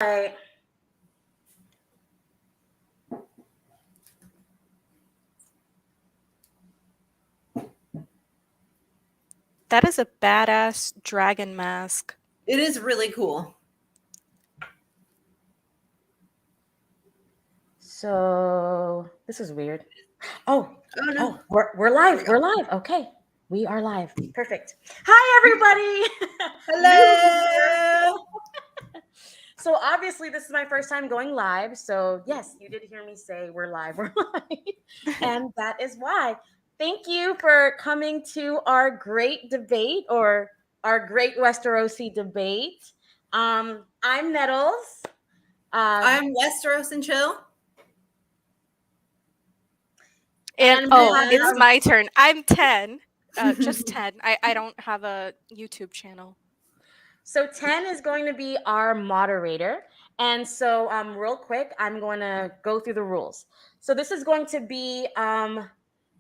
Right. That is a badass dragon mask. It is really cool. So this is weird. Oh no. oh, we're live. We're live. Okay, we are live. Perfect. Hi, everybody. Hello. So obviously this is my first time going live. So yes, you did hear me say we're live. We're live, and that is why. Thank you for coming to our great debate or our great Westerosi debate. I'm Nettles. I'm Westeros and Chill. And it's my turn. I'm Tehn. Just Tehn. I don't have a YouTube channel. So Tehn is going to be our moderator. And so real quick, I'm going to go through the rules. So this is going to be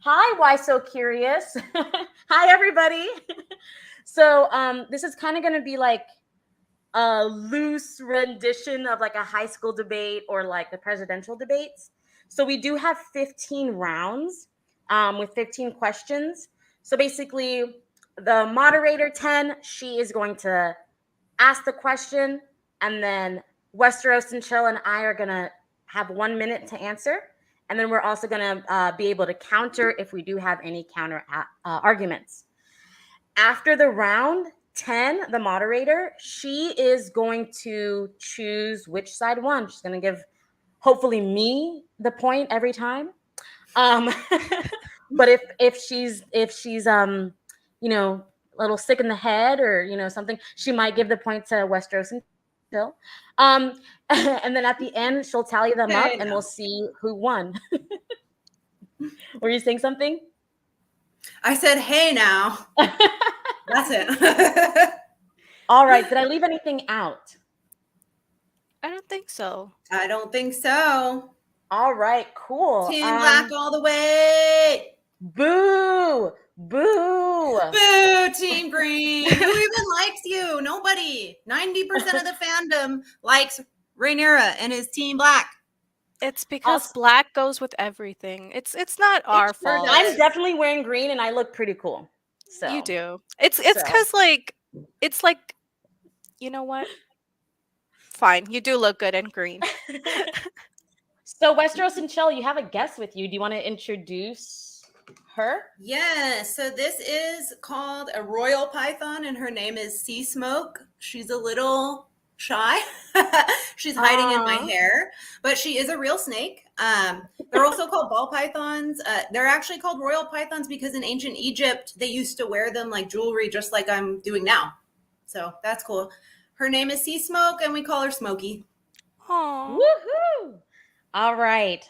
hi, why so curious? Hi, everybody. So this is kind of going to be like a loose rendition of like a high school debate or like the presidential debates. So we do have 15 rounds with 15 questions. So basically, the moderator, Tehn, she is going to ask the question, and then Westeros and Chill and I are going to have 1 minute to answer. And then we're also going to be able to counter if we do have any counter arguments. After the round, Tehn, the moderator, she is going to choose which side won. She's going to give, hopefully, me the point every time. But if she's you know, a little sick in the head or you know something, she might give the point to Westeros and Chill. And then at the end, she'll tally them up, and we'll see who won. Were you saying something? I said, "Hey, now." That's it. All right. Did I leave anything out? I don't think so. I don't think so. All right, cool. Team Black all the way. Boo! Boo! Boo, Team Green. Who even likes you? Nobody. 90% of the fandom likes Rhaenyra and his Team Black. It's because black goes with everything. It's not our fault. I'm definitely wearing green and I look pretty cool. So you do. It's because like it's like, you know what? Fine, you do look good in green. So Westeros and Chill, you have a guest with you. Do you want to introduce her? Yes. So this is called a royal python, and her name is Sea Smoke. She's a little shy. She's hiding in my hair, but she is a real snake. They're also called ball pythons. They're actually called royal pythons because in ancient Egypt, they used to wear them like jewelry, just like I'm doing now. So that's cool. Her name is Sea Smoke, and we call her Smokey. Aww. Woohoo! All right.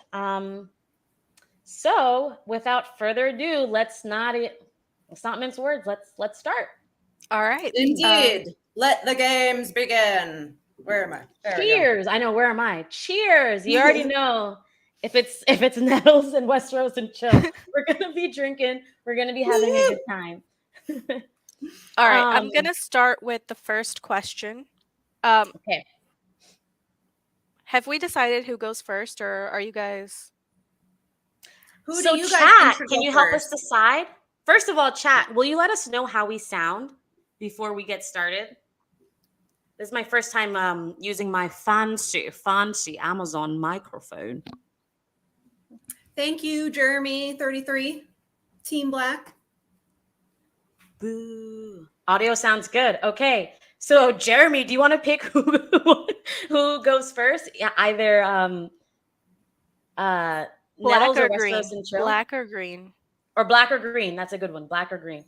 So without further ado, let's not mince words. Let's start. All right. Indeed. Let the games begin. Where am I? Cheers. I know. Where am I? Cheers. You already know if it's Nettles and Westeros and Chill, we're gonna be drinking. We're gonna be having a good time. All right. I'm gonna start with the first question. Okay. Have we decided who goes first, or are you guys? Who do you guys think can you help us decide? First of all, chat, will you let us know how we sound before we get started? This is my first time using my fancy Amazon microphone. Thank you, Jeremy 33, Team Black. Boo. Audio sounds good. Okay. So Jeremy, do you want to pick who goes first? Yeah, either Black or green. Black or green. Or black or green. That's a good one. Black or green.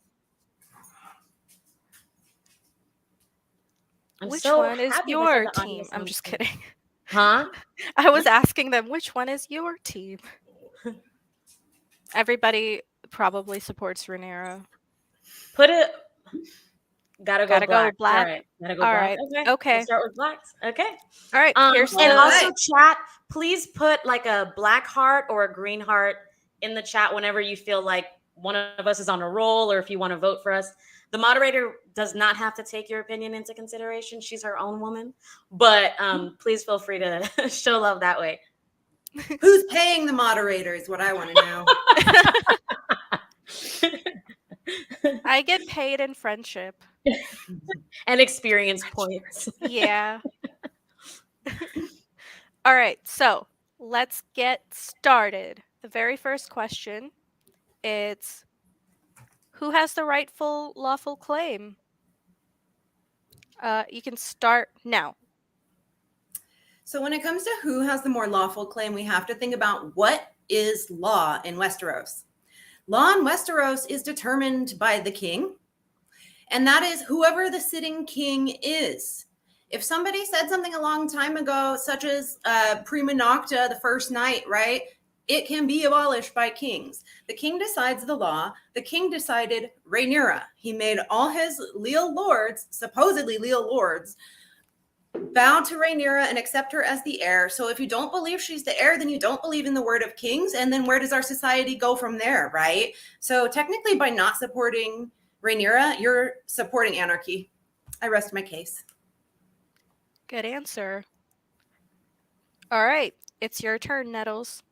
Which one is your team? I'm just kidding. Huh? I was asking them, which one is your team? Everybody probably supports Rhaenyra. Put it. Gotta go black. All right. Gotta go All black. Right. Okay. We'll start with blacks. Okay. All right. And also, chat, please put like a black heart or a green heart in the chat whenever you feel like one of us is on a roll or if you want to vote for us. The moderator does not have to take your opinion into consideration. She's her own woman, but please feel free to show love that way. Who's paying the moderator is what I want to know. I get paid in friendship. And experience points. Yeah. All right, so let's get started. The very first question, it's who has the rightful lawful claim? You can start now. So when it comes to who has the more lawful claim, we have to think about what is law in Westeros. Law in Westeros is determined by the king, and that is whoever the sitting king is. If somebody said something a long time ago, such as prima nocta, the first night, right? It can be abolished by kings. The king decides the law. The king decided Rhaenyra. He made all his leal lords, supposedly leal lords, bow to Rhaenyra and accept her as the heir. So if you don't believe she's the heir, then you don't believe in the word of kings. And then where does our society go from there, right? So technically, by not supporting Rhaenyra, you're supporting anarchy. I rest my case. Good answer. All right, it's your turn, Nettles.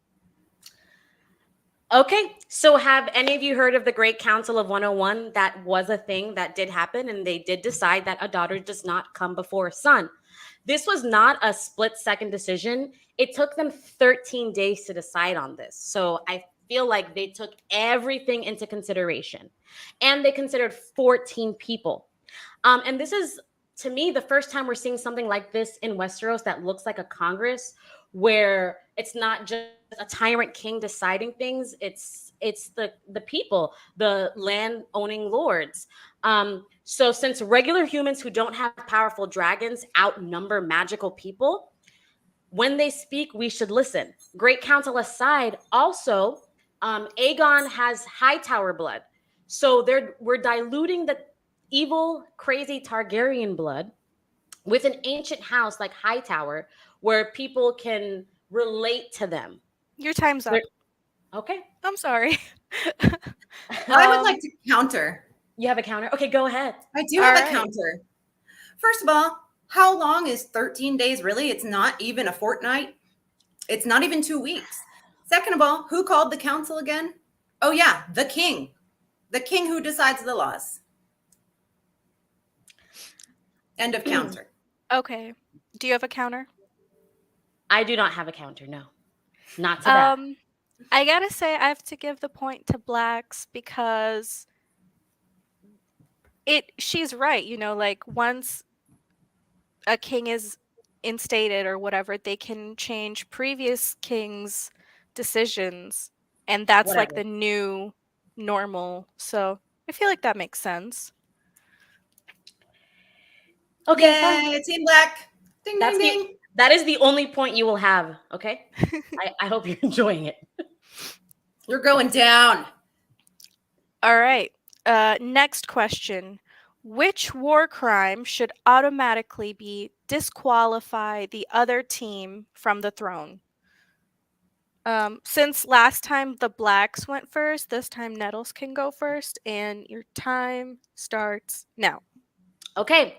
Okay, so have any of you heard of the Great Council of 101? That was a thing that did happen, and they did decide that a daughter does not come before a son. This was not a split-second decision. It took them 13 days to decide on this. So I feel like they took everything into consideration, and they considered 14 people. And this is, to me, the first time we're seeing something like this in Westeros that looks like a Congress, where it's not just a tyrant king deciding things. It's the people, the land owning lords. So since regular humans who don't have powerful dragons outnumber magical people, when they speak, we should listen. Great Council aside, also, Aegon has Hightower blood. So we're diluting the evil, crazy Targaryen blood with an ancient house like Hightower, where people can relate to them. Your time's up. Okay. I'm sorry. I would like to counter. You have a counter? Okay, go ahead. I do have a counter. First of all, how long is 13 days really? It's not even a fortnight. It's not even 2 weeks. Second of all, who called the council again? Oh yeah, the king. The king who decides the laws. End of counter. Okay. Do you have a counter? I do not have a counter, no. Not to that. I gotta say, I have to give the point to Blacks because she's right, like once a king is instated or whatever, they can change previous kings' decisions, and that's like the new normal. So I feel like that makes sense. Okay, yay, Team Black. Ding, ding, ding. That is the only point you will have, okay? I hope you're enjoying it. You're going down. All right. Next question. Which war crime should automatically disqualify the other team from the throne? Since last time the Blacks went first, this time Nettles can go first, and your time starts now. Okay.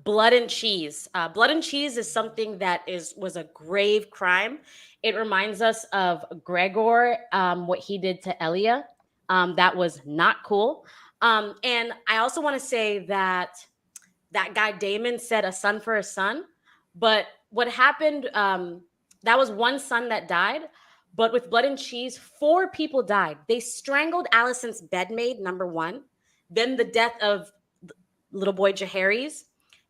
Blood and cheese. Blood and cheese is something that was a grave crime. It reminds us of Gregor, what he did to Elia. That was not cool. And I also want to say that guy Damon said a son for a son, but what happened, that was one son that died, but with Blood and Cheese, 4 people died. They strangled Alicent's bedmaid, number 1, then the death of little boy Jaehaerys,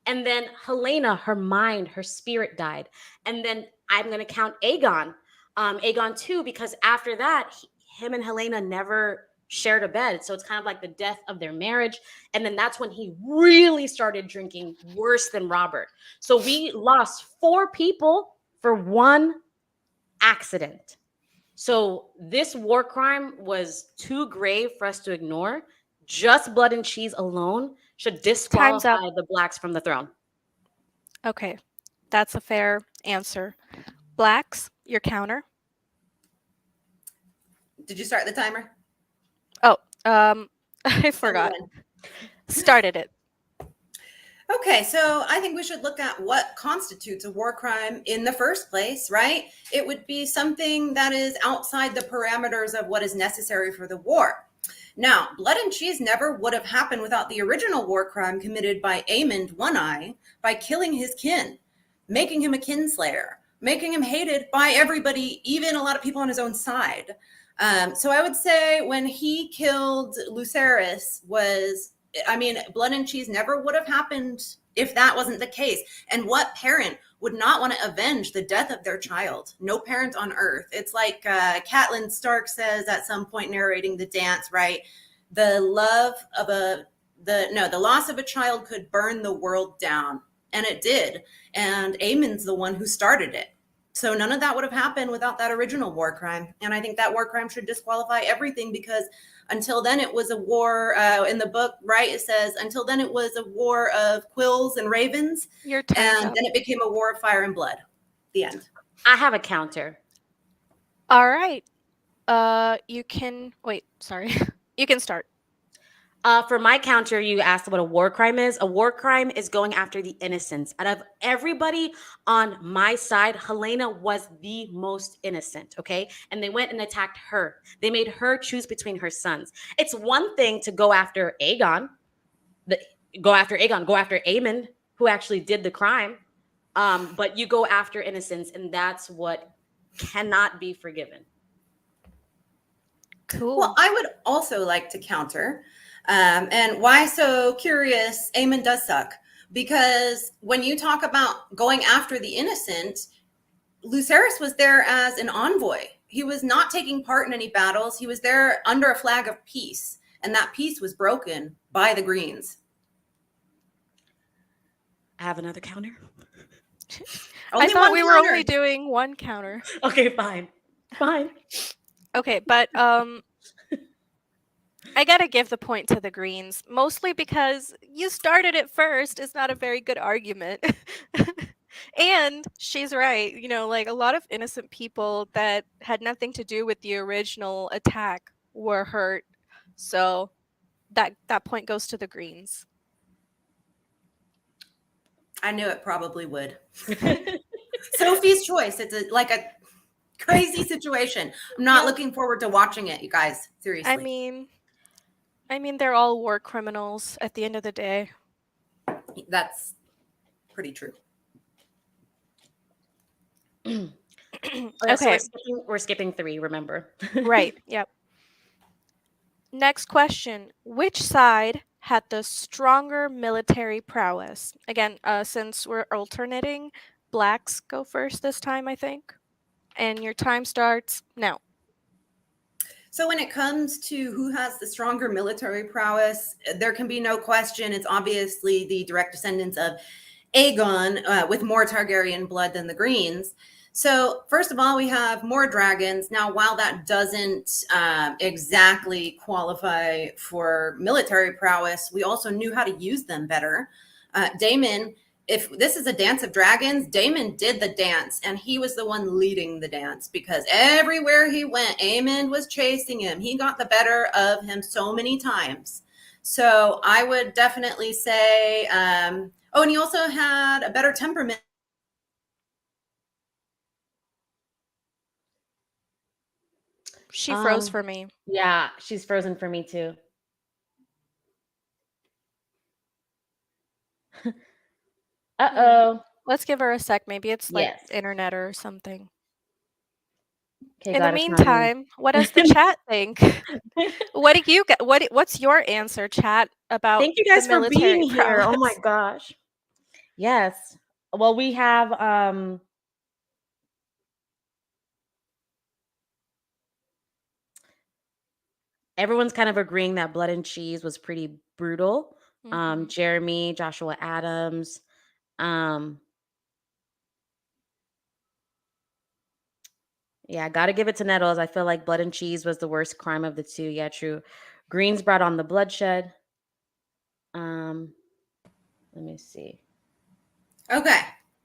and then Helena, her mind, her spirit died. And then I'm going to count Aegon, Aegon too, because after that, him and Helena never shared a bed. So it's kind of like the death of their marriage. And then that's when he really started drinking worse than Robert. So we lost 4 people for 1 accident. So this war crime was too grave for us to ignore. Just Blood and Cheese alone should disqualify the Blacks from the throne. Okay, that's a fair answer. Blacks, your counter. Did you start the timer? Oh, I forgot. started it. Okay, so I think we should look at what constitutes a war crime in the first place, right? It would be something that is outside the parameters of what is necessary for the war. Now, blood and cheese never would have happened without the original war crime committed by Aemond One Eye by killing his kin, making him a kinslayer, making him hated by everybody, even a lot of people on his own side. So I would say when he killed Lucerys blood and cheese never would have happened if that wasn't the case. And what parent would not want to avenge the death of their child? No parent on earth. It's like Catelyn Stark says at some point narrating the dance, right? The loss of a child could burn the world down. And it did. And Aemond's the one who started it. So none of that would have happened without that original war crime. And I think that war crime should disqualify everything, because until then it was a war, in the book, right? It says, until then it was a war of quills and ravens. Your time's up. Then it became a war of fire and blood. The end. I have a counter. All right. You can wait. Sorry. You can start. For my counter, you asked what a war crime is. A war crime is going after the innocents. Out of everybody on my side, Helena was the most innocent, okay? And they went and attacked her. They made her choose between her sons. It's one thing to go after go after Aemon, who actually did the crime. But you go after innocents, and that's what cannot be forgiven. Cool. Well, I would also like to counter. And why so curious? Aemon does suck, because when you talk about going after the innocent, Lucerys was there as an envoy. He was not taking part in any battles. He was there under a flag of peace, and that peace was broken by the Greens. I have another counter. I thought we were only doing one counter. Okay, fine. Okay, but I gotta give the point to the Greens, mostly because you started it first is not a very good argument. And she's right, like a lot of innocent people that had nothing to do with the original attack were hurt. So that point goes to the Greens. I knew it probably would. Sophie's choice. It's like a crazy situation. I'm not looking forward to watching it, you guys. Seriously. I mean, they're all war criminals at the end of the day. That's pretty true. Okay. So we're skipping 3, remember? Right. Yep. Next question. Which side had the stronger military prowess? Again, since we're alternating, blacks go first this time, I think. And your time starts now. So when it comes to who has the stronger military prowess, there can be no question. It's obviously the direct descendants of Aegon, with more Targaryen blood than the Greens. So first of all, we have more dragons. Now, while that doesn't exactly qualify for military prowess, we also knew how to use them better. Daemon, if this is a dance of dragons, Daemon did the dance, and he was the one leading the dance, because everywhere he went, Aemon was chasing him. He got the better of him so many times. So I would definitely say, and he also had a better temperament. She froze for me. Yeah, she's frozen for me too. Uh-oh. Let's give her a sec. Maybe it's like internet or something. Okay, in the meantime, what does the chat think? What do you get? What's your answer, chat, about Thank you guys the for being military here. Oh my prowess? gosh. Yes. Well, we have everyone's kind of agreeing that Blood and Cheese was pretty brutal. Jeremy, Joshua Adams, yeah, gotta give it to Nettles. I feel like Blood and Cheese was the worst crime of the two. Yeah, true. Greens brought on the bloodshed. Let me see. Okay.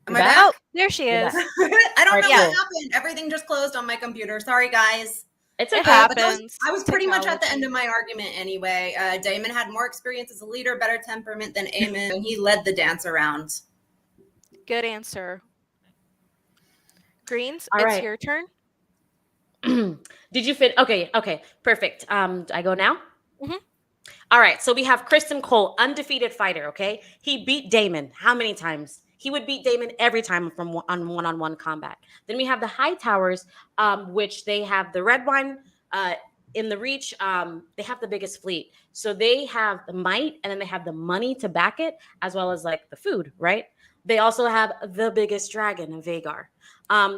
Am I back? back? Oh, there she is. I don't know Yeah. what happened. Everything just closed on my computer. Sorry, guys. It's It okay. happens. I was pretty much at the end Technology. of my argument anyway. Daemon had more experience as a leader, better temperament than Aemon, and he led the dance around. Good answer. Greens, All it's right. your turn. Did you fit? Okay, okay, perfect. I go now. Mhm. All right, so we have Kristen Cole, undefeated fighter. Okay, he beat Damon how many times? He would beat Damon every time from one-on-one combat. Then we have the High Towers, which they have the red wine. In the Reach, they have the biggest fleet, so they have the might, and then they have the money to back it, as well as like the food. Right? They also have the biggest dragon, Vagar.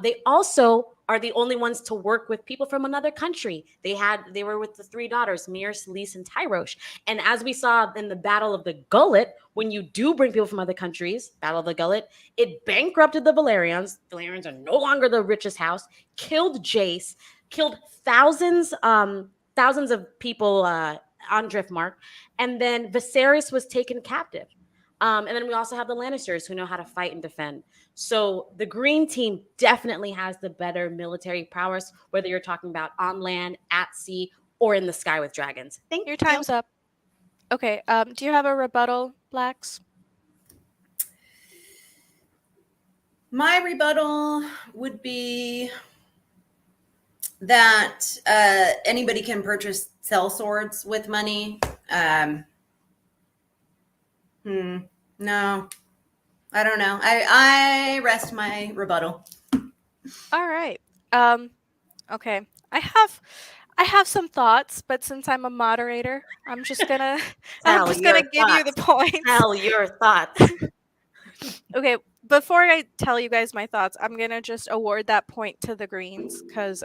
They also are the only ones to work with people from another country. They were with the three daughters, Myrce, Lys, and Tyrosh. And as we saw in the Battle of the Gullet, when you do bring people from other countries, Battle of the Gullet, it bankrupted the Valerians. The Valerians are no longer the richest house. Killed Jace, killed thousands of people on Driftmark, and then Viserys was taken captive. And then we also have the Lannisters who know how to fight and defend. So the green team definitely has the better military prowess, whether you're talking about on land, at sea, or in the sky with dragons. Thank Your you. time's up. Okay, do you have a rebuttal, Blacks? My rebuttal would be that anybody can purchase sellswords with money. No, I don't know. I rest my rebuttal. All right. Okay. I have some thoughts, but since I'm a moderator, I'm just gonna I'm Tell just your gonna give you the thoughts. points. Tell your thoughts. Okay, before I tell you guys my thoughts, I'm gonna just award that point to the Greens because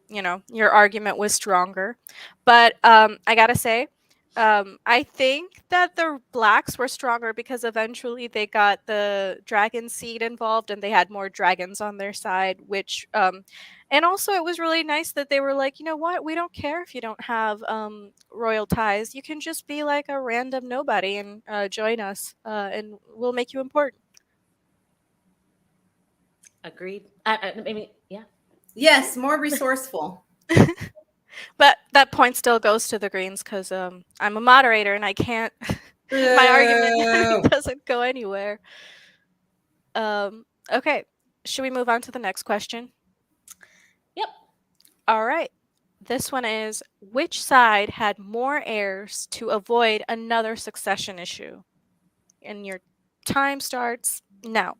your argument was stronger. But I gotta say, I think that the Blacks were stronger because eventually they got the dragon seed involved and they had more dragons on their side, which and also it was really nice that they were like, you know what, we don't care if you don't have royal ties. You can just be like a random nobody and join us, and we'll make you important. Agreed. Maybe, yeah. Yes, more resourceful. But that point still goes to the Greens because I'm a moderator and I can't. My argument doesn't go anywhere. Okay, should we move on to the next question? Yep. All right. This one is, which side had more heirs to avoid another succession issue? And your time starts now.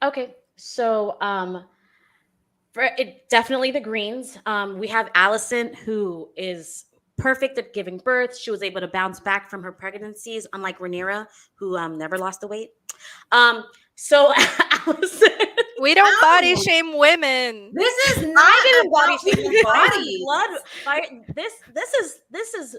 Okay. So for it, definitely the Greens. We have Allison, who is perfect at giving birth. She was able to bounce back from her pregnancies, unlike Rhaenyra, who never lost the weight. So Allison, We don't Ow. body shame women. This is not I didn't about body shame people's bodies. bodies. Blood. This is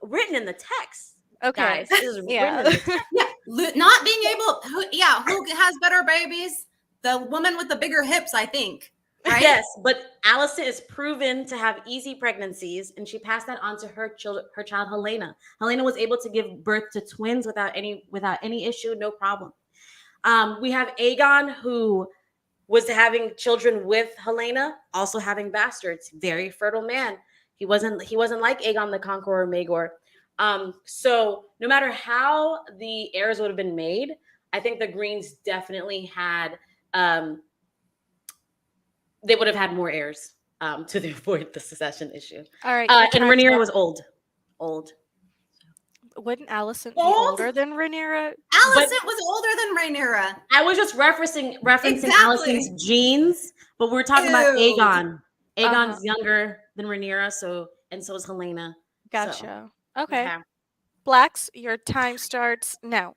written in the text. Okay. Guys, this is Yeah. written in the text. Yeah, not being able. Who has better babies? The woman with the bigger hips, I think. Right? Yes, but Allison is proven to have easy pregnancies, and she passed that on to her child Helena. Helena was able to give birth to twins without any issue, no problem. We have Aegon, who was having children with Helena, also having bastards. Very fertile man. He wasn't like Aegon the Conqueror or Maegor. So no matter how the heirs would have been made, I think the Greens definitely had. They would have had more heirs to avoid the succession issue. All right. And Rhaenyra was old. Wouldn't Allison be Old? older than Rhaenyra? Allison was older than Rhaenyra. I was just referencing Exactly. Allison's genes, but we're talking about Ew. Aegon. Aegon's Uh-huh. younger than Rhaenyra, and so is Helena. Gotcha. So, Okay. Blacks, your time starts now.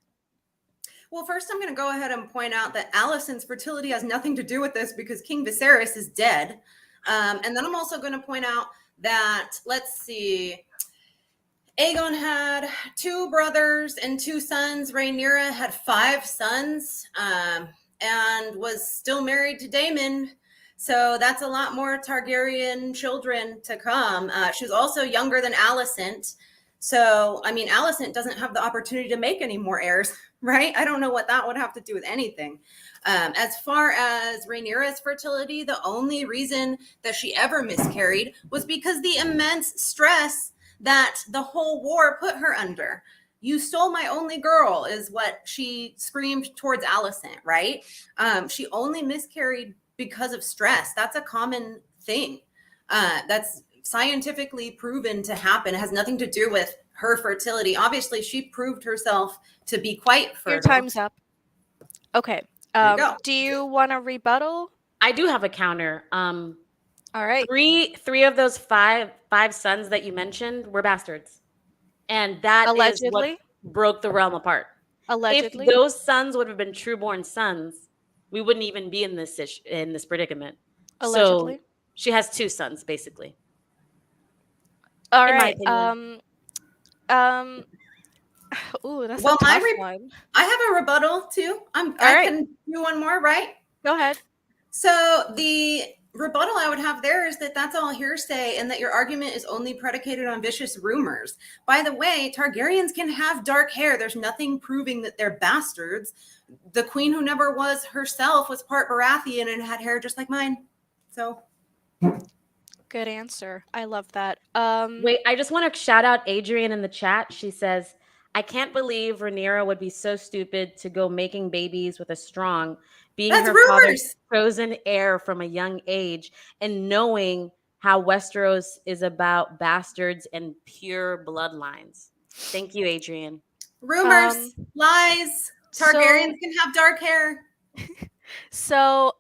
Well, first I'm going to go ahead and point out that Allison's fertility has nothing to do with this because King Viserys is dead. And then I'm also going to point out that, let's see, Aegon had 2 brothers and 2 sons. Rhaenyra had 5 sons and was still married to Daemon. So that's a lot more Targaryen children to come. She was also younger than Alicent. So, I mean, Alicent doesn't have the opportunity to make any more heirs. right? I don't know what that would have to do with anything. As far as Rhaenyra's fertility, the only reason that she ever miscarried was because the immense stress that the whole war put her under. You stole my only girl is what she screamed towards Alicent, right? She only miscarried because of stress. That's a common thing. That's scientifically proven to happen. It has nothing to do with her fertility. Obviously, she proved herself to be quite fertile. Your time's up. Okay. There you go. Do you want to rebuttal? I do have a counter. All right. Three of those five sons that you mentioned were bastards, and that is what Allegedly. broke the realm apart. Allegedly. If those sons would have been trueborn sons, we wouldn't even be in this predicament. Allegedly. So she has two sons, basically. All in my right. opinion. Ooh, that's Well, a tough one. I have a rebuttal too. I right. can do one more, right? Go ahead. So the rebuttal I would have there is that that's all hearsay and that your argument is only predicated on vicious rumors. By the way, Targaryens can have dark hair. There's nothing proving that they're bastards. The queen who never was herself was part Baratheon and had hair just like mine. So good answer. I love that. Wait, I just want to shout out Adrian in the chat. She says, I can't believe Rhaenyra would be so stupid to go making babies with a strong, being that's her rumors. father's chosen heir from a young age, and knowing how Westeros is about bastards and pure bloodlines. Thank you, Adrian. Rumors, lies. Targaryens can have dark hair. So,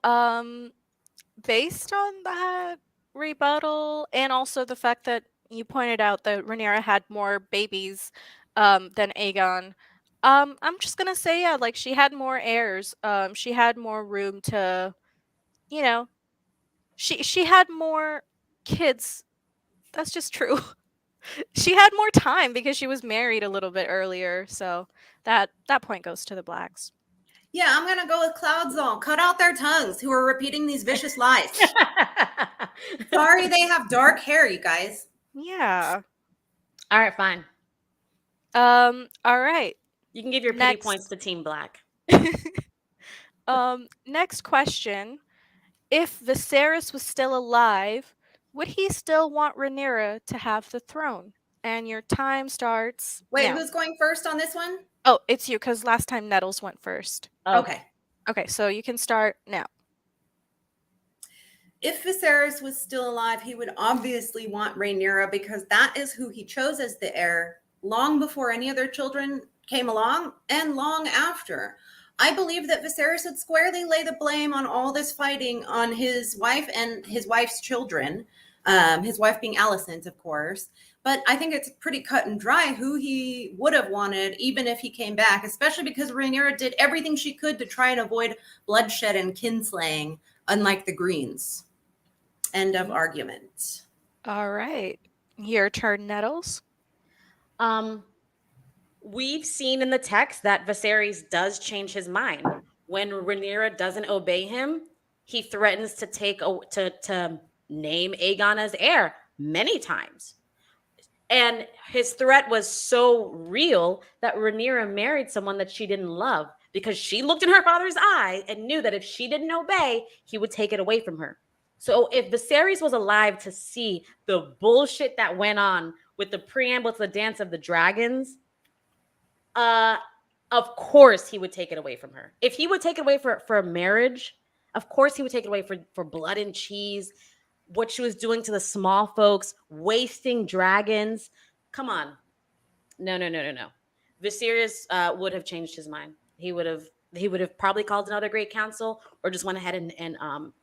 based on that rebuttal, and also the fact that you pointed out that Rhaenyra had more babies than Aegon, I'm just gonna say, yeah, like she had more heirs. She had more room to, you know, she had more kids. That's just true. She had more time because she was married a little bit earlier, so that point goes to the blacks. Yeah, I'm gonna go with Cloudzall. Cut out their tongues who are repeating these vicious lies. Sorry, they have dark hair, you guys. Yeah. All right, fine. All right. You can give your pity points to Team Black. Next question. If Viserys was still alive, would he still want Rhaenyra to have the throne? And your time starts Wait, now. who's going first on this one? Oh, it's you, because last time Nettles went first. Okay. Okay, so you can start now. If Viserys was still alive, he would obviously want Rhaenyra because that is who he chose as the heir long before any other children came along and long after. I believe that Viserys would squarely lay the blame on all this fighting on his wife and his wife's children, his wife being Alicent, of course. But I think it's pretty cut and dry who he would have wanted, even if he came back, especially because Rhaenyra did everything she could to try and avoid bloodshed and kinslaying, unlike the Greens. End of argument. All right. Your turn, Nettles. We've seen in the text that Viserys does change his mind. When Rhaenyra doesn't obey him, he threatens to to name Aegon as heir many times. And his threat was so real that Rhaenyra married someone that she didn't love because she looked in her father's eye and knew that if she didn't obey, he would take it away from her. So if Viserys was alive to see the bullshit that went on with the preamble to the Dance of the Dragons, of course he would take it away from her. If he would take it away for a marriage, of course he would take it away for blood and cheese, what she was doing to the small folks, wasting dragons. Come on. No. Viserys would have changed his mind. He would have probably called another great council or just went ahead and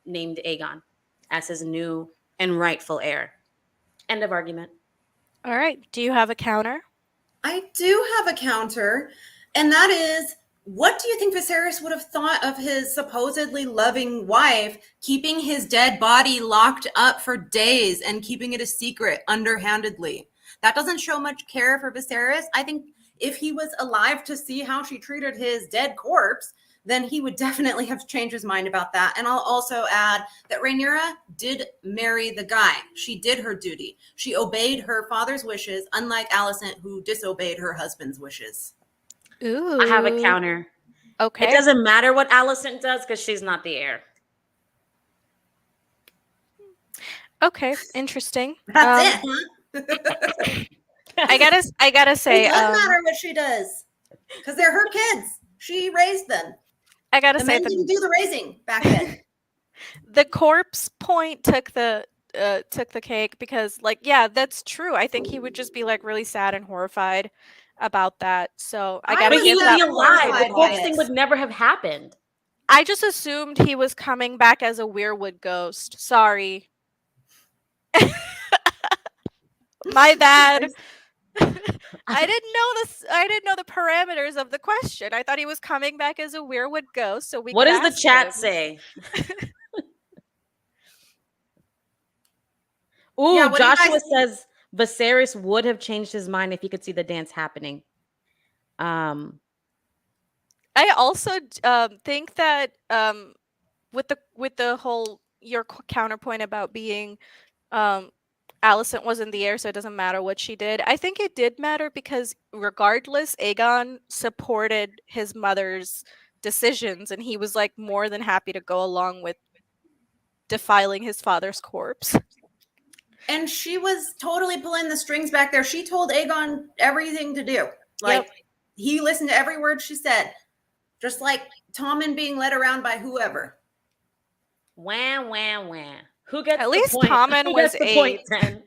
named Aegon as his new and rightful heir. End of argument. All right. Do you have a counter? I do have a counter, and that is, what do you think Viserys would have thought of his supposedly loving wife keeping his dead body locked up for days and keeping it a secret underhandedly? That doesn't show much care for Viserys. I think if he was alive to see how she treated his dead corpse, then he would definitely have changed his mind about that. And I'll also add that Rhaenyra did marry the guy. She did her duty. She obeyed her father's wishes, unlike Alicent, who disobeyed her husband's wishes. Ooh. I have a counter. Okay. It doesn't matter what Alicent does because she's not the heir. Okay, interesting. That's it, huh? I gotta say, It does matter what she does because they're her kids. She raised them. I gotta The say men didn't do the raising back then. the corpse point took the cake because, like, yeah, that's true. I think he would just be like really sad and horrified about that. So I I gotta But he give would sad be that and point alive. to The horrified by corpse it. thing would never have happened. I just assumed he was coming back as a weirwood ghost. Sorry. My bad. I didn't know the parameters of the question. I thought he was coming back as a weirwood ghost so we What could does the ask chat him. say? Ooh, Yeah, what do you Joshua guys- says Viserys would have changed his mind if he could see the dance happening. I also think that with the whole your counterpoint about being Alicent wasn't the heir, so it doesn't matter what she did. I think it did matter because regardless, Aegon supported his mother's decisions, and he was like more than happy to go along with defiling his father's corpse. And she was totally pulling the strings back there. She told Aegon everything to do. Like, he listened to every word she said, just like Tommen being led around by whoever. Wham, wham, wham. Who gets At the least point? Tommen Who was gets the point, a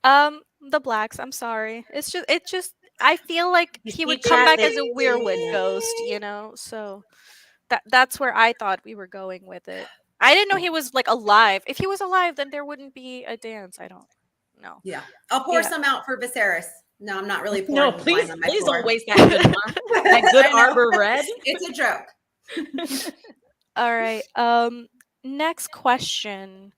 10? the blacks. I'm sorry. It's just I feel like You he see, would come chat, back they- as a weirwood ghost, you know. So that's where I thought we were going with it. I didn't know he was like alive. If he was alive, then there wouldn't be a dance. I don't know. Yeah. I'll pour Yeah. some out for Viserys. No, I'm not really No, pouring please, wine on my please floor. don't waste that good wine. That good I know. Arbor Red. It's a joke. All right. Next question.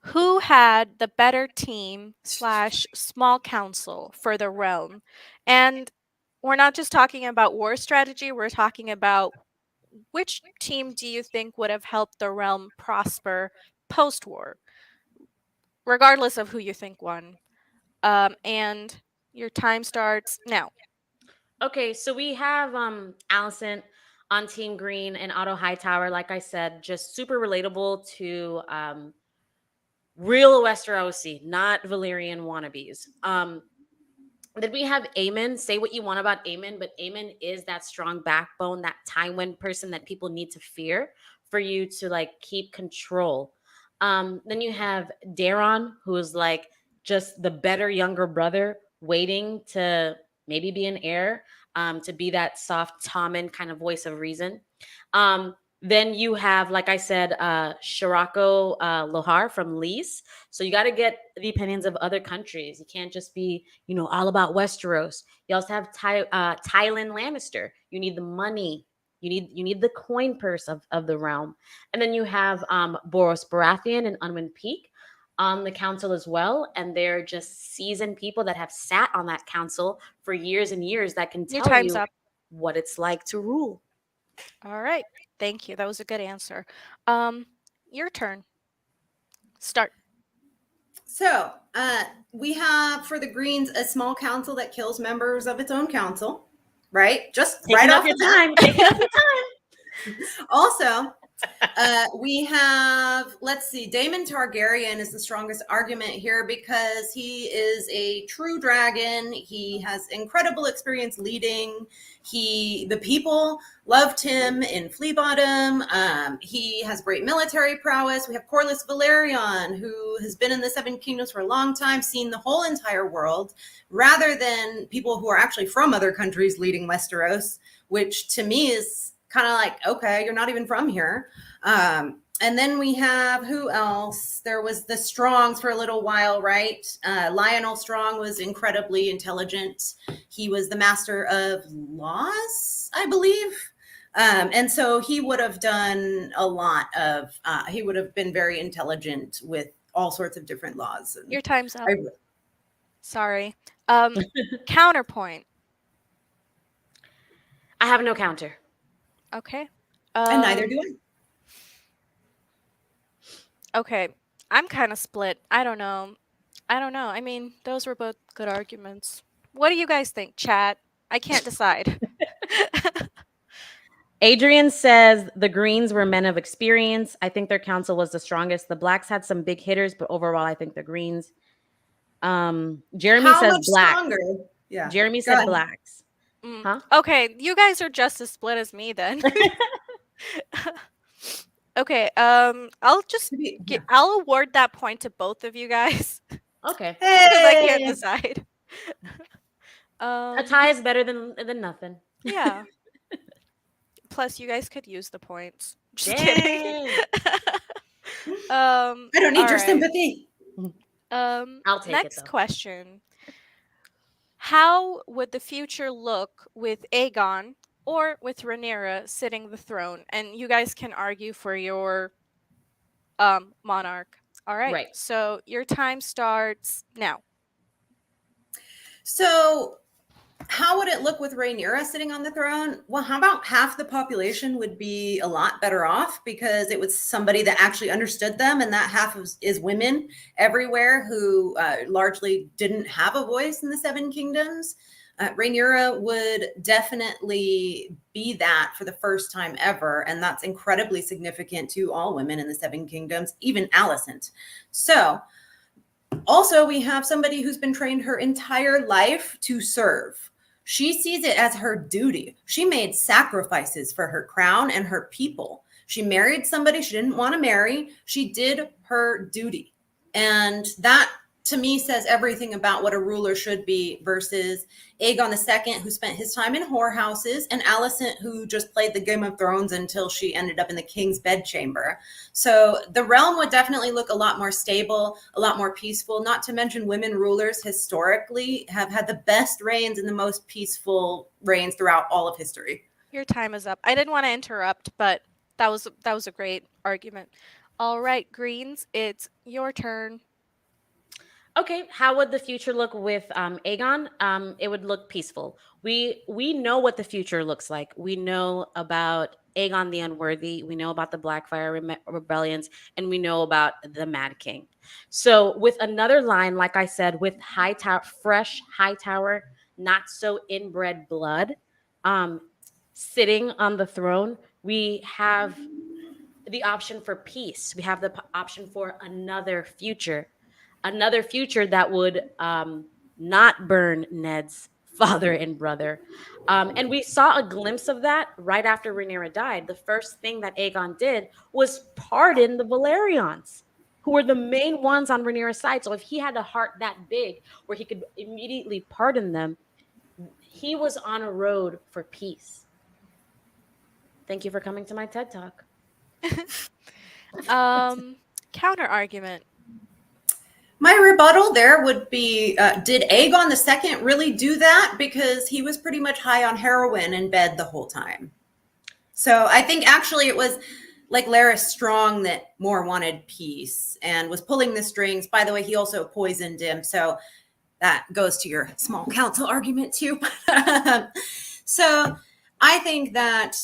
Who had the better team / small council for the realm? And we're not just talking about war strategy, we're talking about which team do you think would have helped the realm prosper post-war, regardless of who you think won. And your time starts now. Okay, so we have Allison on Team Green and Otto Hightower, like I said, just super relatable to real Westerosi, not Valyrian wannabes. Then we have Aemon. Say what you want about Aemon, but Aemon is that strong backbone, that Tywin person that people need to fear for you to like keep control. Then you have Daron, who is like just the better younger brother, waiting to maybe be an heir, to be that soft Tommen kind of voice of reason. Then you have, like I said, Shirako Lohar from Lys. So you got to get the opinions of other countries. You can't just be, all about Westeros. You also have Tywin Lannister. You need the money. You need the coin purse of the realm. And then you have Boros Baratheon and Unwin Peak on the council as well. And they're just seasoned people that have sat on that council for years and years that can Your tell time's you up. what it's like to rule. All right. Thank you. That was a good answer. Your turn. Start. So, we have for the Greens a small council that kills members of its own council, right? Just Taking right up off your the bat. time. Taking up your time. Also, we have, let's see, Daemon Targaryen is the strongest argument here because he is a true dragon. He has incredible experience leading. The people loved him in Flea Bottom. He has great military prowess. We have Corlys Velaryon, who has been in the Seven Kingdoms for a long time, seen the whole entire world, rather than people who are actually from other countries leading Westeros, which to me is kind of like, okay, you're not even from here. And then we have, who else? There was the Strongs for a little while, right? Lionel Strong was incredibly intelligent. He was the master of laws, I believe. And so he would have done a lot of, he would have been very intelligent with all sorts of different laws. And Your time's up. I, Sorry. Counterpoint. I have no counter. Okay. and neither do I. Okay. I'm kind of split. I don't know. I mean, those were both good arguments. What do you guys think, chat? I can't decide. Adrian says the Greens were men of experience. I think their council was the strongest. The Blacks had some big hitters, but overall, I think the Greens. Jeremy How says much black. stronger? Yeah. Jeremy Go said ahead. blacks. Huh? Okay, you guys are just as split as me then. Okay, I'll just Yeah. I'll award that point to both of you guys Okay. because I can't Hey! decide. A tie is better than nothing. Yeah. Plus, you guys could use the points. Just Dang. kidding. I don't need all your right. sympathy. I'll take it Next though. question. How would the future look with Aegon or with Rhaenyra sitting the throne? And you guys can argue for your monarch. All right. Right. So your time starts now. So, how would it look with Rhaenyra sitting on the throne? Well, how about half the population would be a lot better off because it was somebody that actually understood them, and that half is women everywhere who largely didn't have a voice in the Seven Kingdoms. Rhaenyra would definitely be that for the first time ever, and that's incredibly significant to all women in the Seven Kingdoms, even Alicent. So, also, we have somebody who's been trained her entire life to serve. She sees it as her duty. She made sacrifices for her crown and her people. She married somebody she didn't want to marry. She did her duty. And that, to me, says everything about what a ruler should be versus Aegon II, who spent his time in whorehouses, and Alicent, who just played the Game of Thrones until she ended up in the king's bedchamber. So the realm would definitely look a lot more stable, a lot more peaceful, not to mention women rulers historically have had the best reigns and the most peaceful reigns throughout all of history. Your time is up. I didn't want to interrupt, but that was a great argument. All right, Greens, it's your turn. Okay, how would the future look with Aegon? It would look peaceful. We know what the future looks like. We know about Aegon the Unworthy. We know about the Blackfire rebellions, and we know about the Mad King. So, with another line, like I said, with fresh Hightower, not so inbred blood, sitting on the throne, we have the option for peace. We have the option for another future that would not burn Ned's father and brother. And we saw a glimpse of that right after Rhaenyra died. The first thing that Aegon did was pardon the Valerians, who were the main ones on Rhaenyra's side. So if he had a heart that big where he could immediately pardon them, he was on a road for peace. Thank you for coming to my TED Talk. Counter argument. My rebuttal there would be, did Aegon II really do that? Because he was pretty much high on heroin in bed the whole time. So I think actually it was like Larys Strong that more wanted peace and was pulling the strings. By the way, he also poisoned him. So that goes to your small council argument too. So I think that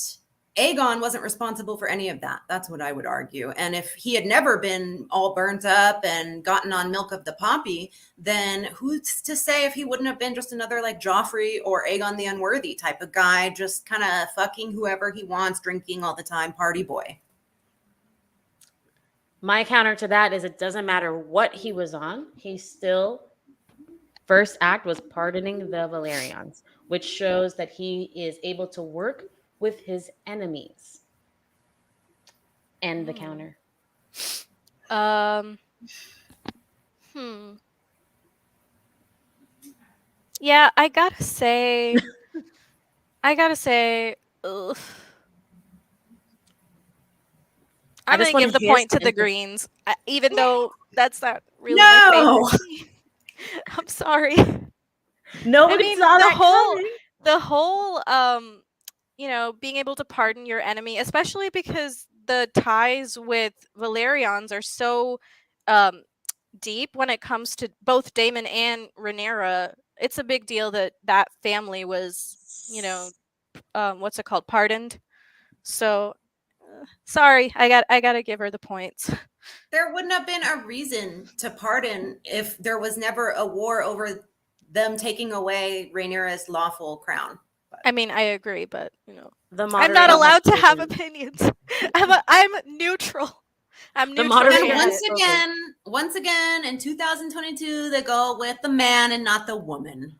Aegon wasn't responsible for any of that. That's what I would argue. And if he had never been all burnt up and gotten on milk of the poppy, then who's to say if he wouldn't have been just another like Joffrey or Aegon the Unworthy type of guy, just kind of fucking whoever he wants, drinking all the time, party boy. My counter to that is it doesn't matter what he was on, he still first act was pardoning the Valerians, which shows that he is able to work with his enemies. And the counter. Yeah, I gotta say, ugh. I'm gonna give the point to the Greens, even though that's not really my favorite team. I'm sorry. No, I mean the whole being able to pardon your enemy, especially because the ties with Valerians are so deep when it comes to both Daemon and Rhaenyra. It's a big deal that family was, what's it called, pardoned. So sorry, I gotta give her the points. There wouldn't have been a reason to pardon if there was never a war over them taking away Rhaenyra's lawful crown. I mean, I agree, but The I'm not moderator has allowed to have spoken. opinions. I'm neutral. I'm The neutral. moderator And has spoken. once again, in 2022, they go with the man and not the woman.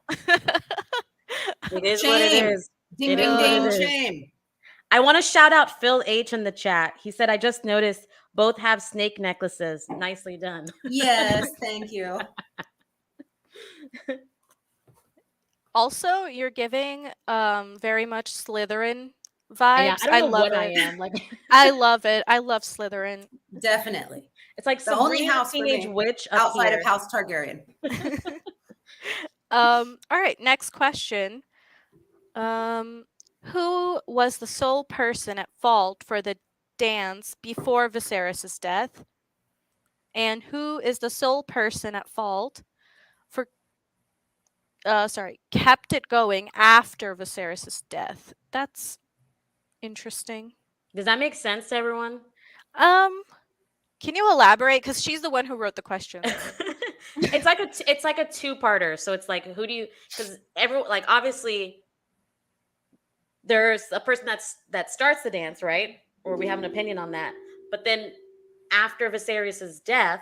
It is what it Shame. is. Ding, It is ding, what it ding. is. Shame. I want to shout out Phil H in the chat. He said, I just noticed both have snake necklaces. Nicely done. Yes, thank you. Also, you're giving very much Slytherin vibes. Yeah, I don't I know love what I it. am. Like, I love it. I love Slytherin. Definitely. it's like The only Sabrina the house for Teenage me Witch up outside here. of House Targaryen. All right, next question. Who was the sole person at fault for the dance before Viserys' death? And who is the sole person at fault for kept it going after Viserys' death? That's interesting. Does that make sense to everyone? Can you elaborate? Because she's the one who wrote the questions. It's like a two-parter. So it's like, who do you? Because everyone, like, obviously there's a person that starts the dance, right? Or we have an opinion on that. But then after Viserys's death,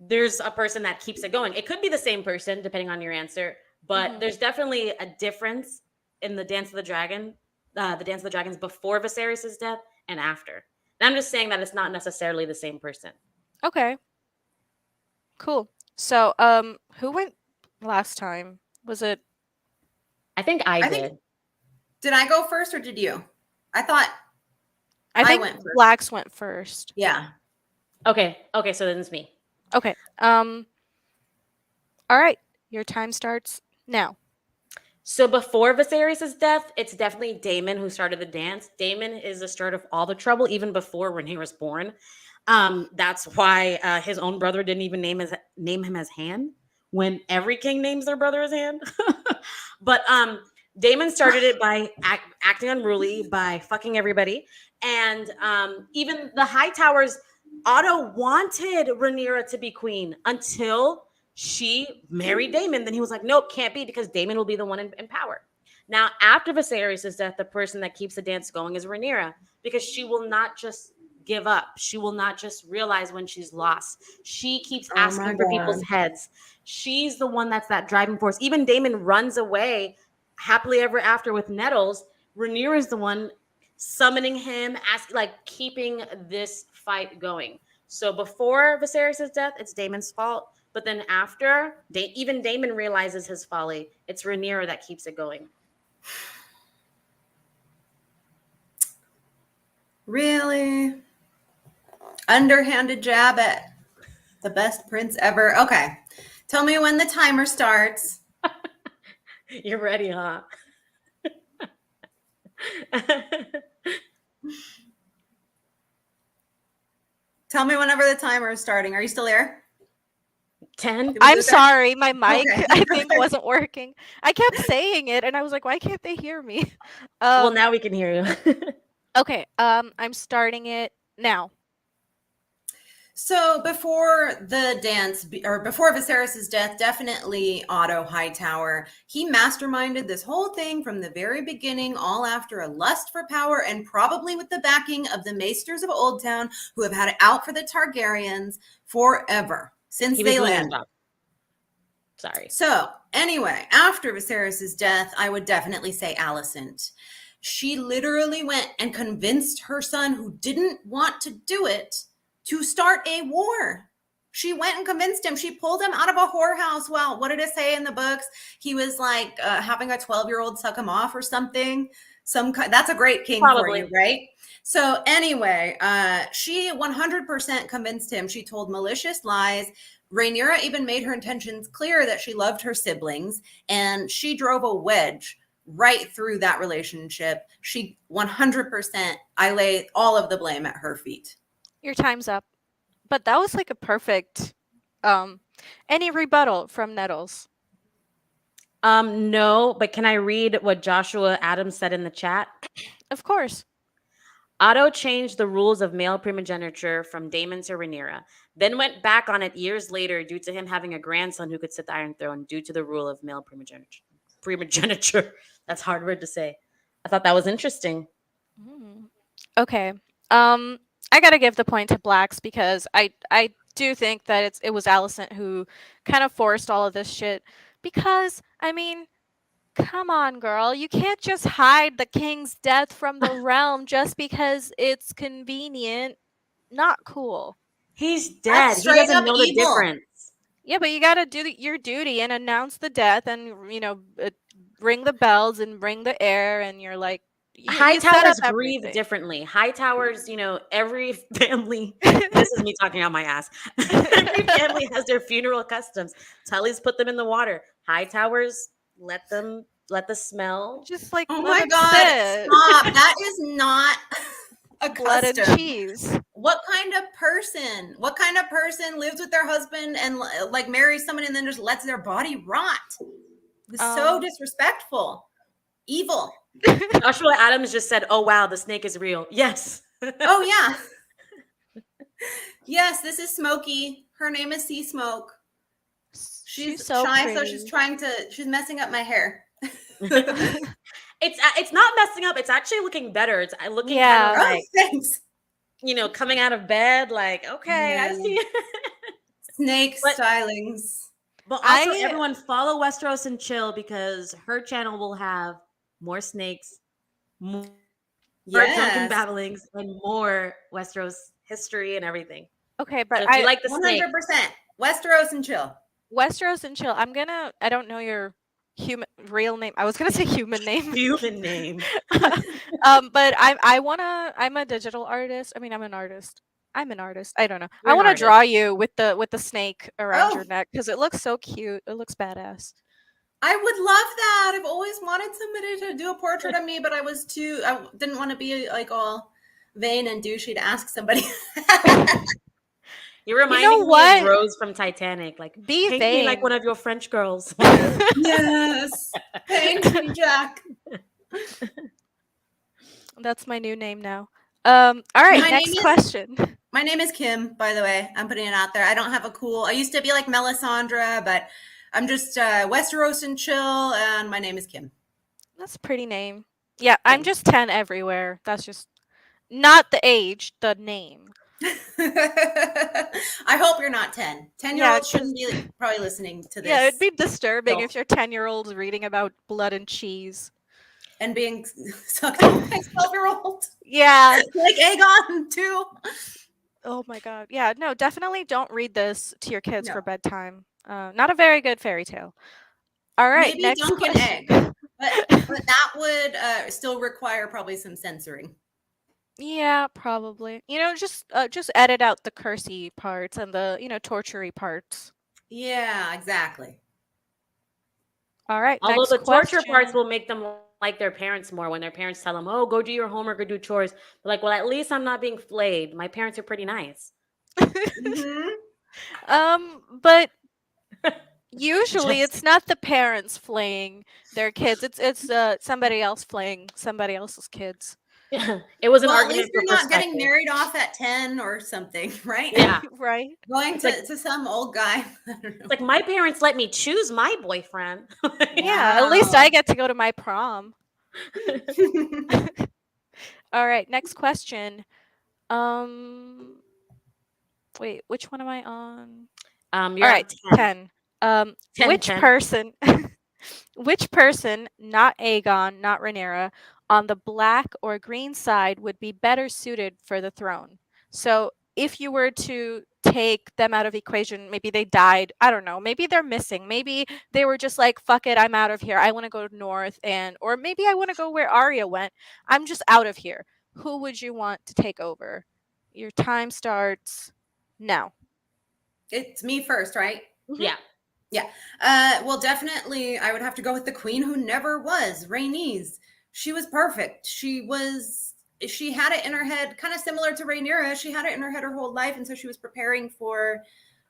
there's a person that keeps it going. It could be the same person, depending on your answer, but there's definitely a difference in the Dance of the Dragon, the Dance of the Dragons before Viserys's death and after. And I'm just saying that it's not necessarily the same person. Okay. Cool. So, who went last time? Was it? I think I did. Did I go first or did you? I thought I think went first. Blacks went first. Yeah. Okay, so then it's me. Okay. All right. Your time starts now. So before Viserys' death, it's definitely Daemon who started the dance. Daemon is the start of all the trouble, even before Rhaenyra was born. That's why his own brother didn't even name him as Han, when every king names their brother as Han. But Daemon started it by acting unruly, by fucking everybody, and even the Hightowers. Otto wanted Rhaenyra to be queen until she married Daemon. Then he was like, nope, can't be, because Daemon will be the one in power. Now, after Viserys' death, the person that keeps the dance going is Rhaenyra, because she will not just give up. She will not just realize when she's lost. She keeps asking for people's heads. She's the one that's that driving force. Even Daemon runs away happily ever after with Nettles. Rhaenyra is the one summoning him, keeping this fight going. So before Viserys' death, it's Daemon's fault. But then after, even Daemon realizes his folly. It's Rhaenyra that keeps it going. Really? Underhanded jab at the best prince ever. Okay. Tell me when the timer starts. You're ready, huh? Tell me whenever the timer is starting. Are you still there? 10. I'm sorry, my mic Okay. I think wasn't working. I kept saying it, and I was like, why can't they hear me? Well, now we can hear you. Okay. I'm starting it now. So before the dance, or before Viserys' death, definitely Otto Hightower. He masterminded this whole thing from the very beginning, all after a lust for power, and probably with the backing of the maesters of Old Town, who have had it out for the Targaryens forever, since they landed. Sorry. So anyway, after Viserys' death, I would definitely say Alicent. She literally went and convinced her son, who didn't want to do it, to start a war. She went and convinced him. She pulled him out of a whorehouse. Well, what did it say in the books? He was like having a 12-year-old suck him off or something. That's a great king for you, right? So anyway, she 100% convinced him. She told malicious lies. Rhaenyra even made her intentions clear, that she loved her siblings, and she drove a wedge right through that relationship. She 100%, I lay all of the blame at her feet. Your time's up. But that was like a perfect any rebuttal from Nettles? No, but can I read what Joshua Adams said in the chat? Of course. Otto changed the rules of male primogeniture from Daemon to Rhaenyra, then went back on it years later due to him having a grandson who could sit the Iron Throne due to the rule of male primogeniture. That's a hard word to say. I thought that was interesting. Okay. I gotta give the point to blacks because I do think that it was Alicent who kind of forced all of this shit. Because I mean, come on, girl, you can't just hide the king's death from the realm just because it's convenient. Not cool. He's dead. That's He straight doesn't up know the evil. difference. Yeah, but you gotta do your duty and announce the death, and ring the bells and ring the air, and you're like, High you set up towers grieve everything. differently. High towers, every family. This is me talking out my ass. Every family has their funeral customs. Tullys put them in the water. High towers let the smell. Just like Oh let my them God, sit. stop. That is not a Blood and custom. cheese. What kind of person lives with their husband and like marries someone and then just lets their body rot? It's so disrespectful. Evil. Joshua Adams just said, "Oh wow, the snake is real." Yes. Oh yeah. Yes, this is Smokey. Her name is Sea Smoke. She's so shy, pretty. so she's messing up my hair. It's not messing up. It's actually looking better. It's looking kind Yeah. of like, thanks. coming out of bed. Like, okay, I Yeah. see. Snake But- stylings. But also, everyone follow Westeros and chill because her channel will have more snakes, more drunken babblings, and more Westeros history and everything. Okay, but so if you like the 100% snake, Westeros and chill. Westeros and chill. I don't know your real name. I was gonna say human name. human name. But I'm a digital artist. I mean, I'm an artist. I don't know. You're I an want to artist. draw you with the snake around your Oh. neck because it looks so cute. It looks badass. I would love that. I've always wanted somebody to do a portrait of me, but I didn't want to be like all vain and douchey to ask somebody. You're reminding me of Rose from Titanic. Like, Be paint vain. me like one of your French girls. Yes. Paint me, Jack. That's my new name now. All right, next question. My name is Kim, by the way. I'm putting it out there. I don't have I used to be like Melisandre, but I'm just Westeros and chill, and my name is Kim. That's a pretty name. Yeah, I'm just 10 everywhere. That's just not the age, the name. I hope you're not 10. 10-year-olds shouldn't be probably listening to this. Yeah, it'd be disturbing if your 10-year-old's reading about blood and cheese. And being sucked up by a 12-year-old. Yeah. Like Aegon, too. Oh my god. Yeah, no, definitely don't read this to your kids for bedtime. Not a very good fairy tale. All right, maybe next Dunkin' question. Egg. But that would still require probably some censoring. Yeah, probably. Just edit out the cursey parts and the, tortury parts. Yeah, exactly. All right, Although next the question. torture parts will make them like their parents more when their parents tell them, "Oh, go do your homework or do chores." They're like, "Well, at least I'm not being flayed. My parents are pretty nice." But usually it's not the parents flaying their kids. It's somebody else flaying somebody else's kids. Yeah, it was an argument. At least you're not getting married off at 10 or something, right? Yeah, right. Going to some old guy. It's like my parents let me choose my boyfriend. Yeah, at least I get to go to my prom. All right, next question. Wait, which one am I on? You're all right, 10. 10, which 10. person which person, not Aegon, not Rhaenyra, on the black or green side would be better suited for the throne? So if you were to take them out of equation, maybe they died, I don't know, maybe they're missing, maybe they were just like, fuck it, I'm out of here, I want to go north, or maybe I want to go where Arya went, I'm just out of here. Who would you want to take over? Your time starts now. It's me first, right? Mm-hmm. Yeah. Yeah. Well, definitely I would have to go with the queen who never was, Rhaenys. She was perfect. She had it in her head, kind of similar to Rhaenyra. She had it in her head her whole life. And so she was preparing for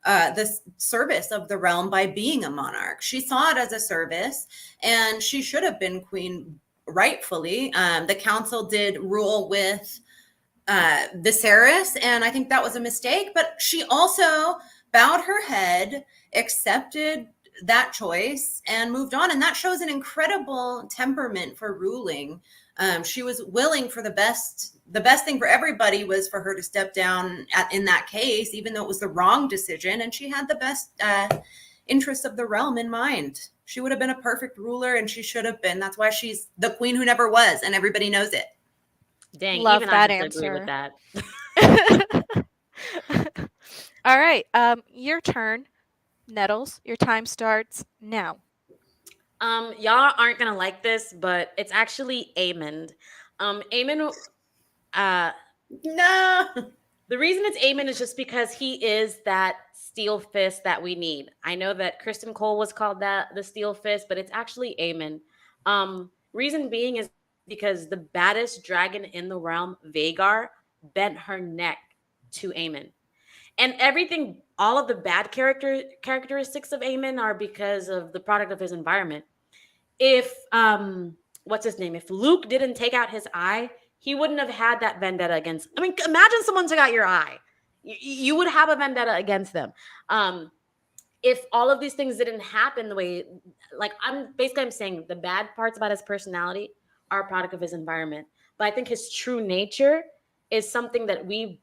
the service of the realm by being a monarch. She saw it as a service, and she should have been queen rightfully. The council did rule with Viserys, and I think that was a mistake. But she also bowed her head, accepted that choice, and moved on. And that shows an incredible temperament for ruling. She was willing for the best. The best thing for everybody was for her to step down in that case, even though it was the wrong decision, and she had the best interests of the realm in mind. She would have been a perfect ruler, and she should have been. That's why she's the queen who never was, and everybody knows it. Dang, Love even I have that to agree with answer. that. All right, your turn, Nettles. Your time starts now. Y'all aren't gonna like this, but it's actually Aemond. Aemond, uh, No. the reason it's Aemon is just because he is that steel fist that we need. I know that Kristen Cole was called that the steel fist, but it's actually Aemon. Reason being is because the baddest dragon in the realm, Vhagar, bent her neck to Aemon. And everything, all of the bad characteristics of Aemon are because of the product of his environment. If what's his name? If Luke didn't take out his eye, he wouldn't have had that vendetta against. I mean, imagine someone took out your eye. You would have a vendetta against them. If all of these things didn't happen the way, like I'm saying the bad parts about his personality are a product of his environment. But I think his true nature is something that we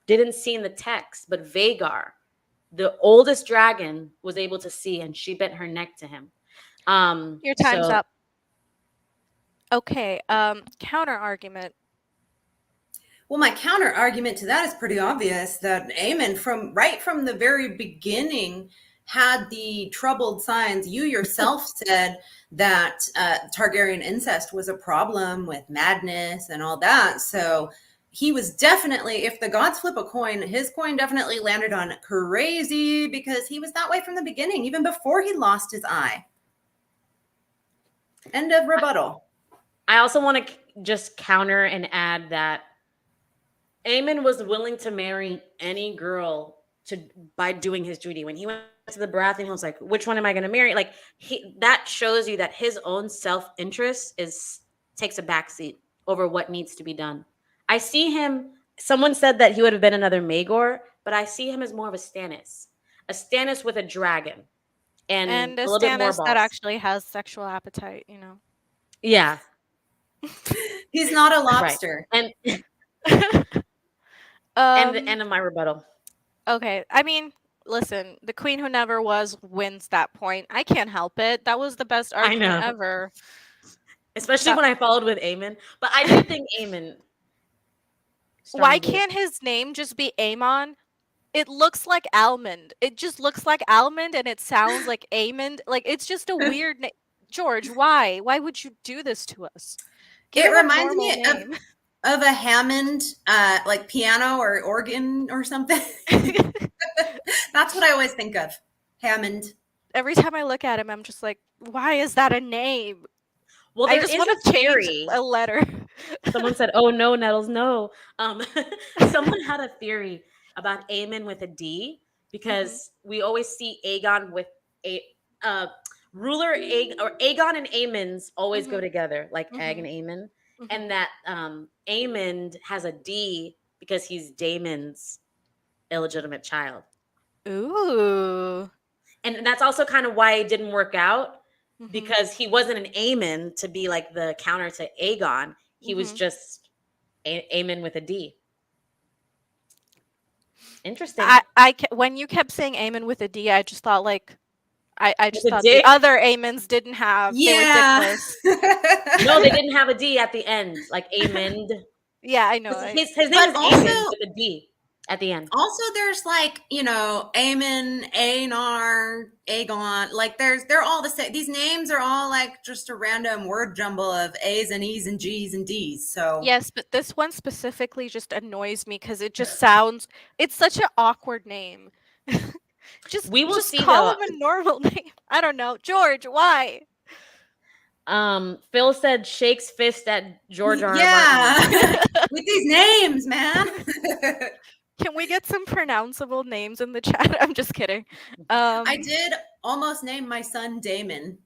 didn't see in the text. But Vhagar, the oldest dragon, was able to see, and she bent her neck to him. Your time's So up. Okay, counter argument. Well, my counter argument to that is pretty obvious that Aemon, from the very beginning, had the troubled signs. You yourself said that Targaryen incest was a problem with madness and all that. So he was definitely, if the gods flip a coin, his coin definitely landed on crazy, because he was that way from the beginning, even before he lost his eye. End of rebuttal. I also want to just counter and add that Aemon was willing to marry any girl by doing his duty. When he went to the Baratheon, he was like, "Which one am I going to marry?" Like that shows you that his own self interest takes a backseat over what needs to be done. I see him. Someone said that he would have been another Maegor, but I see him as more of a Stannis with a dragon, and And a a little bit more Stannis that balls. actually has sexual appetite, you know. Yeah, He's not a right. lobster. And and the Um, end of my rebuttal. okay. I mean, listen, the queen who never was wins that point. I can't help it. That was the best I argument know. ever. Especially That, when I followed with Aemon. But I do think Aemon why strongly. can't his name just be Aemon? It looks like almond. It just looks like almond and it sounds like Amond. Like it's just a weird name. George, why? Why would you do this to us? Give It him a reminds normal me name. of a Hammond, like piano or organ or something. That's what I always think of. Hammond. Every time I look at him, I'm just like, why is that a name? Well, I there just is want a to change theory. a letter. Someone said, "Oh no, Nettles, no." Um, someone had a theory about Aemon with a D Mhm, because we always see Aegon with a uh, ruler. Or Aegon and Aemon's always go mhm, together, like Egg mhm, and Aemon, mhm. and that Aemon has a D because he's Daemon's illegitimate child. Ooh. And that's also kind of why it didn't work out, Mhm, because he wasn't an Aemon to be like the counter to Aegon. He was mhm. just Aemon with a D. Interesting. When you kept saying Aemon with a D, I just thought like I With just a thought the dick? other Aemons didn't have. They were Yeah. dickless. No, they didn't have a D at the end, like Aemond. Yeah, I know. His name But is also, Aemon with a D at the end. there's like, Aemon, Aenar, Aegon. Like they're all the same. These names are all like just a random word jumble of A's and E's and G's and D's. So Yes, but this one specifically just annoys me because it just sounds. It's such an awkward name. just We will just see call though. him a normal name. I don't know, George. Why? Phil said shakes fist at George R. R. Martin. yeah, with these names, man. Can we get some pronounceable names in the chat? I'm just kidding. I did almost name my son Damon.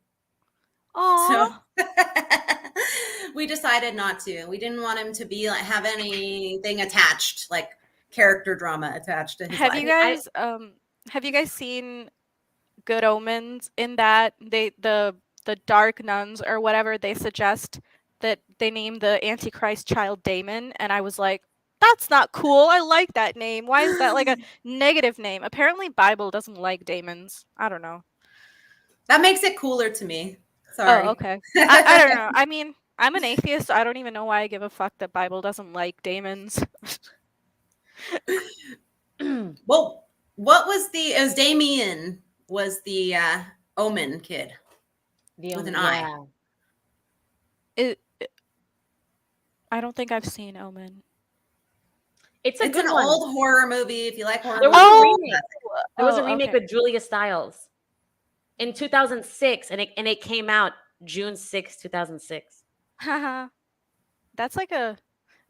So Aw. we decided not to. We didn't want him to be like have anything attached, like character drama attached to his Have life. you I guys have you guys seen Good Omens? In that the dark nuns or whatever, they suggest that they named the Antichrist child Damon, and I was like, that's not cool. I like that name. Why is that like a negative name? Apparently, Bible doesn't like Damons. I don't know. That makes it cooler to me. Oh, Sorry. okay. I don't know. I mean, I'm an atheist, so I don't even know why I give a fuck that Bible doesn't like Damons. Well, what was it was Damien was the Omen kid with an eye. Yeah. I don't think I've seen Omen. It's a It's good an one. old horror movie. If you like horror There movies, was a Oh, remake. There was a remake okay. with Julia Stiles in 2006, and it came out June 6, 2006. Haha. That's like a.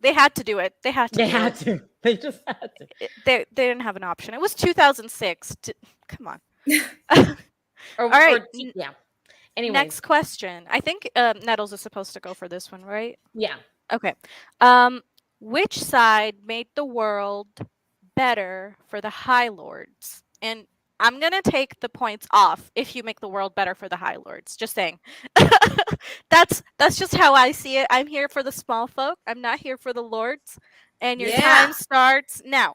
They had to do it. They had to They do had it. to. They just had to. They didn't have an option. It was 2006. Come on. Or, All right. yeah. Anyways, Next question. I think Nettles is supposed to go for this one, right? yeah. Okay. Which side made the world better for the High Lords? And I'm gonna take the points off if you make the world better for the High Lords. Just saying. That's just how I see it. I'm here for the small folk. I'm not here for the lords. And your time yeah, starts now.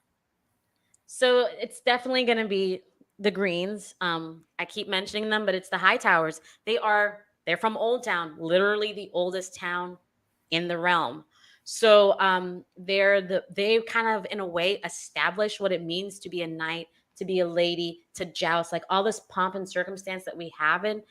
So it's definitely going to be the Greens. I keep mentioning them, but it's the High Towers. They're from Old Town, literally the oldest town in the realm. So they kind of in a way establish what it means to be a knight, to be a lady, to joust, like all this pomp and circumstance that we have in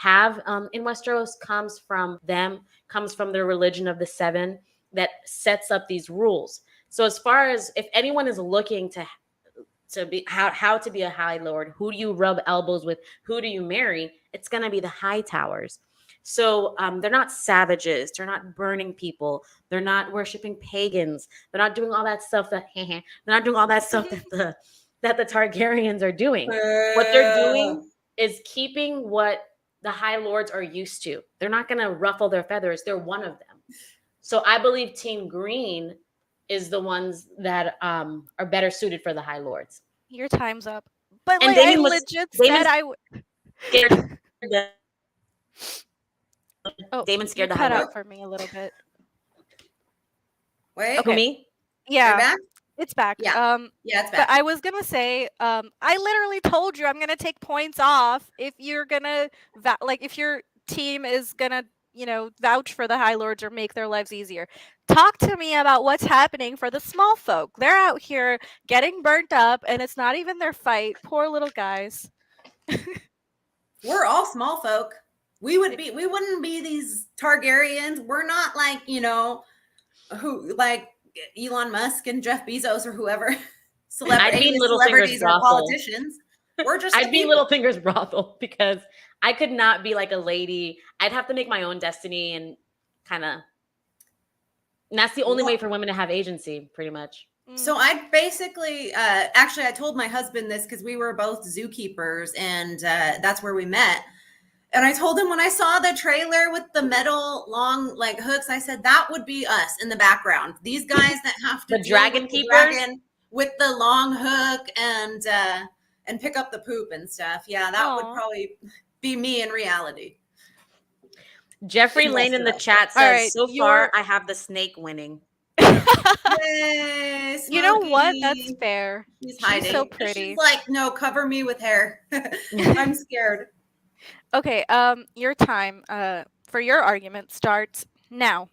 Westeros comes from them, comes from their religion of the seven that sets up these rules. So as far as if anyone is looking to be how to be a high lord, who do you rub elbows with, who do you marry, it's going to be the High Towers. So they're not savages, they're not burning people, they're not worshiping pagans, they're not doing all that stuff that they're not doing all that stuff that the Targaryens are doing. What they're doing is keeping what the High Lords are used to. They're not going to ruffle their feathers, they're one of them. So I believe Team Green is the ones that are better suited for the High Lords. Your time's up. But And like I legit said I scared the Oh, Damon you scared the High cut Lord. out for me a little bit. wait. Who, me? You're Yeah, back? it's back. Yeah. Yeah, it's But back. I was gonna say, I literally told you I'm gonna take points off if you're gonna like if your team is gonna, vouch for the High Lords or make their lives easier. Talk to me about what's happening for the small folk. They're out here getting burnt up, and it's not even their fight. Poor little guys. We're all small folk. We wouldn't be these Targaryens. We're not like, who like Elon Musk and Jeff Bezos or whoever. I'd be in Celebrities or brothel. politicians. We're just I'd be Littlefinger's brothel because I could not be like a lady. I'd have to make my own destiny and kind of. And that's the only way for women to have agency, pretty much. So I basically, actually, I told my husband this because we were both zookeepers, and that's where we met. And I told him when I saw the trailer with the metal long like hooks, I said that would be us in the background. These guys that have to The dragon with keepers? the dragon with the long hook and pick up the poop and stuff. Yeah, that would probably be me in reality. Jeffrey Lane in the chat says, right, so far I have the snake winning. Yay, You know what? Smokey. That's fair. She's hiding. She's so pretty. She's like, no, cover me with hair. I'm scared. Okay, your time for your argument starts now.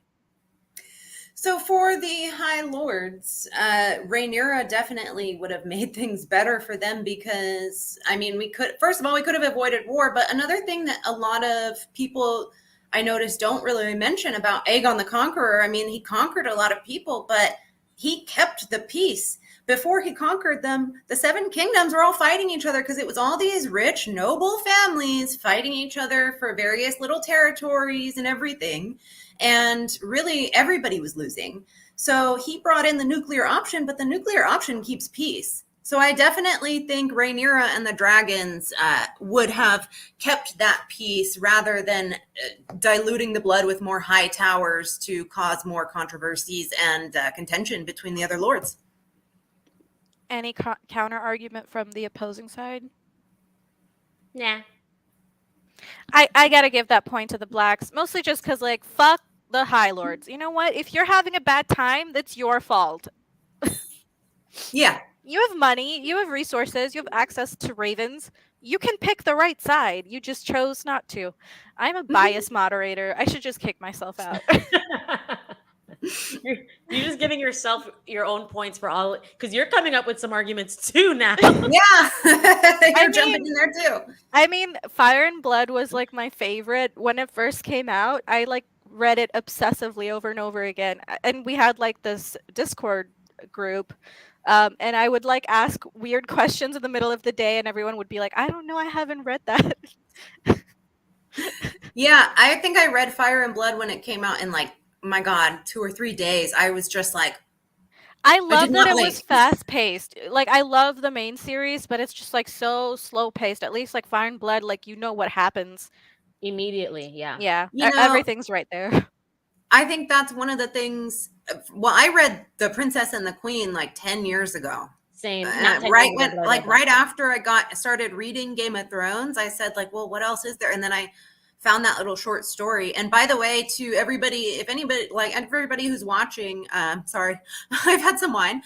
So for the High Lords, Rhaenyra definitely would have made things better for them because, I mean, we could have avoided war. But another thing that a lot of people I noticed don't really mention about Aegon the Conqueror, I mean, he conquered a lot of people, but he kept the peace. Before he conquered them, the Seven Kingdoms were all fighting each other because it was all these rich, noble families fighting each other for various little territories and everything. And really, everybody was losing. So he brought in the nuclear option, but the nuclear option keeps peace. So I definitely think Rhaenyra and the dragons would have kept that peace rather than diluting the blood with more high towers to cause more controversies and contention between the other lords. Any counter argument from the opposing side? Nah. I gotta give that point to the blacks, mostly just because, like, fuck the High Lords. You know what? If you're having a bad time, that's your fault. Yeah. You have money, you have resources, you have access to ravens. You can pick the right side. You just chose not to. I'm a biased moderator. I should just kick myself out. You're just giving yourself your own points for all, because you're coming up with some arguments too now. Yeah. You're jumping mean- in there too. I mean, Fire and Blood was like my favorite when it first came out. I like read it obsessively over and over again. And we had like this Discord group. And I would like ask weird questions in the middle of the day, and everyone would be like, I don't know, I haven't read that. Yeah, I think I read Fire and Blood when it came out in like, my God, 2 or 3 days. I was just like, I love did that not it blink. was fast paced. Like I love the main series, but it's just like so slow paced. At least like Fire and Blood, like you know what happens. Immediately, yeah. Yeah, You know, everything's right there. I think that's one of the things. Well, I read The Princess and the Queen like 10 years ago. Same. Not 10 Right years when, ago, but I like read right that. after I started reading Game of Thrones, I said like, well, what else is there? And then I found that little short story. And by the way, to everybody, if anybody, like everybody who's watching, sorry, I've had some wine.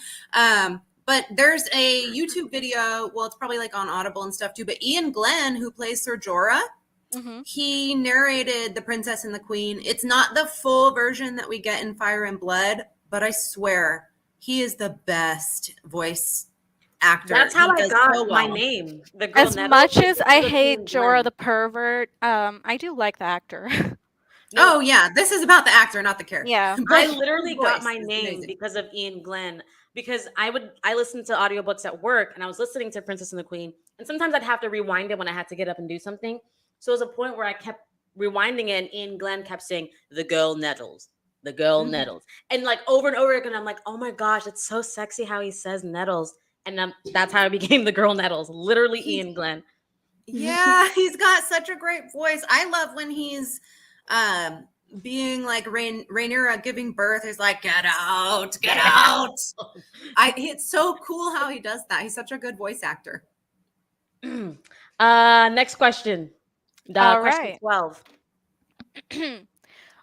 But there's a YouTube video. Well, it's probably like on Audible and stuff too. But Ian Glenn, who plays Ser Jorah, he narrated The Princess and the Queen. It's not the full version that we get in Fire and Blood, but I swear he is the best voice actor. That's how He I does got so my well. name. The girl As Nettles, much is as because I of hate Ian Jorah Glenn. the pervert, I do like the actor. No, Oh yeah, this is about the actor, not the character. Yeah. I But literally his got voice my is name amazing. because of Ian Glenn. Because I listened to audiobooks at work, and I was listening to Princess and the Queen, and sometimes I'd have to rewind it when I had to get up and do something. So it was a point where I kept rewinding it, and Ian Glenn kept saying, "The girl Nettles, the girl Mhm. Nettles," and like over and over again. I'm like, oh my gosh, it's so sexy how he says Nettles, and that's how I became the girl Nettles. Literally, Ian Glenn. Yeah, he's got such a great voice. I love when he's being like Rhaenyra giving birth. He's like, get out, get out. It's so cool how he does that. He's such a good voice actor. Next question. All Question right. 12.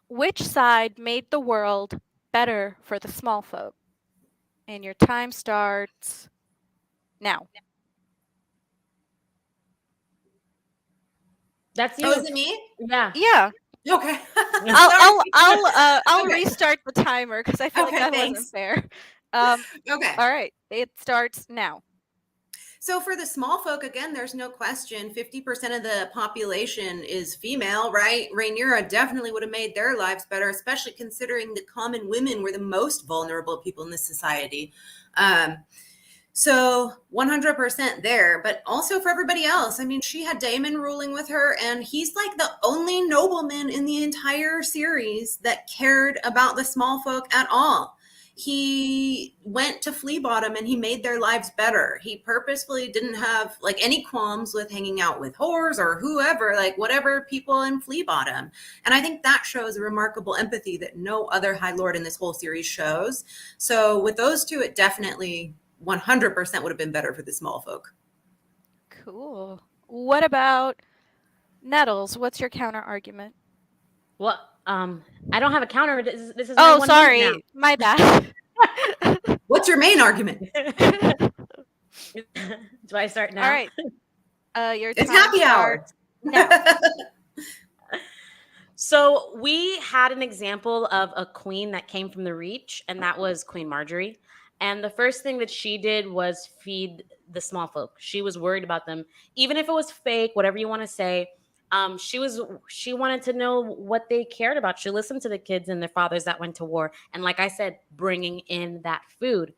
Which side made the world better for the small folk? And your time starts now. That's you. Oh, is it me? Yeah. Yeah. Okay. I'll Okay. restart the timer because I feel Okay, like that thanks. wasn't fair. Okay. All right. It starts now. So for the small folk, again, there's no question. 50% of the population is female, right? Rhaenyra definitely would have made their lives better, especially considering the common women were the most vulnerable people in this society. So 100% there, but also for everybody else. I mean, she had Daemon ruling with her, and he's like the only nobleman in the entire series that cared about the small folk at all. He went to Flea Bottom and he made their lives better. He purposefully didn't have like any qualms with hanging out with whores or whoever, like whatever people in Flea Bottom. And I think that shows a remarkable empathy that no other High Lord in this whole series shows. So with those two, it definitely 100% would have been better for the small folk. Cool. What about Nettles? What's your counter argument? Well, I don't have a counter. This is my Oh, one sorry. minute My bad. What's your main argument? now. Do I start now? All right. Your It's time happy hour. starts now. So we had an example of a queen that came from the Reach, and that was Queen Marjorie. And the first thing that she did was feed the small folk. She was worried about them, even if it was fake, whatever you want to say. She wanted to know what they cared about. She listened to the kids and their fathers that went to war, and like I said, bringing in that food.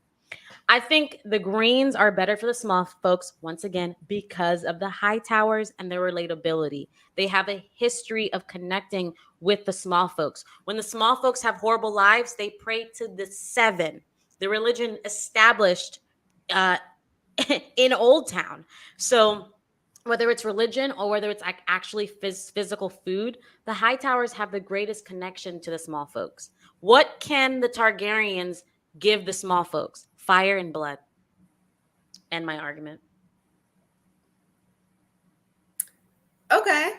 I think the Greens are better for the small folks, once again, because of the high towers and their relatability. They have a history of connecting with the small folks. When the small folks have horrible lives, they pray to the seven, the religion established in Old Town. So whether it's religion or whether it's actually physical food, the high towers have the greatest connection to the small folks. What can the Targaryens give the small folks? Fire and blood. End my argument. Okay.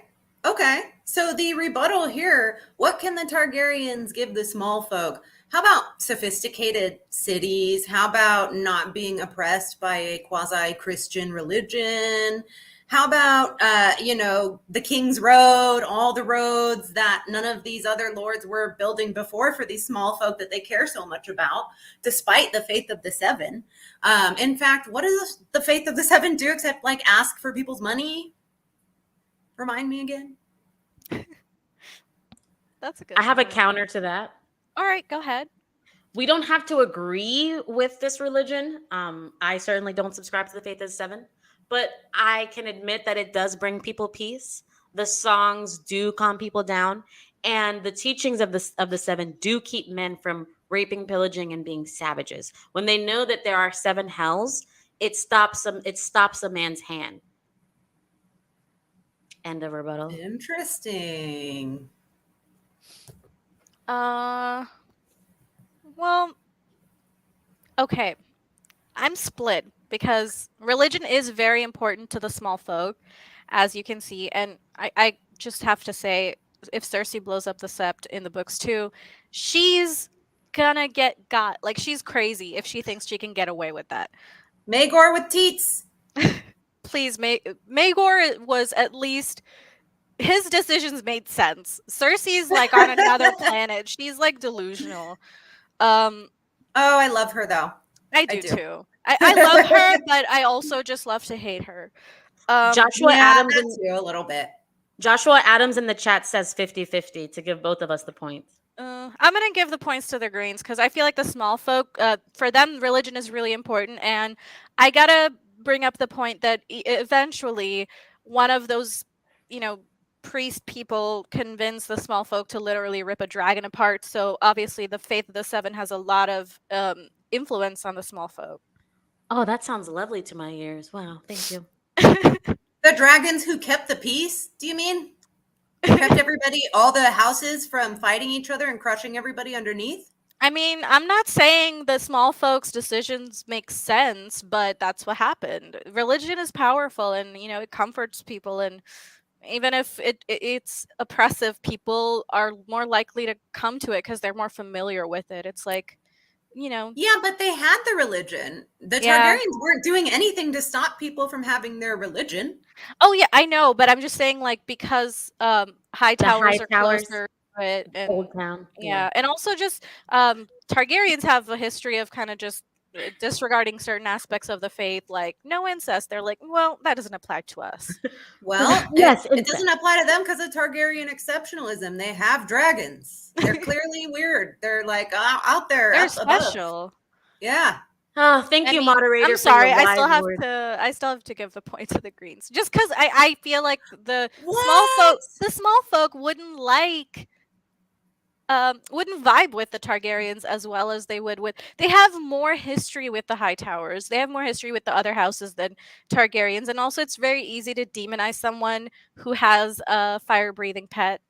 Okay, so the rebuttal here, what can the Targaryens give the small folk? How about sophisticated cities? How about not being oppressed by a quasi-Christian religion? How about, the King's Road, all the roads that none of these other lords were building before for these small folk that they care so much about, despite the Faith of the Seven? In fact, what does the Faith of the Seven do except like ask for people's money? Remind me again. That's a good I have a point. counter to that. All right, go ahead. We don't have to agree with this religion. I certainly don't subscribe to the Faith of the Seven, but I can admit that it does bring people peace. The songs do calm people down, and the teachings of the seven do keep men from raping, pillaging, and being savages. When they know that there are seven hells, it stops them. It stops a man's hand. End of rebuttal. Interesting. Well, okay. I'm split because religion is very important to the small folk, as you can see. And I just have to say, if Cersei blows up the sept in the books too, she's gonna get got. Like, she's crazy if she thinks she can get away with that. Maegor with teats. Please, Maegor was at least... his decisions made sense. Cersei's like on another planet. She's like delusional. Oh, I love her though. I do too. I love her, but I also just love to hate her. Joshua Adams a little bit. Joshua Adams in the chat says 50-50 to give both of us the points. I'm gonna give the points to the Greens because I feel like the small folk, for them, religion is really important, and I gotta bring up the point that eventually one of those, priest people convince the small folk to literally rip a dragon apart. So obviously, the Faith of the Seven has a lot of influence on the small folk. Oh, that sounds lovely to my ears. Wow, thank you. The dragons who kept the peace, do you mean? Kept everybody, all the houses from fighting each other and crushing everybody underneath? I mean, I'm not saying the small folks' decisions make sense, but that's what happened. Religion is powerful, and it comforts people, and even if it's oppressive, people are more likely to come to it because they're more familiar with it. It's like, Yeah, but they had the religion. The Targaryens weren't doing anything to stop people from having their religion. Oh yeah, I know, but I'm just saying, like, because high towers are closer to it, and Old Town. yeah, and also just Targaryens have a history of kind of just disregarding certain aspects of the faith, like no incest. They're like, well, that doesn't apply to us. Well, yes, it doesn't apply to them because of Targaryen exceptionalism. They have dragons. They're clearly weird. They're like out there. They're up special. Above. Yeah. Oh, thank you, moderator. I'm sorry. I still have to give the point to the Greens, just because I feel like the small folk wouldn't vibe with the Targaryens as well as they would with... they have more history with the High Towers. They have more history with the other houses than Targaryens, and also it's very easy to demonize someone who has a fire-breathing pet.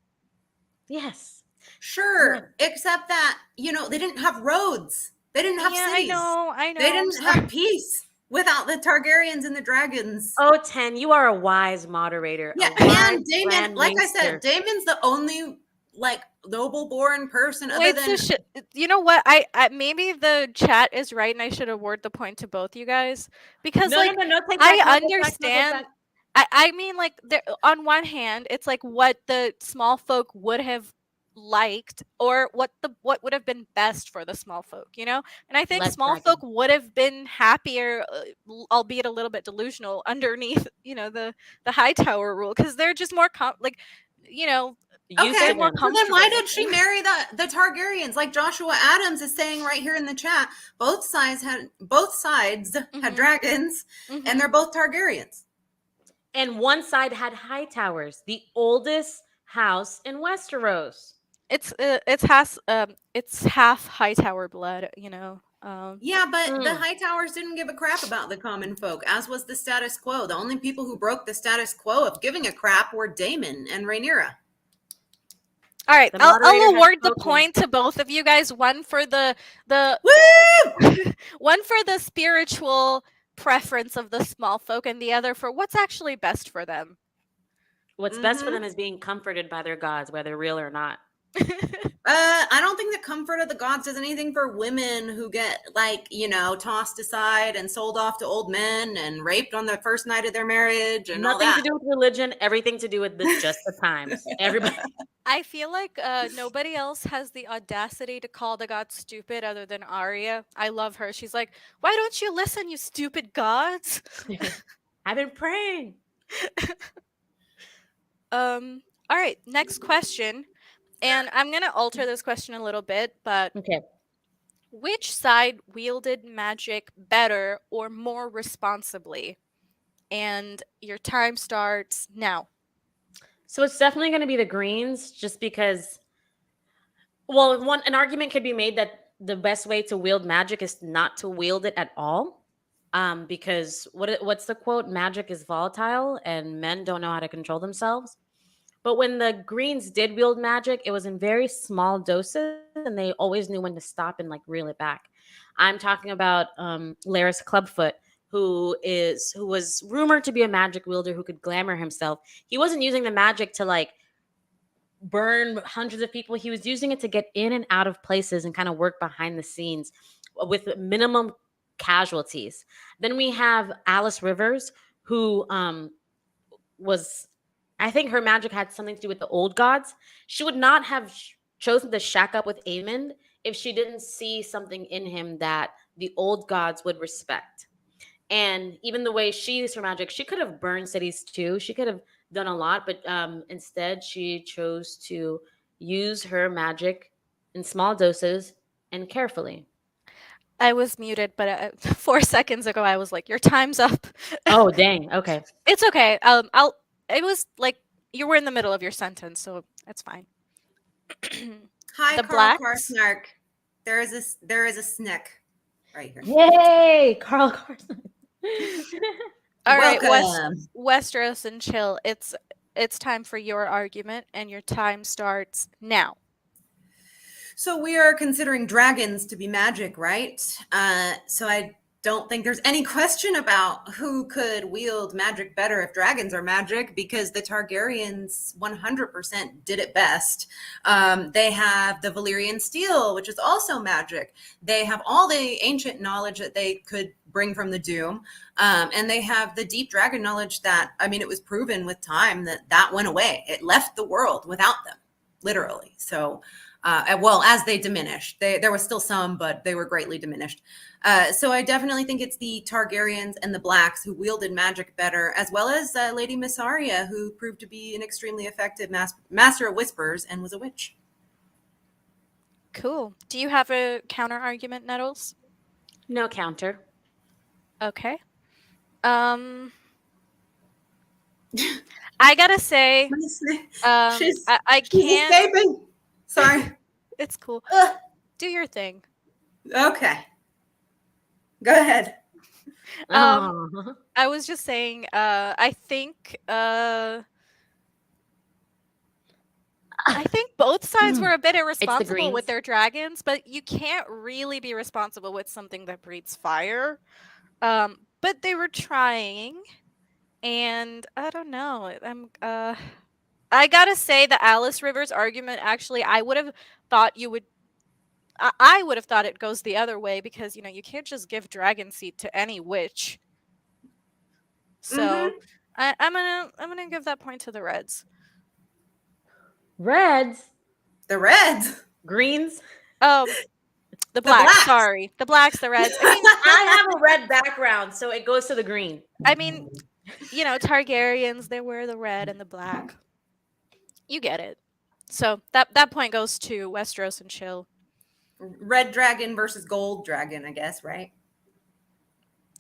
Yes. Sure, except that, they didn't have roads. They didn't have cities. I know. They didn't have peace without the Targaryens and the dragons. Oh, Tehn, you are a wise moderator. Yeah, and Daemon, like I said, Daemon's the only noble-born person other than... you know what? I maybe the chat is right, and I should award the point to both you guys because I understand. I mean, like, on one hand, it's like what the small folk would have liked, or what would have been best for the small folk, and I think small folk would have been happier, albeit a little bit delusional, underneath the High Tower rule, because they're just more Okay, well, so then why did she marry the Targaryens? Like Joshua Adams is saying right here in the chat, both sides had dragons, and they're both Targaryens. And one side had High Towers, the oldest house in Westeros. It's half High Tower blood, Yeah, but the High Towers didn't give a crap about the common folk, as was the status quo. The only people who broke the status quo of giving a crap were Daemon and Rhaenyra. All right, I'll award the point to both of you guys. One for the one for the spiritual preference of the small folk, and the other for what's actually best for them. What's best for Mm-hmm. them is being comforted by their gods, whether real or not. I don't think the comfort of the gods does anything for women who get, like, tossed aside and sold off to old men and raped on the first night of their marriage and all Nothing to that. do with religion, everything to do with just the times. Everybody. I feel like nobody else has the audacity to call the gods stupid other than Arya. I love her. She's like, "Why don't you listen, you stupid gods?" I've been praying. All right, next question. And I'm going to alter this question a little bit, but Okay. which side wielded magic better or more responsibly? And your time starts now. So it's definitely going to be the greens, just because. Well, an argument could be made that the best way to wield magic is not to wield it at all. Because what's the quote? Magic is volatile, and men don't know how to control themselves. But when the greens did wield magic, it was in very small doses, and they always knew when to stop and like reel it back. I'm talking about Laris Clubfoot, who was rumored to be a magic wielder who could glamour himself. He wasn't using the magic to like burn hundreds of people. He was using it to get in and out of places and kind of work behind the scenes with minimum casualties. Then we have Alice Rivers, who was, I think her magic had something to do with the old gods. She would not have chosen to shack up with Aemond if she didn't see something in him that the old gods would respect. And even the way she used her magic, she could have burned cities too. She could have done a lot, but instead she chose to use her magic in small doses and carefully. I was muted, but 4 seconds ago I was like, "Your time's up." Oh, dang. Okay. It's okay. It was like you were in the middle of your sentence, so it's fine. Hi, The Carl blacks. Karsnark. There is a snick right here. Yay, Carl Carson. All right, Welcome. Westeros and chill. It's time for your argument, and your time starts now. So we are considering dragons to be magic, right? So I don't think there's any question about who could wield magic better if dragons are magic, because the Targaryens 100% did it best. They have the Valyrian steel, which is also magic. They have all the ancient knowledge that they could bring from the Doom. And they have the deep dragon knowledge that, I mean, it was proven with time that went away. It left the world without them, literally. So well, as they diminished, there was still some, but they were greatly diminished. So I definitely think it's the Targaryens and the Blacks who wielded magic better, as well as Lady Miss Arya, who proved to be an extremely effective master of whispers and was a witch. Cool. Do you have a counter argument, Nettles? No counter. Okay. I gotta say, She's I can't. escaping. Sorry. It's cool. Do your thing. Okay. Go ahead. Oh. I was just saying, I think both sides were a bit irresponsible with greens. their dragons, but you can't really be responsible with something that breathes fire. But they were trying, and I don't know. I gotta say the Alice Rivers argument, actually, I would have thought I would have thought it goes the other way, because you can't just give dragon seed to any witch. So I'm gonna give that point to the Reds. Reds. The Reds. Greens. The blacks. Blacks. Sorry, the Blacks, the Reds. I mean, I have a red background, so it goes to the green. I mean, Targaryens, they wear the red and the black. You get it. So that point goes to Westeros and chill. Red dragon versus gold dragon, I guess, right?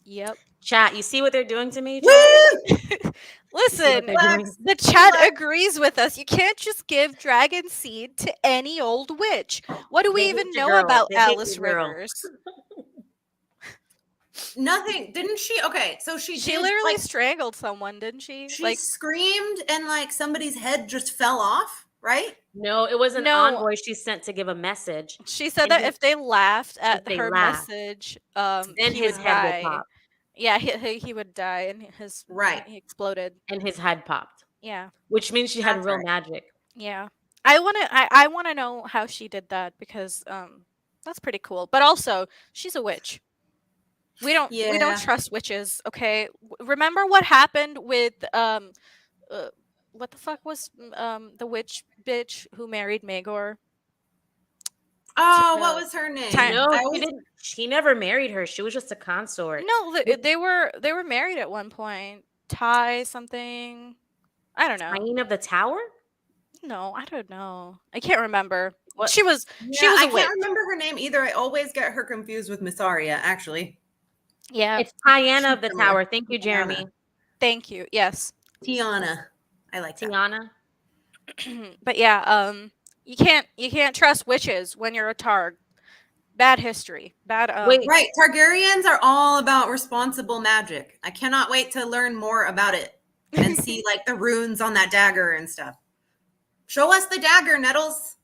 Yep. Chat, you see what they're doing to me? Woo! Listen, the chat agrees with us. You can't just give dragon seed to any old witch. What do we even know about Alice Rivers? Nothing. Didn't she? Okay, so she did, literally strangled someone, didn't she? She screamed and somebody's head just fell off, right? No, it was an envoy she sent to give a message. She said that if they laughed at her message, then his head would pop. Yeah, he would die, and he exploded, and his head popped. Yeah. which means she had That's real right. magic. Yeah. I wanna know how she did that because that's pretty cool. But also, she's a witch. We don't Yeah. trust witches, okay? Remember what happened with uh, what the fuck was the witch bitch who married Maegor? Oh, what Uh, was her name? Ty- No, I she always. didn't. She never married her. She was just a consort. no, With they were married at one point. Ty something. I don't know. Tyene of the Tower. No, I don't know. I can't remember. What? She Yeah, was I a witch. can't remember her name either. I always get her confused with Missaria, actually. Yeah. It's Tyana She's of the similar. Tower. Thank you, Tiana. Jeremy. Thank you. Yes. Tiana. I like that. Tiana. But yeah, you can't trust witches when you're a Targ. Bad history. Bad Wait, Right. Targaryens are all about responsible magic. I cannot wait to learn more about it and see like the runes on that dagger and stuff. Show us the dagger, Nettles.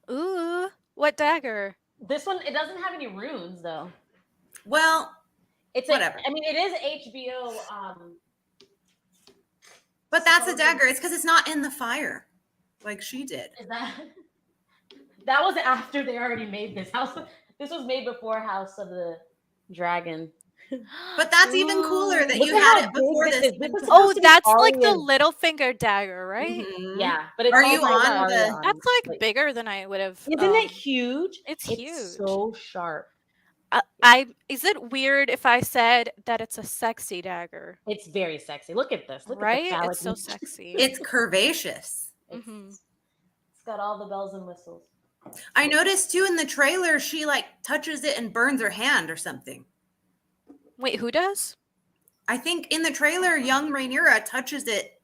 Ooh, what dagger? this one it doesn't have any runes though. Well, It's a. whatever. I mean, it is HBO. But that's a supposed- dagger. It's because it's not in the fire like she did. Is that? That was after they already made this house. This was made before House of the Dragon. But that's even cooler that Look you at had how it before big this. this is. even This was cooler. Oh, supposed to be that's like the Arya's. Littlefinger dagger, right? Mhm. Yeah, but it's Are all you by on the- Arya. That's like Like, bigger than I would have. isn't it huge? It's It's huge. so sharp. Is it weird if I said that it's a sexy dagger? It's very sexy. Look at this. Look at Right? the phallic. It's so sexy. It's curvaceous. It's, Mhm. it's got all the bells and whistles. I noticed too in the trailer, she like touches it and burns her hand or something. Wait, who does? I think in the trailer, young Rhaenyra touches it,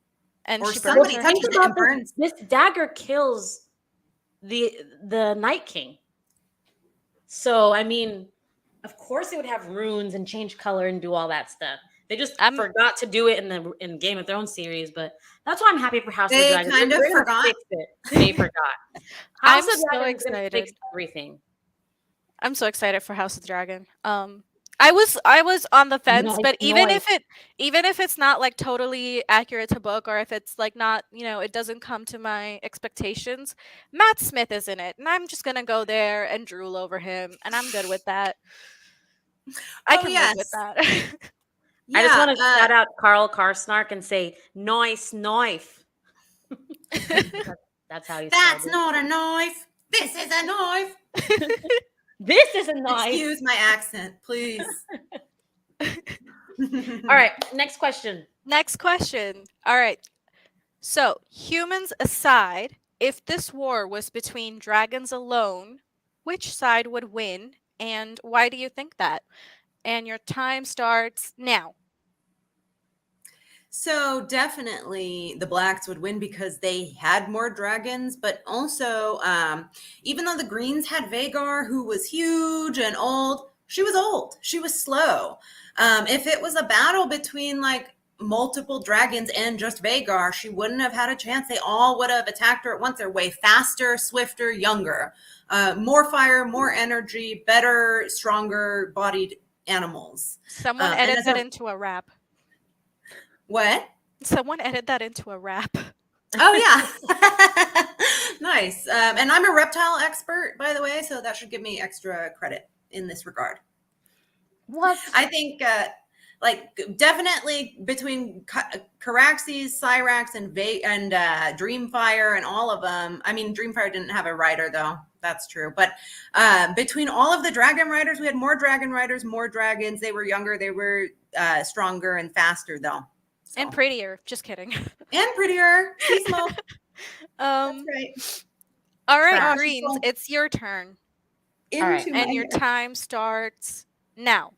And or she burns somebody her touches hand. it and burns. This dagger kills the Night King. So I mean, of course it would have runes and change color and do all that stuff. They just forgot to do it in Game of Thrones series, but that's why I'm happy for House of the They Dragon. kind of They're gonna forgot. fix it. They forgot. I'm House of the so Dragon is gonna fix excited. everything. I'm so excited for House of the Dragon. I was on the fence, know, but it's even noise. if it's not like totally accurate to book, or if it's like not, it doesn't come to my expectations, Matt Smith is in it, and I'm just gonna go there and drool over him, and I'm good with that. I Oh, can live with yes. that. I just want to Yeah, shout out Carl Karsnark and say, nice knife. That's how you that's spelled it. not a knife. This is a knife. This is a knife. Excuse my accent, please. All right, next question. Next question. All right. So, humans aside, if this war was between dragons alone, which side would win, and why do you think that? And your time starts now. So definitely the blacks would win because they had more dragons, but also even though the greens had Vagar, who was huge and old, she was old. She was slow. If it was a battle between like multiple dragons and just Vagar, she wouldn't have had a chance. They all would have attacked her at once. They're way faster, swifter, younger, more fire, more energy, better, stronger bodied animals. Someone and edit as that a- into a rap. What? Someone edit that into a rap. Oh yeah. Nice. And I'm a reptile expert, by the way, so that should give me extra credit in this regard. What? I think like definitely between Caraxes, Cyrax, and Dreamfire and all of them. I mean, Dreamfire didn't have a rider though. That's true. But between all of the dragon riders, we had more dragon riders, more dragons. They were younger. They were stronger and faster though. So. And prettier. Just kidding. And prettier. See smoke. That's right. All right, Facts. Greens, it's your turn. All right. And your time starts now.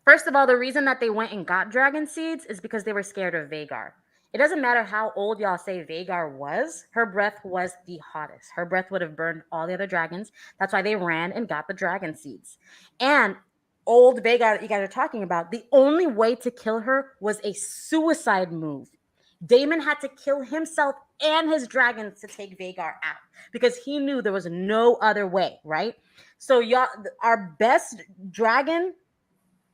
First of all, the reason that they went and got dragon seeds is because they were scared of Vagar. It doesn't matter how old y'all say Vagar was. Her breath was the hottest. Her breath would have burned all the other dragons. That's why they ran and got the dragon seeds. And old Vagar that you guys are talking about, the only way to kill her was a suicide move. Daemon had to kill himself and his dragons to take Vagar out because he knew there was no other way, right? So y'all, our best dragon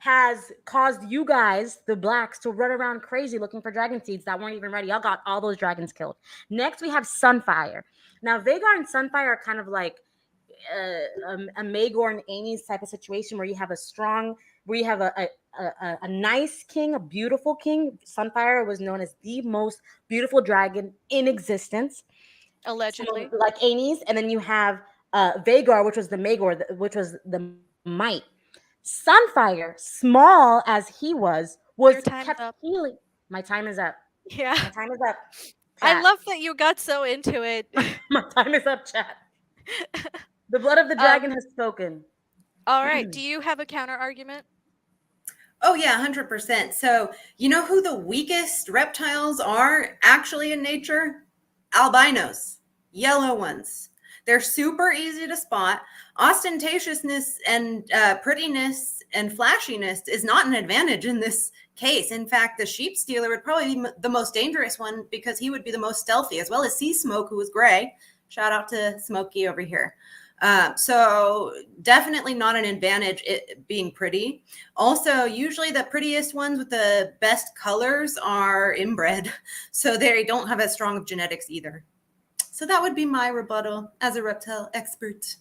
has caused you guys, the blacks, to run around crazy looking for dragon seeds that weren't even ready. Y'all got all those dragons killed. Next, we have Sunfire. Now, Vhagar and Sunfire are kind of like a Maegor and Amy's type of situation where you have a nice king, a beautiful king. Sunfire was known as the most beautiful dragon in existence, Allegedly. so, like Amy's, and then you have Vhagar, which was the Maegor, which was the might. Sunfire, small as he was Your time's kept up. healing. My time is up. Yeah. My time is up. I Chat. love that you got so into it. My time is up, chat. The blood of the dragon has spoken. All right. Do you have a counter argument? Oh, yeah, 100%. So, you know who the weakest reptiles are actually in nature? Albinos, yellow ones. They're super easy to spot. Ostentatiousness and prettiness and flashiness is not an advantage in this case. In fact, the sheep stealer would probably be the most dangerous one because he would be the most stealthy, as well as Sea Smoke, who was gray. Shout out to Smokey over here. So definitely not an advantage it being pretty. Also, usually the prettiest ones with the best colors are inbred, so they don't have as strong of genetics either. So that would be my rebuttal as a reptile expert.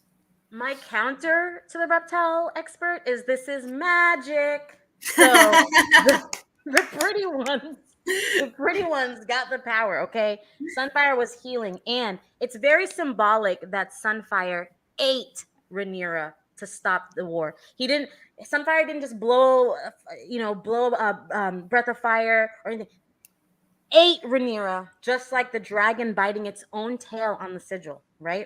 My counter to the reptile expert is this is magic. So the pretty ones got the power, okay? Sunfire was healing, and it's very symbolic that Sunfire ate Rhaenyra to stop the war. Sunfire didn't just blow a breath of fire or anything. Ate Rhaenyra, just like the dragon biting its own tail on the sigil, right?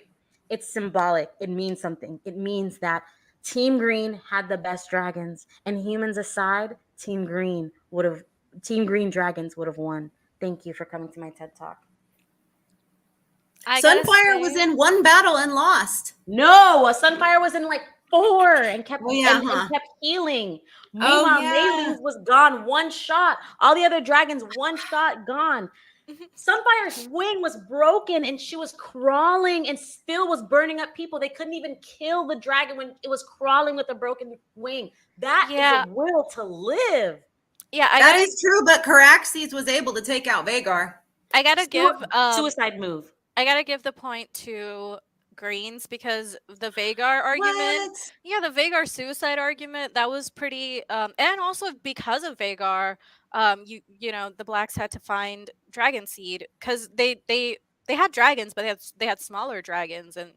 It's symbolic. It means something. It means that Team Green had the best dragons, and humans aside, Team Green dragons would have won. Thank you for coming to my TED Talk. Sunfire was in one battle and lost. No, Sunfire was in like 4 and kept and kept healing. Meanwhile, Melee's was gone, one shot. All the other dragons, one shot, gone. Sunfire's wing was broken and she was crawling and still was burning up people. They couldn't even kill the dragon when it was crawling with a broken wing. That is a will to live. Yeah, that is true, but Caraxes was able to take out Vhagar. I gotta give suicide move. I gotta give the point to Greens because the Vhagar argument, the Vhagar suicide argument, that was pretty and also because of Vhagar, you know, the blacks had to find dragon seed because they had dragons, but they had smaller dragons, and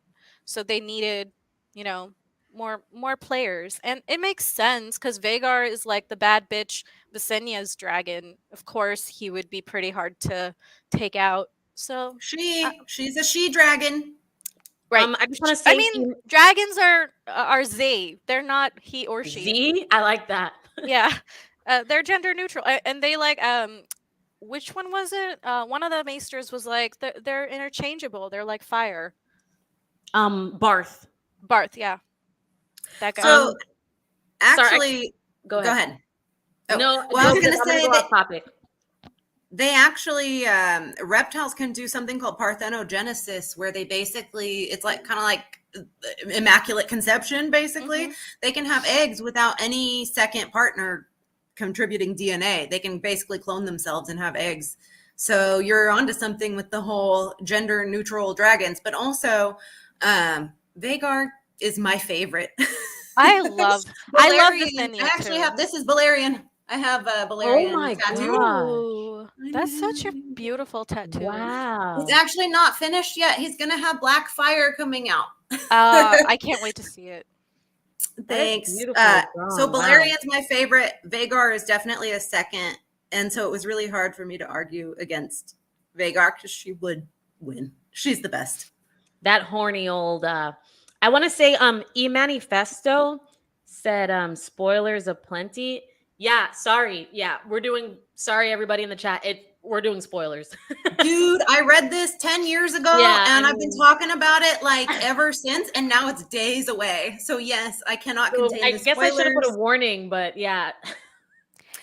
so they needed, you know, more players. And it makes sense because Vhagar is like the bad bitch Visenya's dragon. Of course he would be pretty hard to take out. So she's a she dragon. Right. I just want to say, I mean, dragons are they. They're not he or she. Z? I like that. Yeah. They're gender neutral. And they like, which one was it? One of the maesters was like, they're interchangeable. They're like fire. Barth, yeah. That guy. So, actually, go ahead. Oh, no, well, I was going to say off topic. They actually, reptiles can do something called parthenogenesis, where they basically, it's like kind of like immaculate conception, basically. They can have eggs without any second partner contributing DNA. They can basically clone themselves and have eggs. So you're onto something with the whole gender neutral dragons, but also Vhagar is my favorite. I love Visenya. I actually have, this is Balerion. I have a Balerion tattoo. God. That's such a beautiful tattoo. Wow. It's actually not finished yet. He's going to have black fire coming out. I can't wait to see it. Thanks. So Balerion's my favorite. Vhagar is definitely a second. And so it was really hard for me to argue against Vhagar because she would win. She's the best. That horny old, I want to say, E-Manifesto said, spoilers aplenty. Yeah, sorry. Yeah, sorry, everybody in the chat. We're doing spoilers. Dude, I read this 10 years ago and I've been talking about it like ever since, and now it's days away. So yes, I cannot contain the spoilers. I should have put a warning, but yeah.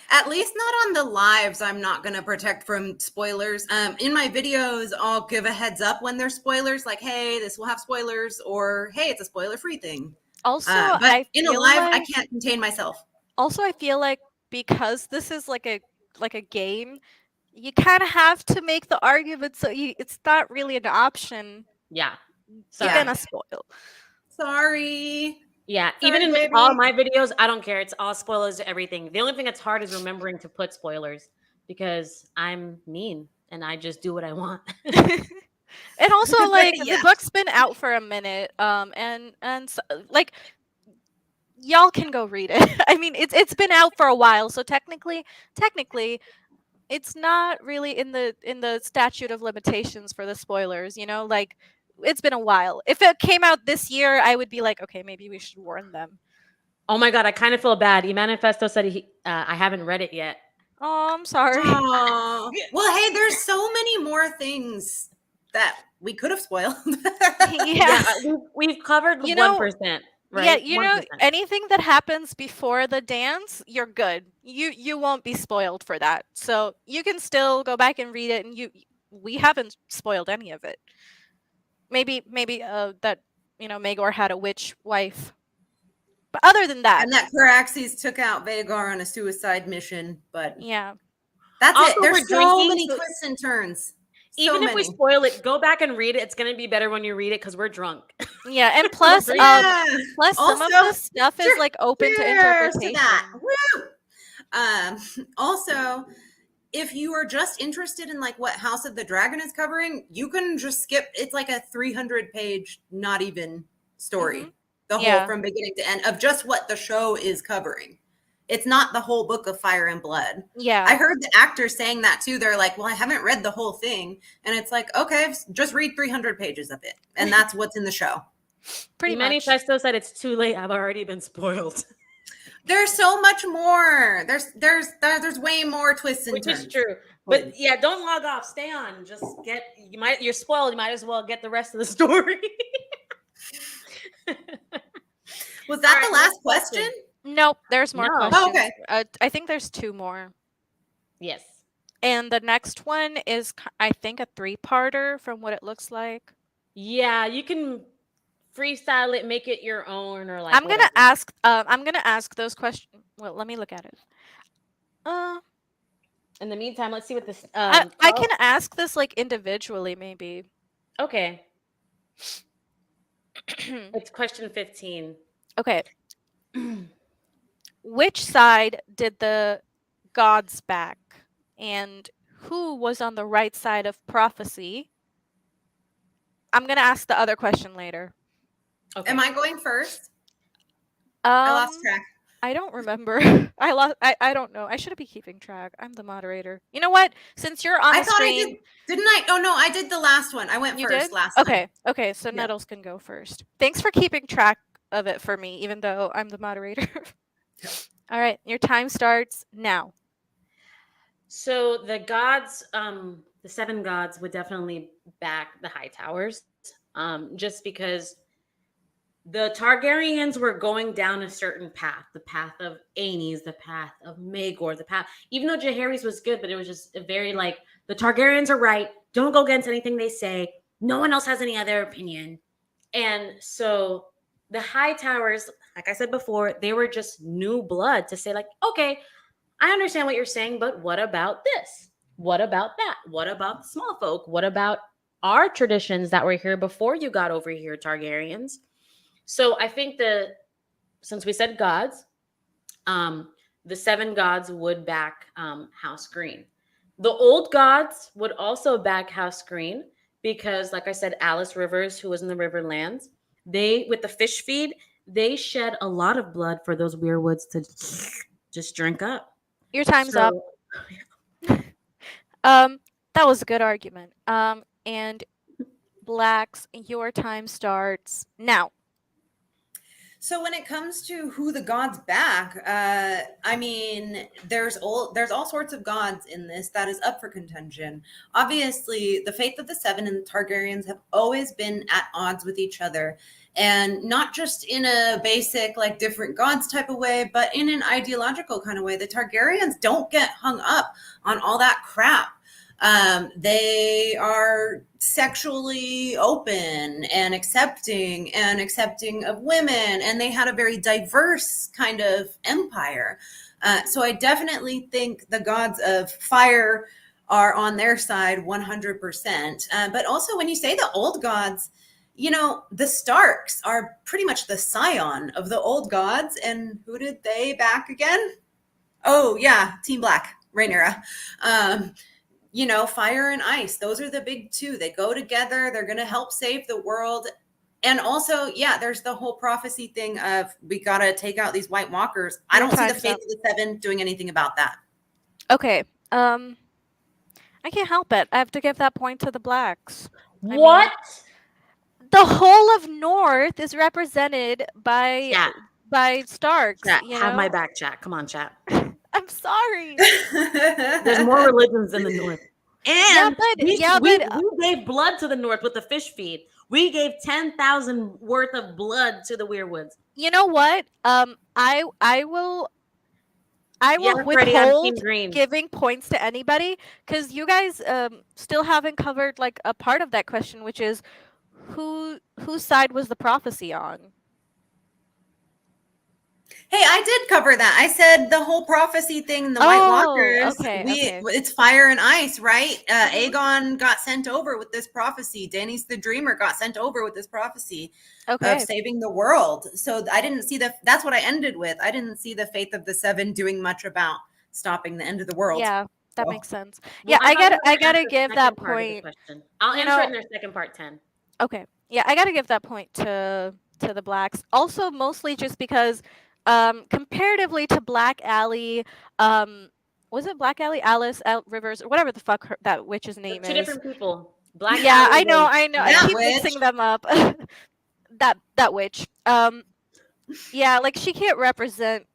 At least not on the lives. I'm not going to protect from spoilers. In my videos, I'll give a heads up when there's spoilers, like, hey, this will have spoilers, or hey, it's a spoiler-free thing. Also, but in a live, I can't contain myself. Also, I feel like because this is like a game, you kind of have to make the argument so it's not really an option. Yeah. You're Sorry. gonna spoil. Sorry. Yeah, Sorry, even in baby. all my videos, I don't care. It's all spoilers to everything. The only thing that's hard is remembering to put spoilers because I'm mean and I just do what I want. And also, like, Yeah. the book's been out for a minute, and so, like, y'all can go read it. I mean, it's been out for a while, so technically, it's not really in the statute of limitations for the spoilers. You know, like, it's been a while. If it came out this year, I would be like, okay, maybe we should warn them. Oh my god, I kind of feel bad. Manifesto said I haven't read it yet. Oh, I'm sorry. Aw. Well, hey, there's so many more things that we could have spoiled. Yeah. We've covered You know, 1%, right? yeah, you know, 1%. anything that happens before the dance, you're good. You won't be spoiled for that. So you can still go back and read it, and we haven't spoiled any of it. Maybe that Maegor had a witch wife, but other than that, And that Caraxes took out Vagar on a suicide mission, but yeah, that's Also, it. There's we're so drinking, many so twists and turns. even So if we many. spoil it, go back and read it. It's gonna be better when you read it because we're drunk. yeah, and plus, We're Yeah. plus some of Also, the stuff is like open to cheers interpretation. that. Woo! Also, if you are just interested in like what House of the Dragon is covering, you can just skip. It's like a 300-page, not even story. The Yeah. whole from beginning to end of just what the show is covering. It's not the whole book of Fire and Blood. Yeah, I heard the actors saying that too. They're like, well, I haven't read the whole thing. And it's like, okay, just read 300 pages of it. And that's what's in the show. pretty much. Manifesto said it's too late. I've already been spoiled. There's so much more. There's way more twists and Which turns. is true. But yeah, don't log off. Stay on. Just you're spoiled. You might as well get the rest of the story. Was that All the right, last next question. question? Nope, there's more No. questions. Oh, okay. I think there's 2 more. Yes. And the next one is, I think, a 3-parter from what it looks like. Yeah, you can freestyle it, make it your own, or like. I'm gonna whatever. ask those questions. Well, let me look at it. In the meantime, let's see what this. I can ask this like individually, maybe. Okay. It's question 15. Okay. Which side did the gods back, and who was on the right side of prophecy? I'm gonna ask the other question later. Okay. Am I going first? I lost track. I don't remember. I don't know. I should be keeping track. I'm the moderator. You know what? Since you're on the screen, I did. Didn't I? Oh no, I did the last one. I went you first did? last time. Okay. Okay. So Yeah. Nettles can go first. Thanks for keeping track of it for me, even though I'm the moderator. All right. Your time starts now. So the gods, the 7 gods would definitely back the High Towers, just because the Targaryens were going down a certain path, the path of Aenys, the path of Maegor, the path, even though Jaehaerys was good, but it was just a very like, the Targaryens are right. Don't go against anything they say. No one else has any other opinion. And so the High Towers, like I said before, they were just new blood to say like, okay, I understand what you're saying, but what about this? What about that? What about the small folk? What about our traditions that were here before you got over here, Targaryens? So I think since we said gods, the 7 gods would back House Green. The old gods would also back House Green because, like I said, Alice Rivers, who was in the Riverlands, they, with the fish feed, they shed a lot of blood for those weirwoods to just drink up. Your time's up. That was a good argument. And Blacks, your time starts now. So when it comes to who the gods back, I mean, there's all sorts of gods in this that is up for contention. Obviously, the faith of the 7 and the Targaryens have always been at odds with each other, and not just in a basic like different gods type of way, but in an ideological kind of way. The Targaryens don't get hung up on all that crap. They are sexually open and accepting of women, and they had a very diverse kind of empire. So I definitely think the gods of fire are on their side 100%. But also, when you say the old gods, the Starks are pretty much the scion of the old gods. And who did they back again? Oh, yeah, Team Black, Rhaenyra. Fire and ice, those are the big two. They go together. They're going to help save the world. And also, yeah, there's the whole prophecy thing of we got to take out these White Walkers. I don't see the Faith of the Seven doing anything about that. Okay. I can't help it. I have to give that point to the Blacks. What? The whole of North is represented by Starks. Chat, have my back, chat. Come on, chat. I'm sorry. There's more religions in the North. And we gave blood to the North with the fish feed. We gave 10,000 worth of blood to the Weirwoods. You know what? I will withhold giving points to anybody because you guys still haven't covered like a part of that question, which is whose side was the prophecy on? Hey, I did cover that. I said the whole prophecy thing, the White Walkers. Okay. It's fire and ice, right? Aegon got sent over with this prophecy. Daenerys the Dreamer got sent over with this prophecy of saving the world. So I didn't see that's what I ended with. I didn't see the Faith of the Seven doing much about stopping the end of the world. Yeah, that makes sense. Yeah, I gotta give that point. I'll answer it in their second part 10. Okay. Yeah, I gotta give that point to the Blacks. Also, mostly just because comparatively to Black Alley, was it Black Alley, Alice Rivers, or whatever the fuck that witch's name is? Two different people. Black Alley. I know. I keep mixing them up. that witch. Yeah, like she can't represent,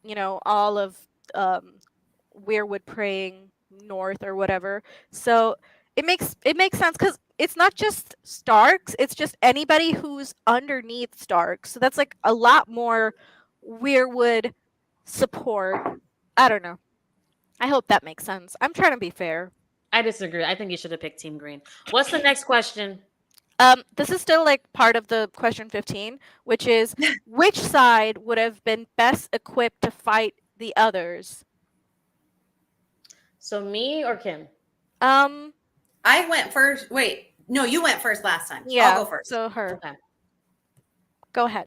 all of Weirwood praying North or whatever. So it makes sense because it's not just Starks, it's just anybody who's underneath Starks. So that's like a lot more Weirwood support. I don't know. I hope that makes sense. I'm trying to be fair. I disagree. I think you should have picked Team Green. What's the next question? This is still like part of the question 15, which is which side would have been best equipped to fight the others? So me or Kim? I went first. Wait, no, you went first last time. Yeah, I'll go first. So her. Okay. Go ahead.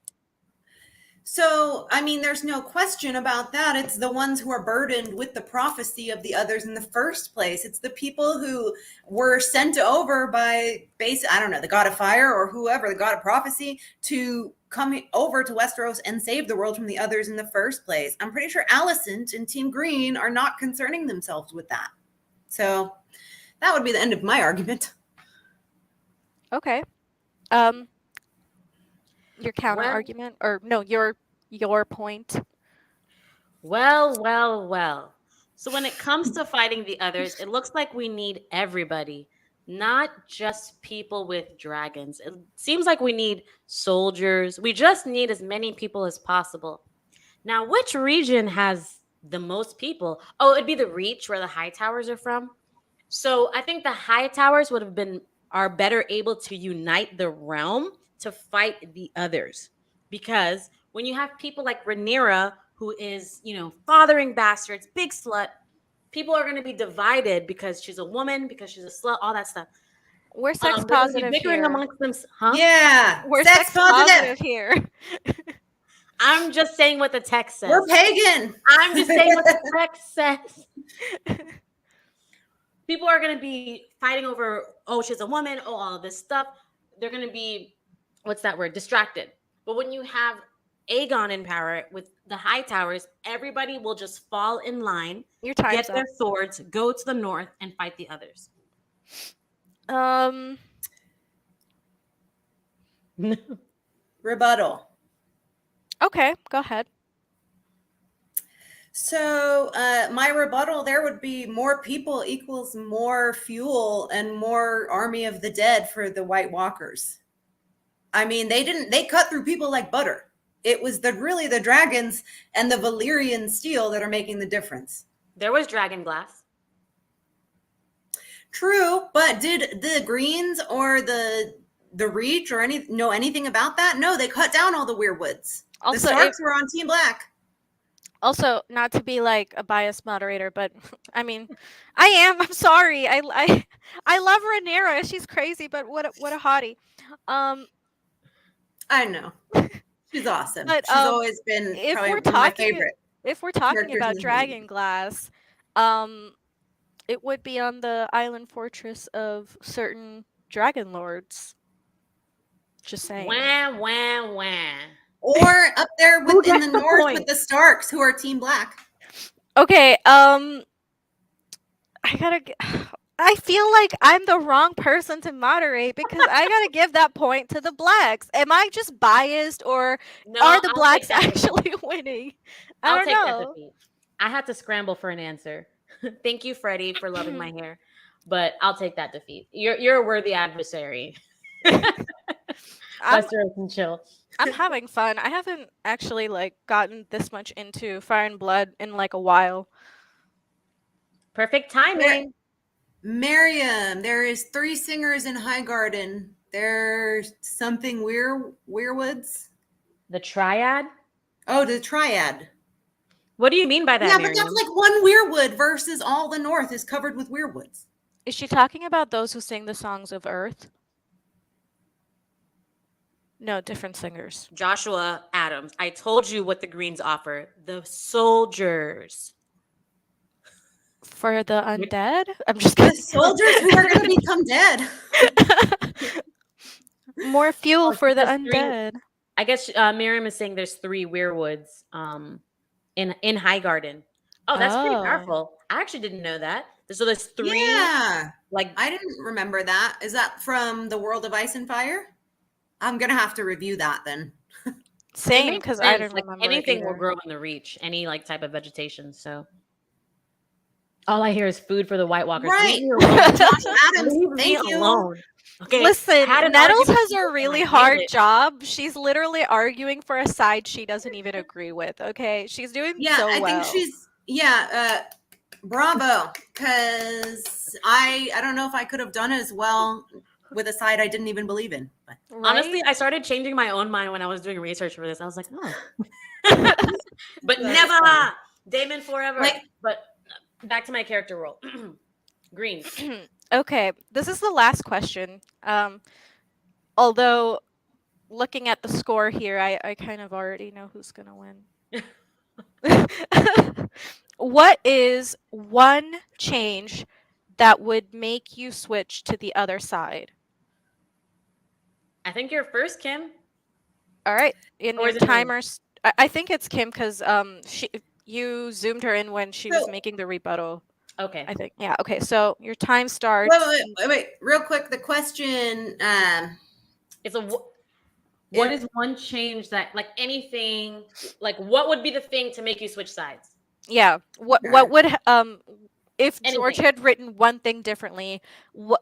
So, there's no question about that. It's the ones who are burdened with the prophecy of the others in the first place. It's the people who were sent over by the god of fire or whoever, the god of prophecy, to come over to Westeros and save the world from the others in the first place. I'm pretty sure Alicent and Team Green are not concerning themselves with that. So that would be the end of my argument. Okay. Your counter argument, or no, your point. Well. So when it comes to fighting the others, it looks like we need everybody, not just people with dragons. It seems like we need soldiers. We just need as many people as possible. Now, which region has the most people? Oh, it'd be the Reach, where the High Towers are from. So I think the High Towers are better able to unite the realm to fight the others. Because when you have people like Rhaenyra, who is, fathering bastards, big slut, people are going to be divided because she's a woman, because she's a slut, all that stuff. We're sex positive here. Amongst them, huh? Yeah, we're sex positive here. I'm just saying what the text says. We're pagan. I'm just saying what the text says. People are going to be fighting over, oh, she's a woman, oh, all of this stuff. They're going to be, what's that word? Distracted. But when you have Aegon in power with the High Towers, everybody will just fall in line, get their swords, go to the north, and fight the others. Rebuttal. Okay, go ahead. So my rebuttal there would be more people equals more fuel and more army of the dead for the White Walkers. They cut through people like butter. It was really the dragons and the Valyrian steel that are making the difference. There was dragon glass. True, but did the Greens or the Reach or know anything about that? No, they cut down all the weirwoods. The Also, Starks were on Team Black. Also, not to be like a biased moderator, but I mean, I am. I'm sorry. I love Rhaenyra. She's crazy, but what a hottie. Um, I know. She's awesome. but She's always been if probably we're one of my talking favorite if we're talking characters in about the Dragon Glass, it would be on the island fortress of certain dragon lords. Just saying. Wah, wah, wah. Or up there Who within gets the the north point? with the Starks, who are Team Black. Okay, I feel like I'm the wrong person to moderate because I gotta give that point to the blacks. Am I just biased, or No, are the I'll blacks take that defeat. actually winning? I I'll don't take that know. defeat. I had to scramble for an answer. Thank you, Freddie, for loving my hair. But I'll take that defeat. You're a worthy adversary. I'm Westeros and chill. I'm having fun. I haven't actually like gotten this much into Fire and Blood in like a while. Perfect timing. Miriam, there is 3 singers in Highgarden. There's something Weirwoods. The triad? Oh, the Triad. What do you mean by that, Yeah, but Miriam? that's like one Weirwood versus all the north is covered with Weirwoods. Is she talking about those who sing the songs of Earth? No, different singers. Joshua Adams. I told you what the Greens offer. The soldiers. For the undead? I'm just The kidding. soldiers who are going to become dead. More fuel Oh, for the there's 3. undead. I guess Miriam is saying there's 3 weirwoods in Highgarden. Oh, that's pretty Oh. powerful. I actually didn't know that. So there's 3. Yeah. Like I didn't remember that. Is that from the World of Ice and Fire? I'm going to have to review that then. it Same, makes because I sense. don't Like remember anything it will either. grow in the Reach, any like type of vegetation. So all I hear is food for the White Walkers. Right. Leave me alone. Josh Adams, Leave me thank you. alone. Okay. Listen, had an Nettles argument has with a you and really I hard nailed it. job. She's literally arguing for a side she doesn't even agree with, okay? She's doing Yeah, so I well. think she's bravo, because I don't know if I could have done as well with a side I didn't even believe in. But. Honestly, I started changing my own mind when I was doing research for this. I was like, oh. But never Damon forever. Like- but back to my character role. Green. Okay, this is the last question. Although looking at the score here, I kind of already know who's gonna win. What is one change that would make you switch to the other side? I think you're first, Kim. All right, in Or your is it me? timers, I think it's Kim because you zoomed her in when she was making the rebuttal. Okay. I think, yeah. Okay, so your time starts. Wait, real quick. The question. It's a what is one change that like anything like what would be the thing to make you switch sides? Yeah. What would if George Anything. had written one thing differently, what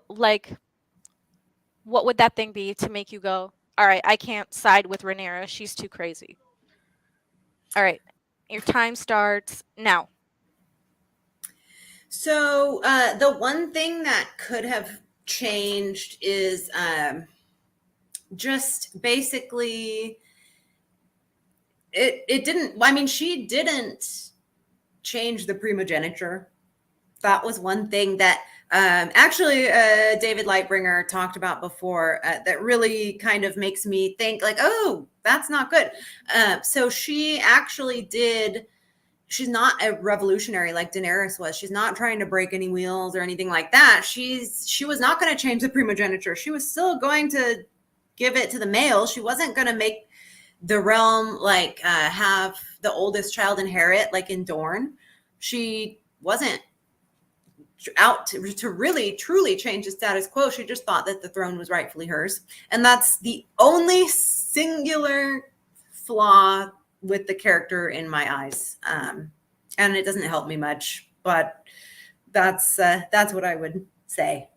would that thing be to make you go, all right, I can't side with Rhaenyra, she's too crazy. All right, your time starts now. So the one thing that could have changed is just basically it didn't. I mean, she didn't change the primogeniture. That was one thing that actually David Lightbringer talked about before that really kind of makes me think like, oh, that's not good. So she actually did. She's not a revolutionary like Daenerys was. She's not trying to break any wheels or anything like that. She was not going to change the primogeniture. She was still going to give it to the male. She wasn't going to make the realm like have the oldest child inherit like in Dorne. She wasn't out to really truly change the status quo. She just thought that the throne was rightfully hers, and that's the only singular flaw with the character in my eyes, and it doesn't help me much, but that's what I would say.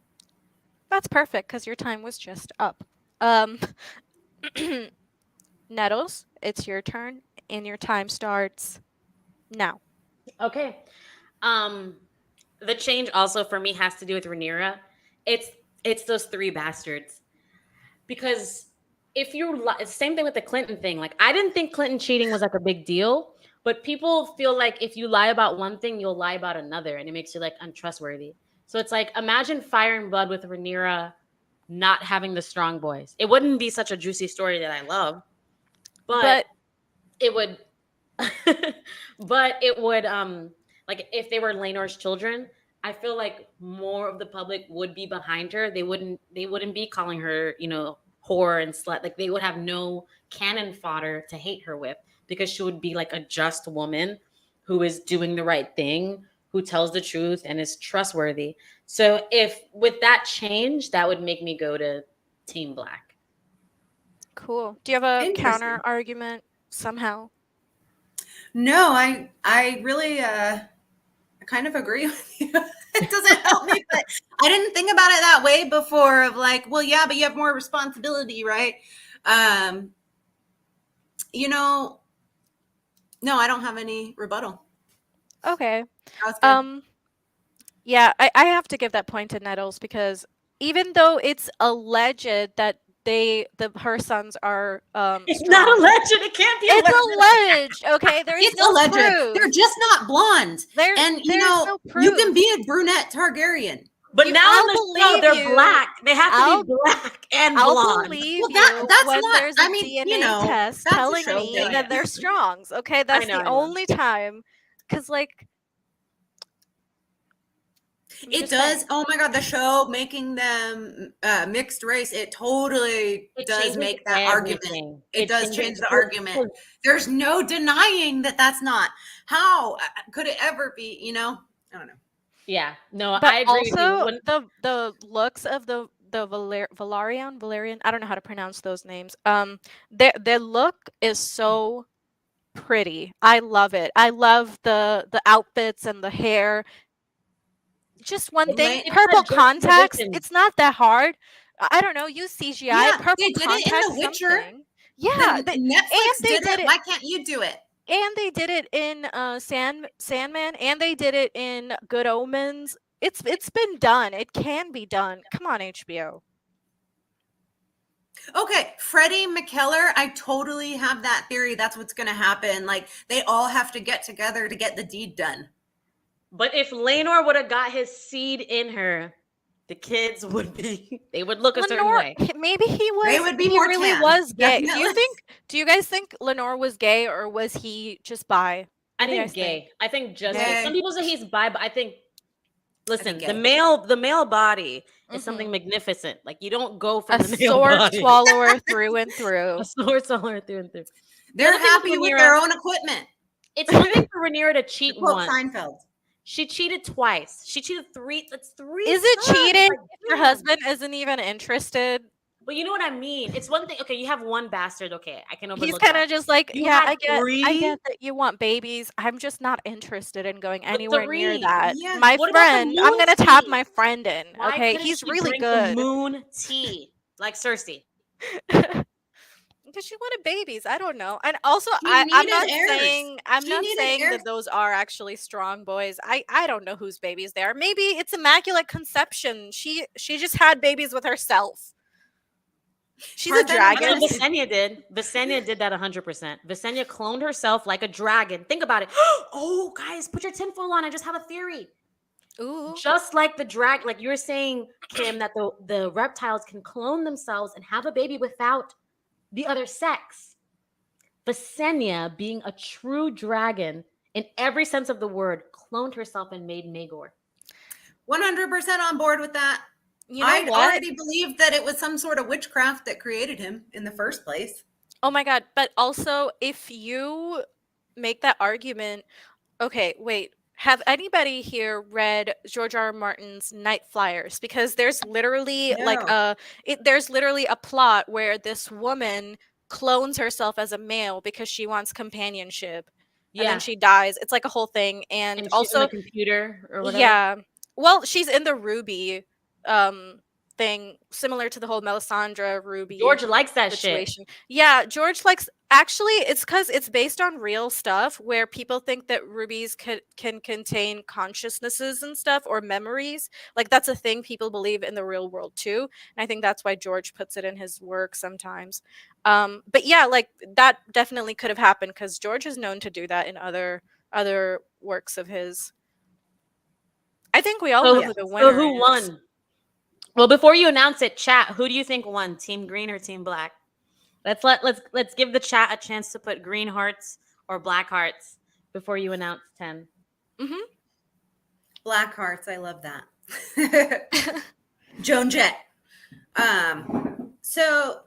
That's perfect because your time was just up. Nettles, it's your turn and your time starts now. Okay. The change also for me has to do with Rhaenyra. It's those three bastards. Because if you it's the same thing with the Clinton thing. Like I didn't think Clinton cheating was like a big deal, but people feel like if you lie about one thing, you'll lie about another, and it makes you like untrustworthy. So it's like imagine Fire and Blood with Rhaenyra not having the strong boys. It wouldn't be such a juicy story that I love, but it would but it would like if they were Laenor's children, I feel like more of the public would be behind her. They wouldn't be calling her, whore and slut. Like they would have no cannon fodder to hate her with because she would be like a just woman who is doing the right thing, who tells the truth and is trustworthy. So if with that change, that would make me go to Team Black. Cool. Do you have a counter argument somehow? No, I really I kind of agree with you. It doesn't help me, but I didn't think about it that way before of like, well, yeah, but you have more responsibility, right? No, I don't have any rebuttal. Okay. That was good. Yeah, I have to give that point to Nettles because even though it's alleged that her sons are It's strong, not alleged. It can't be alleged. It's alleged. Okay, there is It's no alleged. proof. They're just not blonde. There's no proof. You can be a brunette Targaryen. But now on the show, they're black. They have to be black and blonde. I'll believe that's when not, there's a DNA test telling me that they're strongs. Okay, that's the only time. Because, like... It does. Oh my God, the show making them mixed race, it totally does make that argument. It does change the argument. There's no denying that that's not. How could it ever be, I don't know. Yeah, no, but I agree also with you. The looks of the Valerian, I don't know how to pronounce those names. Their look is so pretty. I love it. I love the outfits and the hair. Just one thing, purple contacts. It's not that hard. I don't know. Use CGI. Yeah, purple they did contacts. It in The Witcher. Something. Yeah, Netflix did it. Why can't you do it? And they did it in Sandman, and they did it in Good Omens. It's been done. It can be done. Come on, HBO. Okay, Freddie McKellar, I totally have that theory. That's what's going to happen. Like, they all have to get together to get the deed done. But if Laenor would have got his seed in her, the kids would look a certain way. Maybe he was. They would be he more really tan. was gay. Definitely. Do you guys think Lenore was gay, or was he just bi? I think gay. I think just gay. Some people say he's bi, but I think listen, the male body is something magnificent. Like you don't go from the male body. A sword swallower through and through. A sword swallower through and through. They're happy with their own equipment. It's one thing for Rhaenyra to cheat once. Seinfeld. She cheated twice. She cheated three. That's three. Is it cheating if your husband isn't even interested? But you know what I mean. It's one thing. Okay, you have one bastard. Okay, I can overlook. He's kind of just like, I get that you want babies. I'm just not interested in going anywhere near that. Yeah. My friend, I'm gonna tap my friend in. Okay, he's really good. Moon tea, like Cersei. Because she wanted babies. I don't know. And also, I'm not saying that those are actually strong boys. I don't know whose babies they are. Maybe it's immaculate conception. She just had babies with herself. She's a dragon. That's what Visenya did. Visenya did that 100%. Visenya cloned herself like a dragon. Think about it. Oh, guys, put your tinfoil on. I just have a theory. Ooh. Just like the drag, like you were saying, Kim, that the reptiles can clone themselves and have a baby without the other sex. Visenya, being a true dragon in every sense of the word, cloned herself and made Maegor. 100% on board with that. I already believed that it was some sort of witchcraft that created him in the first place. Oh my God. But also, if you make that argument, okay, wait. Have anybody here read George R. R. Martin's Night Flyers? Because there's literally there's literally a plot where this woman clones herself as a male because she wants companionship. Yeah. And then she dies. It's like a whole thing. And also she's in the computer or whatever. Yeah. Well, she's in the Ruby thing, similar to the whole Melisandre Ruby George likes that shit. situation. Yeah, George likes. Actually, it's because it's based on real stuff where people think that rubies can contain consciousnesses and stuff or memories. Like that's a thing people believe in the real world too, and I think that's why George puts it in his work sometimes. But yeah, like that definitely could have happened because George is known to do that in other works of his. I think we all know who the winner So who is. won? Well, before you announce it, chat, who do you think won? Team green or team black? Let's give the chat a chance to put green hearts or black hearts before you announce 10. Mm-hmm. Black hearts, I love that. Joan Jett. So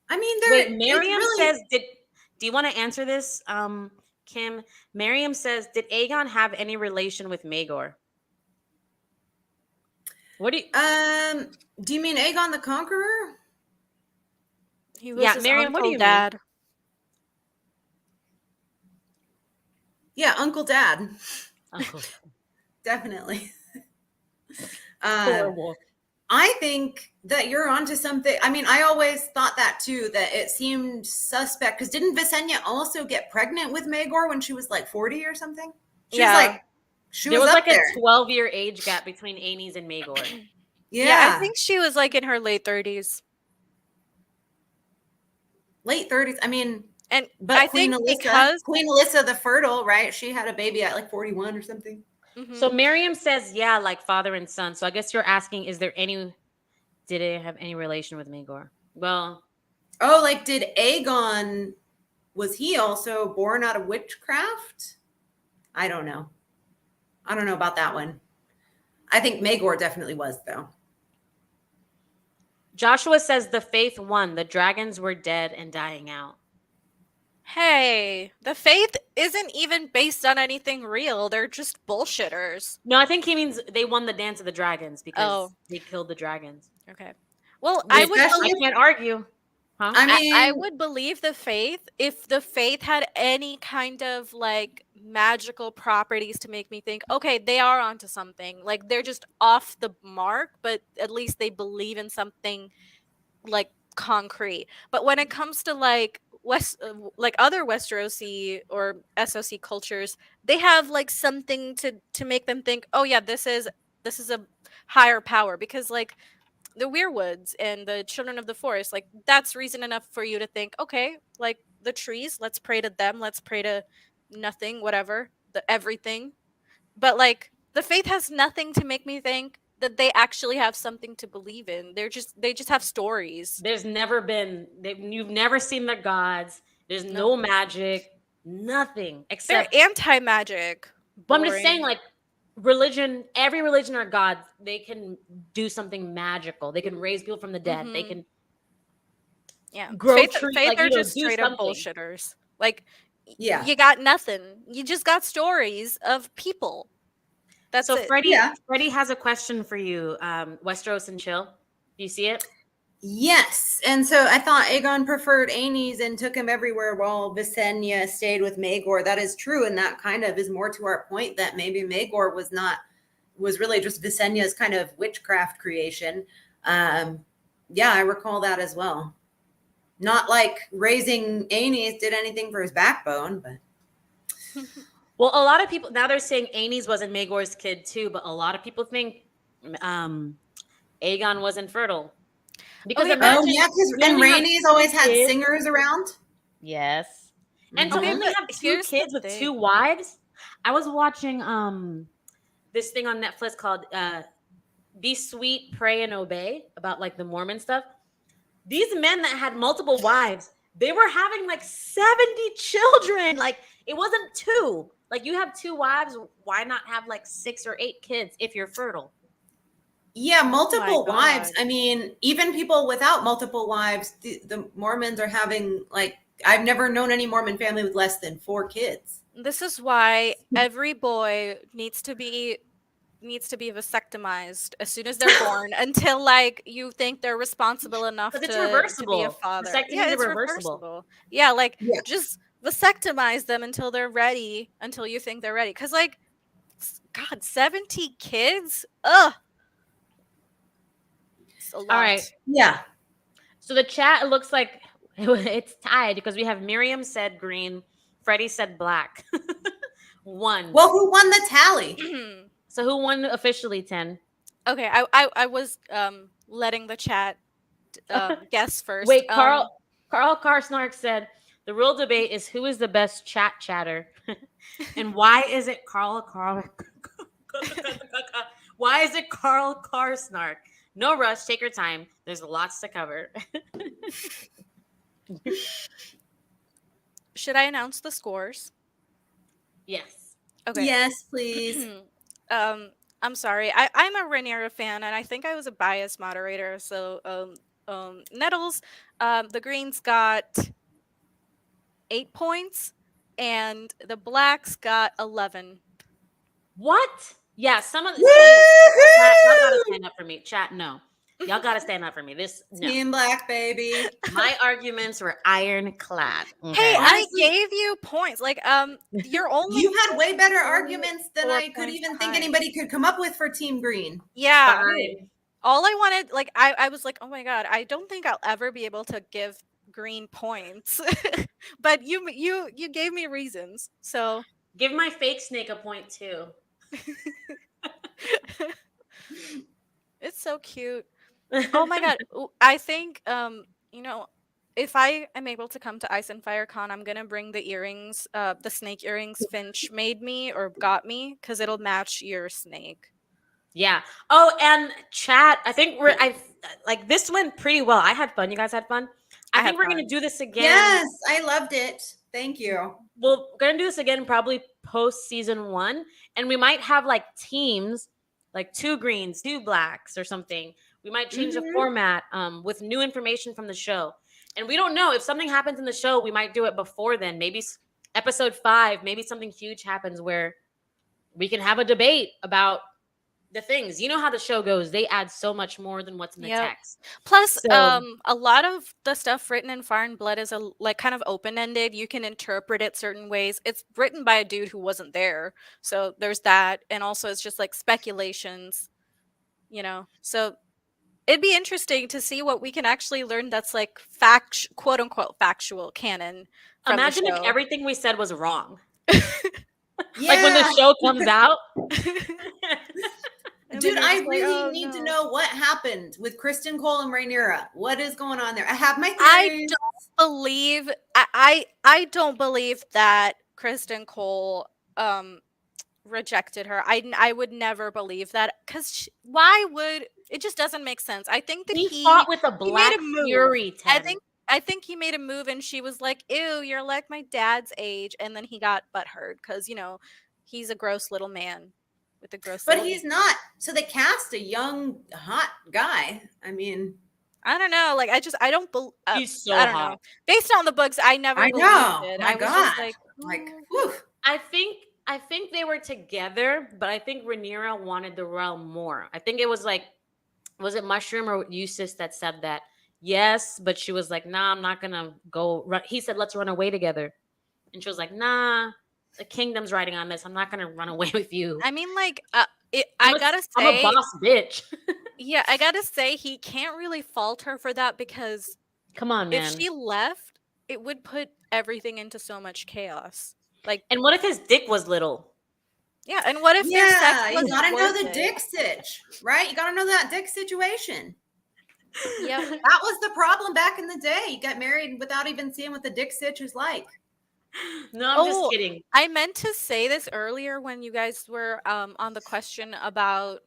I mean, wait, Miriam says, do you want to answer this, Kim? Miriam says, did Aegon have any relation with Maegor? What do you do you mean Aegon the Conqueror? He was his Miriam, what do you dad. mean? Yeah, Uncle Dad. Uncle. Definitely. Horrible. I think that you're onto something. I mean, I always thought that too, that it seemed suspect. Because didn't Visenya also get pregnant with Maegor when she was like 40 or something? She was like there. a 12-year age gap between Aenys and Maegor. Yeah, I think she was like in her late 30s. Late 30s. I mean, but I think because Queen Alyssa the Fertile, right? She had a baby at like 41 or something. Mm-hmm. So Miriam says, yeah, like father and son. So I guess you're asking, did it have any relation with Maegor? Well, like did Aegon, was he also born out of witchcraft? I don't know about that one. I think Maegor definitely was, though. Joshua says the faith won. The dragons were dead and dying out. Hey, the faith isn't even based on anything real. They're just bullshitters. No, I think he means they won the Dance of the Dragons because they killed the dragons. Okay. Well, I can't argue. Huh? I mean, I would believe the faith if the faith had any kind of like magical properties to make me think, okay, they are onto something. Like they're just off the mark, but at least they believe in something like concrete. But when it comes to like other Westerosi or SOC cultures, they have like something to make them think, oh yeah, this is a higher power, because like the Weirwoods and the Children of the Forest, like that's reason enough for you to think, okay, like the trees, let's pray to them, let's pray to nothing, whatever, the everything. But like the faith has nothing to make me think that they actually have something to believe in. They just have stories. You've never seen the gods. There's no magic, nothing except they're anti-magic. But I'm just saying, like, every religion or god, they can do something magical. They can raise people from the dead. They can grow trees. Faith are just straight up bullshitters. Like, you got nothing. You just got stories of people. That's so it. Freddie has a question for you, Westeros and Chill. Do you see it? Yes. And so I thought Aegon preferred Aenys and took him everywhere while Visenya stayed with Maegor. That is true. And that kind of is more to our point that maybe Maegor was really just Visenya's kind of witchcraft creation. Yeah, I recall that as well. Not like raising Aenys did anything for his backbone, but... Well, a lot of people, now they're saying Aenys wasn't Maegor's kid too, but a lot of people think Aegon wasn't fertile. Because and Rhaenys always had singers around. Yes. And to only have 2 kids with 2 wives. I was watching this thing on Netflix called Be Sweet, Pray, and Obey, about like the Mormon stuff. These men that had multiple wives, they were having like 70 children. Like it wasn't 2. Like you have 2 wives, why not have like 6 or 8 kids if you're fertile? Yeah, multiple wives. I mean, even people without multiple wives, the Mormons are having like, I've never known any Mormon family with less than 4 kids. This is why every boy needs to be vasectomized as soon as they're born until like you think they're responsible enough to be a father. It's reversible. Yeah, like just vasectomize them until they're ready, until you think they're ready. Because like, God, 70 kids? Ugh. a lot. All right. Yeah. So the chat, it looks like it's tied because we have Miriam said green, Freddie said black. One. Well, who won the tally? So who won officially, 10? Okay, I was letting the chat guess first. Wait, Carl Karsnark said the real debate is who is the best chat chatter, and why is it Carl Why is it Carl Karsnark? No rush, take your time. There's lots to cover. Should I announce the scores? Yes. Okay. Yes, please. I'm sorry. I'm a Rhaenyra fan, and I think I was a biased moderator. So, Nettles, the Greens got 8 points, and the Blacks got 11. What? Yeah, some of the Woo-hoo! chat, y'all gotta stand up for me. Chat, no. Y'all gotta stand up for me. This no. Team Black, baby. My arguments were ironclad. Hey, Okay. Honestly- I gave you points. Like, you're only You had way better arguments than 4 I could points even think behind. anybody could come up with for Team Green. Yeah. Fine. All I wanted, like, I was like, oh my god, I don't think I'll ever be able to give Green points. But you gave me reasons. So Give my fake snake a point too. it's so cute. Oh my god. I think you know, if I am able to come to Ice and Fire Con, I'm gonna bring the earrings, the snake earrings Finch made me or got me, because it'll match your snake. Yeah. Oh, and chat, I think like this went pretty well. I had fun. You guys had fun? I think had we're gonna fun. do this again. Yes, I loved it. Thank you. We're gonna do this again probably post season 1, and we might have like teams, like 2 greens, 2 blacks, or something. We might change the format with new information from the show, and we don't know if something happens in the show. We might do it before then. Maybe episode 5. Maybe something huge happens where we can have a debate about the things. You know how the show goes. They add so much more than what's in the text. Plus, So- a lot of the stuff written in Fire and Blood is like kind of open-ended. You can interpret it certain ways. It's written by a dude who wasn't there, so there's that. And also, it's just like speculations, you know. So it'd be interesting to see what we can actually learn that's like quote unquote factual canon. From Imagine the if show. everything we said was wrong. Yeah. Like when the show comes out. And Dude, then you're I just like, really "Oh, need to no." know what happened with Kristen Cole and Rhaenyra. What is going on there? I have my I theories. don't believe I don't believe that Kristen Cole rejected her. I would never believe that, because why would it? Just doesn't make sense. I think that He fought with a made black a move. fury. I think he made a move, and she was like, "Ew, you're like my dad's age," and then he got butthurt because he's a gross little man with a gross. But little he's not. So they cast a young, hot guy. I mean, I don't know. Like, I don't believe. He's so I don't hot. know. Based on the books, I never I believed know. it. My I was God. just like, whew. I think they were together, but I think Rhaenyra wanted the realm more. I think it was like, was it Mushroom or Eustace that said that? Yes, but she was like, nah, I'm not gonna go run. He said, let's run away together. And she was like, nah, the kingdom's riding on this. I'm not gonna run away with you. I mean, like, I'm a boss bitch. Yeah, I gotta say, he can't really fault her for that, because Come on, man. if she left, it would put everything into so much chaos. Like, And what if his dick was little? yeah, and what if their sex Yeah, you wasn't gotta know worth the it? dick stitch, right? You gotta know that dick situation. Yeah, That was the problem back in the day. You got married without even seeing what the dick stitch is like. No, I'm just kidding. I meant to say this earlier when you guys were on the question about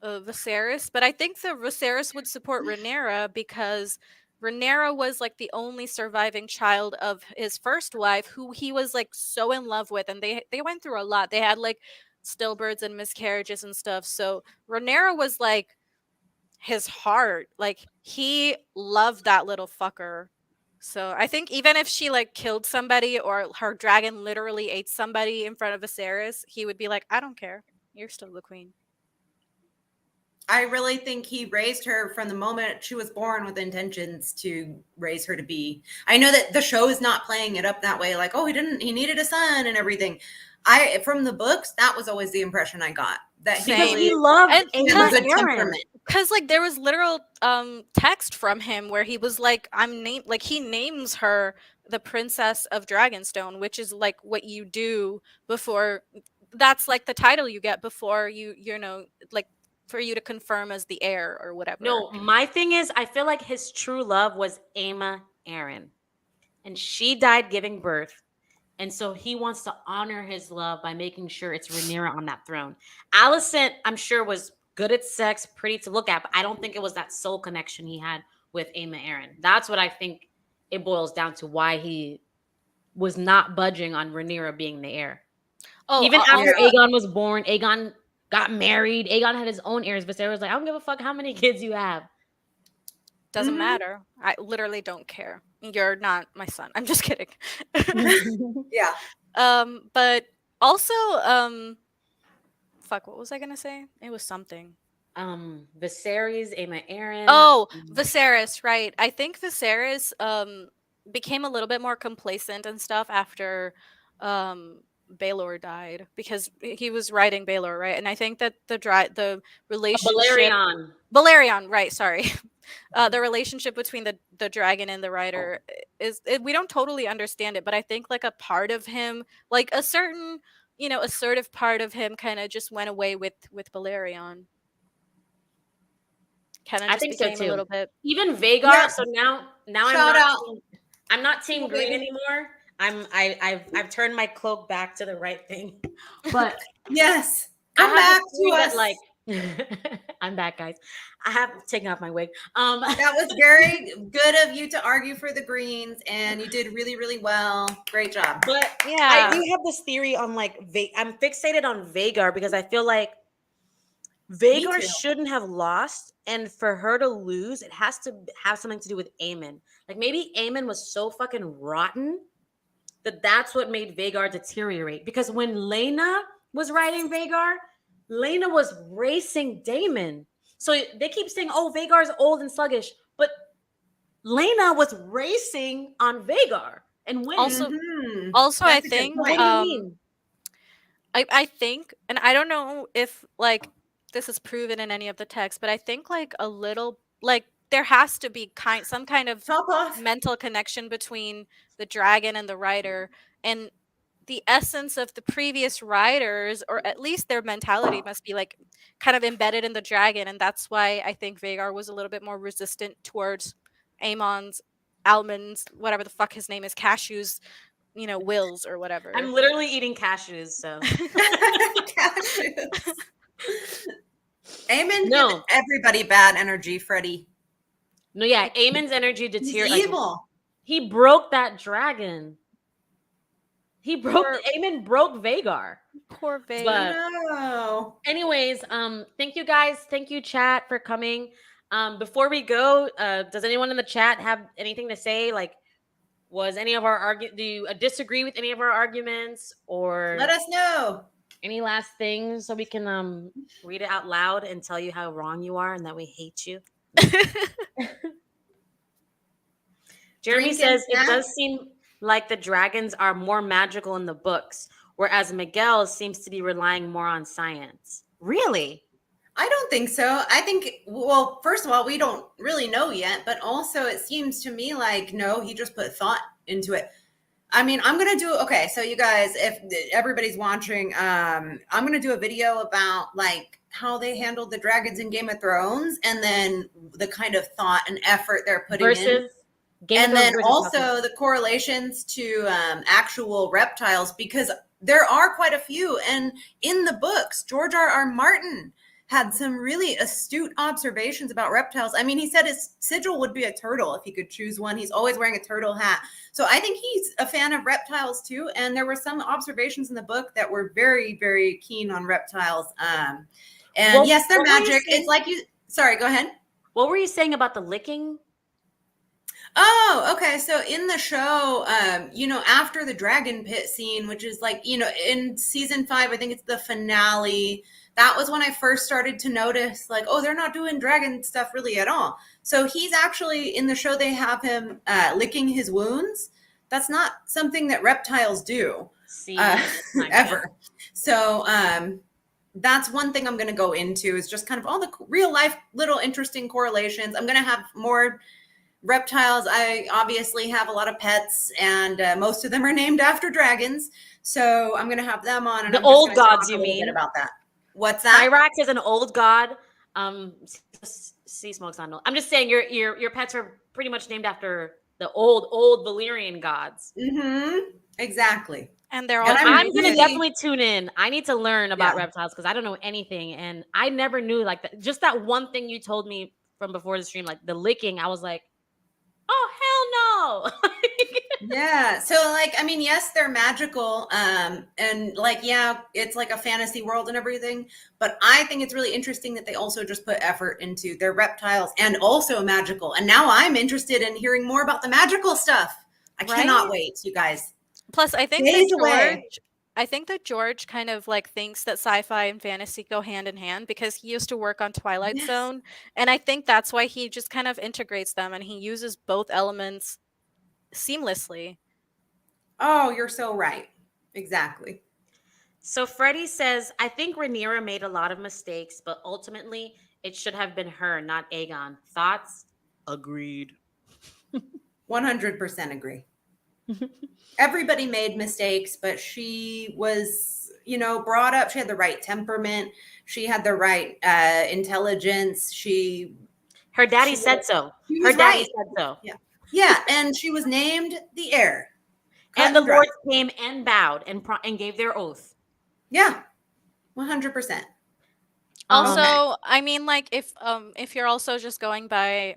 Viserys, but I think the Viserys would support Rhaenyra, because Rhaenyra was like the only surviving child of his first wife, who he was like so in love with, and they went through a lot. They had like stillbirths and miscarriages and stuff. So Rhaenyra was like his heart. Like, he loved that little fucker. So I think even if she like killed somebody, or her dragon literally ate somebody in front of Viserys, he would be like, I don't care. You're still the queen. I really think he raised her from the moment she was born with intentions to raise her to be. I know that the show is not playing it up that way, like, oh, he needed a son and everything. From the books, that was always the impression I got, that he Same. Because really he loved And had a Aemon good Aaron. temperament. Because like there was literal text from him where he was like, he names her the Princess of Dragonstone, which is like what you do before. That's like the title you get before you know, like for you to confirm as the heir or whatever. No, my thing is, I feel like his true love was Aemma Arryn, and she died giving birth. And so he wants to honor his love by making sure it's Rhaenyra on that throne. Alicent, I'm sure, was good at sex, pretty to look at, but I don't think it was that soul connection he had with Aemma Arryn. That's what I think it boils down to, why he was not budging on Rhaenyra being the heir. Oh, Even after also- Aegon was born, Aegon got married. Aegon had his own heirs. Viserys was like, I don't give a fuck how many kids you have. doesn't matter. I literally don't care. You're not my son. I'm just kidding. Yeah. But also, fuck, what was I gonna say? It was something. Viserys, Aemma Arryn. Oh, Viserys, right. I think Viserys became a little bit more complacent and stuff after Baelor died, because he was writing Baelor, right? And I think that the relationship Balerion, right, sorry. The relationship between the dragon and the writer we don't totally understand it, but I think like a part of him, like a certain, you know, assertive part of him kind of just went away with Balerion. Kind of I just think so became a too. little bit. Even Vhagar. Yeah. So now Shout out. I'm not team Cool, green baby. anymore. I've turned my cloak back to the right thing. But Yes. I Come have back this theory to that, us. like, I'm back, guys. I have taken off my wig. That was very good of you to argue for the Greens, and you did really, really well. Great job. But Yeah. I do have this theory on, like, I'm fixated on Vhagar because I feel like Vhagar too. shouldn't have lost, and for her to lose, it has to have something to do with Aemon. Like, maybe Aemon was so fucking rotten that that's what made Vhagar deteriorate. Because when Laena was writing Vhagar, Laena was racing Daemon. So they keep saying, "Oh, Vhagar's old and sluggish," but Laena was racing on Vhagar and winning. Also, Mhm. also I That's a good think So point. what do you mean? I think, and I don't know if like this is proven in any of the texts, but I think like a little, like there has to be some kind of Top off. mental connection between the dragon and the writer, and the essence of the previous writers, or at least their mentality, must be like kind of embedded in the dragon, and that's why I think Vhagar was a little bit more resistant towards Aemon's, almonds, whatever the fuck his name is, cashews, you know, wills or whatever. I'm literally eating cashews, so Cashews. Aemon No. give everybody bad energy, Freddie. no, yeah, Aemon's energy He's deteriorated. evil. He broke that dragon. He broke. Poor- Aemon broke Vhagar. Poor Vhagar. But No. anyways, thank you guys. Thank you, chat, for coming. Before we go, does anyone in the chat have anything to say? Like, was any of our do you disagree with any of our arguments, or Let us know. any last things so we can read it out loud and tell you how wrong you are and that we hate you? Jeremy Drink and says it snack. does seem like the dragons are more magical in the books, whereas Miguel seems to be relying more on science. Really? I don't think so. I think, well, first of all, we don't really know yet, but also it seems to me like, no, he just put thought into it. I mean, I'm going to do, okay, so you guys, if everybody's watching, I'm going to do a video about like how they handled the dragons in Game of Thrones, and then the kind of thought and effort they're putting in. Versus Game And of then Thrones also the correlations to actual reptiles, because there are quite a few. And in the books, George R.R. Martin had some really astute observations about reptiles. I mean, he said his sigil would be a turtle if he could choose one. He's always wearing a turtle hat. So I think he's a fan of reptiles too. And there were some observations in the book that were very, very keen on reptiles. And Well, yes, they're what were you magic. saying? It's like you, sorry, go ahead. What were you saying about the licking? Oh, okay. So in the show, after the dragon pit scene, which is like, in season 5, I think it's the finale. That was when I first started to notice, like, oh, they're not doing dragon stuff really at all. So he's actually, in the show, they have him licking his wounds. That's not something that reptiles do See, ever. So, that's one thing I'm going to go into is just kind of all the real life little interesting correlations. I'm going to have more reptiles. I obviously have a lot of pets, and most of them are named after dragons. So I'm going to have them on, and The I'm just old going to gods, talk you a little mean? bit about that. What's that? Cyrax is an old god. Sea smoke's not old. I'm just saying your pets are pretty much named after the old Valyrian gods. Mm-hmm. Exactly. And they're all And But I'm I'm gonna really, definitely tune in. I need to learn about Yeah. reptiles because I don't know anything, and I never knew like that. Just that one thing you told me from before the stream, like the licking. I was like, oh hell no. Yeah. So like, I mean, yes, they're magical. And like, yeah, it's like a fantasy world and everything. But I think it's really interesting that they also just put effort into their reptiles and also magical. And now I'm interested in hearing more about the magical stuff. I cannot Right? wait, you guys. Plus, I think Days that away. George kind of like thinks that sci-fi and fantasy go hand in hand because he used to work on Twilight Yes. Zone, and I think that's why he just kind of integrates them and he uses both elements seamlessly. Oh, you're so right. Exactly. So Freddie says, I think Rhaenyra made a lot of mistakes, but ultimately it should have been her, not Aegon. Thoughts? Agreed. 100% agree. Everybody made mistakes, but she was, brought up. She had the right temperament. She had the right intelligence. Her daddy She said was- so. She Her was daddy right. said so. Yeah, and she was named the heir. Cut And the dry. lords came and bowed and gave their oath. Yeah, 100%. Also, Okay. I mean, like if you're also just going by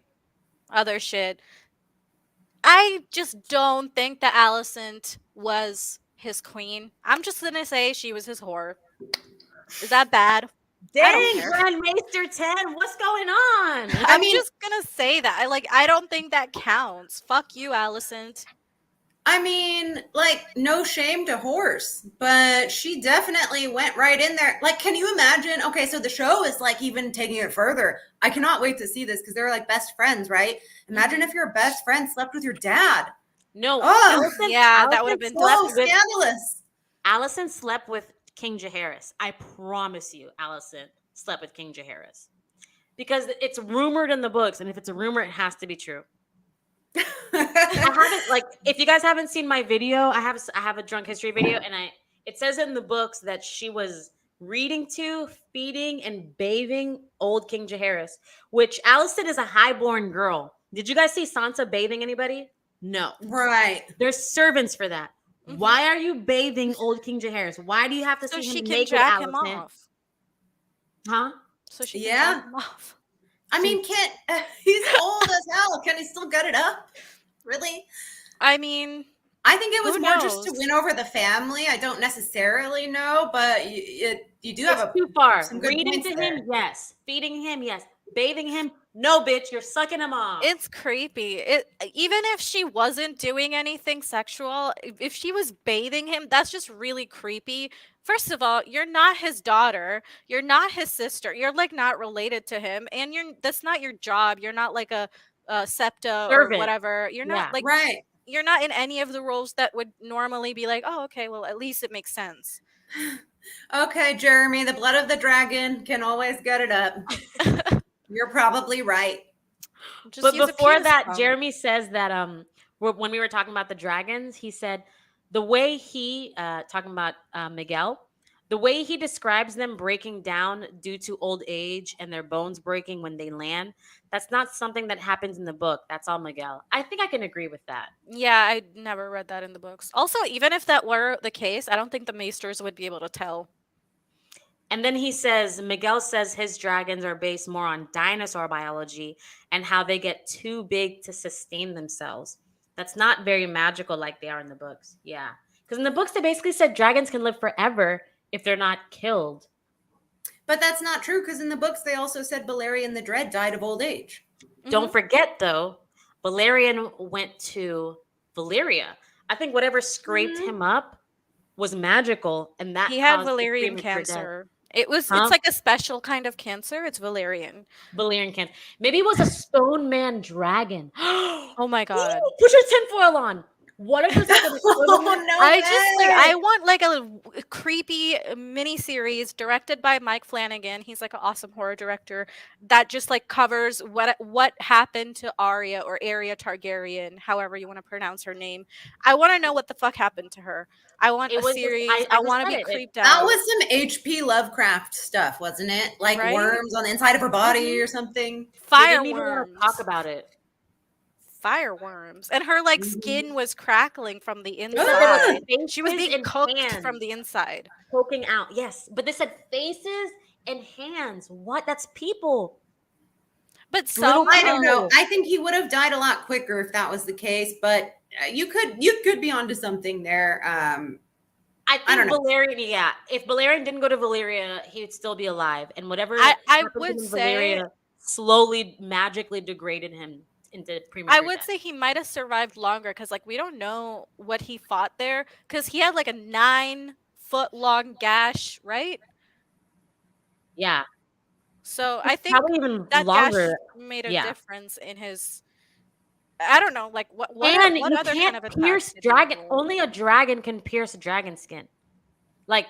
other shit, I just don't think that Alicent was his queen. I'm just gonna say she was his whore. Is that bad? I don't Dang, care. Grandmaester Tehn, what's going on? I I'm mean, just gonna say that. I don't think that counts. Fuck you, Alicent. like, no shame to horse, but she definitely went right in there. Like, can you imagine? Okay, so the show is like even taking it further. I cannot wait to see this because they're like best friends, right? Imagine if your best friend slept with your dad. No, Oh, Yeah, that would have been so disgusting. scandalous. Allison slept with King Jaehaerys. I promise you, Allison slept with King Jaehaerys. Because it's rumored in the books, and if it's a rumor, it has to be true. I haven't like if you guys haven't seen my video, I have a drunk history video, and it says in the books that she was reading to, feeding, and bathing old King Jaehaerys, which Alicent is a highborn girl. Did you guys see Sansa bathing anybody? No. Right. There's servants for that. Mhm. Why are you bathing old King Jaehaerys? Why do you have to So see she him can naked, jack him Alicent? off. Huh? So she can Yeah. jack him off. I mean, he's old as hell. Can he still gut it up? Really? I mean, I think it was Who more just to knows? win over the family. I don't necessarily know, but you do It's have too far. some good Reading points to there. him, yes. Feeding him, yes. Bathing him, no, bitch. You're sucking him off. it's creepy. Even if she wasn't doing anything sexual, if she was bathing him, that's just really creepy. First of all, you're not his daughter. You're not his sister. You're like not related to him, and that's not your job. You're not like a septa or Servant. whatever. You're not Yeah. like Right. you're not in any of the roles that would normally be like, oh, okay, well, at least it makes sense. Okay, Jeremy, the blood of the dragon can always gut it up. You're probably right. Just But use a before penis that, pump. Jeremy says that when we were talking about the dragons, he said the way he talking about Miguel, the way he describes them breaking down due to old age and their bones breaking when they land, that's not something that happens in the book. That's all Miguel. I think I can agree with that. Yeah, I never read that in the books. Also, even if that were the case, I don't think the maesters would be able to tell. And then Miguel says his dragons are based more on dinosaur biology and how they get too big to sustain themselves. That's not very magical like they are in the books. Yeah. Because in the books, they basically said dragons can live forever if they're not killed. But that's not true because in the books they also said Balerion the Dread died of old age. Don't forget, though, Balerion went to Valyria. I think whatever scraped him up was magical, and that He had caused his Valerian premature death. cancer. It's Huh? like a special kind of cancer. It's Valerian. Valyrian cancer. Maybe it was a stone man dragon. Oh my god. Put your tinfoil on. What if there's like an equivalent? No I just like I way. want like a creepy mini series directed by Mike Flanagan. He's like an awesome horror director that just like covers what happened to Arya or Arya Targaryen, however you want to pronounce her name. I want to know what the fuck happened to her. I want It a was just series. I I just want to said be it. creeped That out, was some HP Lovecraft stuff, wasn't it? Like right? worms on the inside of her body Mhm. or something. They didn't even want to talk Fireworms. about it. Fireworms. And her like Mhm. skin was crackling from the But there was Ah! inside. She was faces being and cooked from hands the inside. poking out. Yes, but they said faces and hands. What? That's people. But Little some I don't know. people. I think he would have died a lot quicker if that was the case, but you could be onto something there. I I don't think know. Valerian, yeah. If Valerian didn't go to Valyria, he would still be alive. And whatever I happened to would him in say Valyria slowly, magically degraded him into I premature would death. say he might have survived longer because like we don't know what he fought there because he had like a 9 foot long gash, right? Yeah. So I think Probably even that longer. gash made a Yeah. difference in his. I don't know, like And what you other kind can't of attacks pierce did he dragon. avoid? Only a dragon can pierce dragon skin. Like,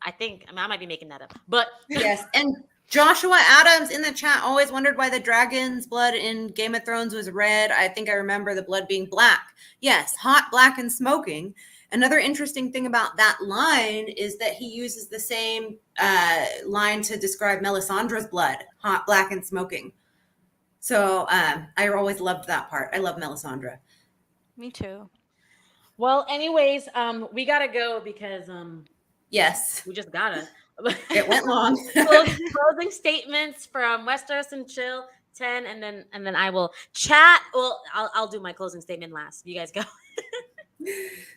I think, I might be making that up. But Yes, and Joshua Adams in the chat always wondered why the dragon's blood in Game of Thrones was red. I think I remember the blood being black. Yes, hot, black, and smoking. Another interesting thing about that line is that he uses the same line to describe Melisandre's blood, hot, black, and smoking. So I always loved that part. I love Melisandre. Me too. well, anyways, we gotta go because Yes, we just gotta. it went long. Closing statements from Westeros and Chill 10, and then I will chat. Well, I'll do my closing statement last. You guys go.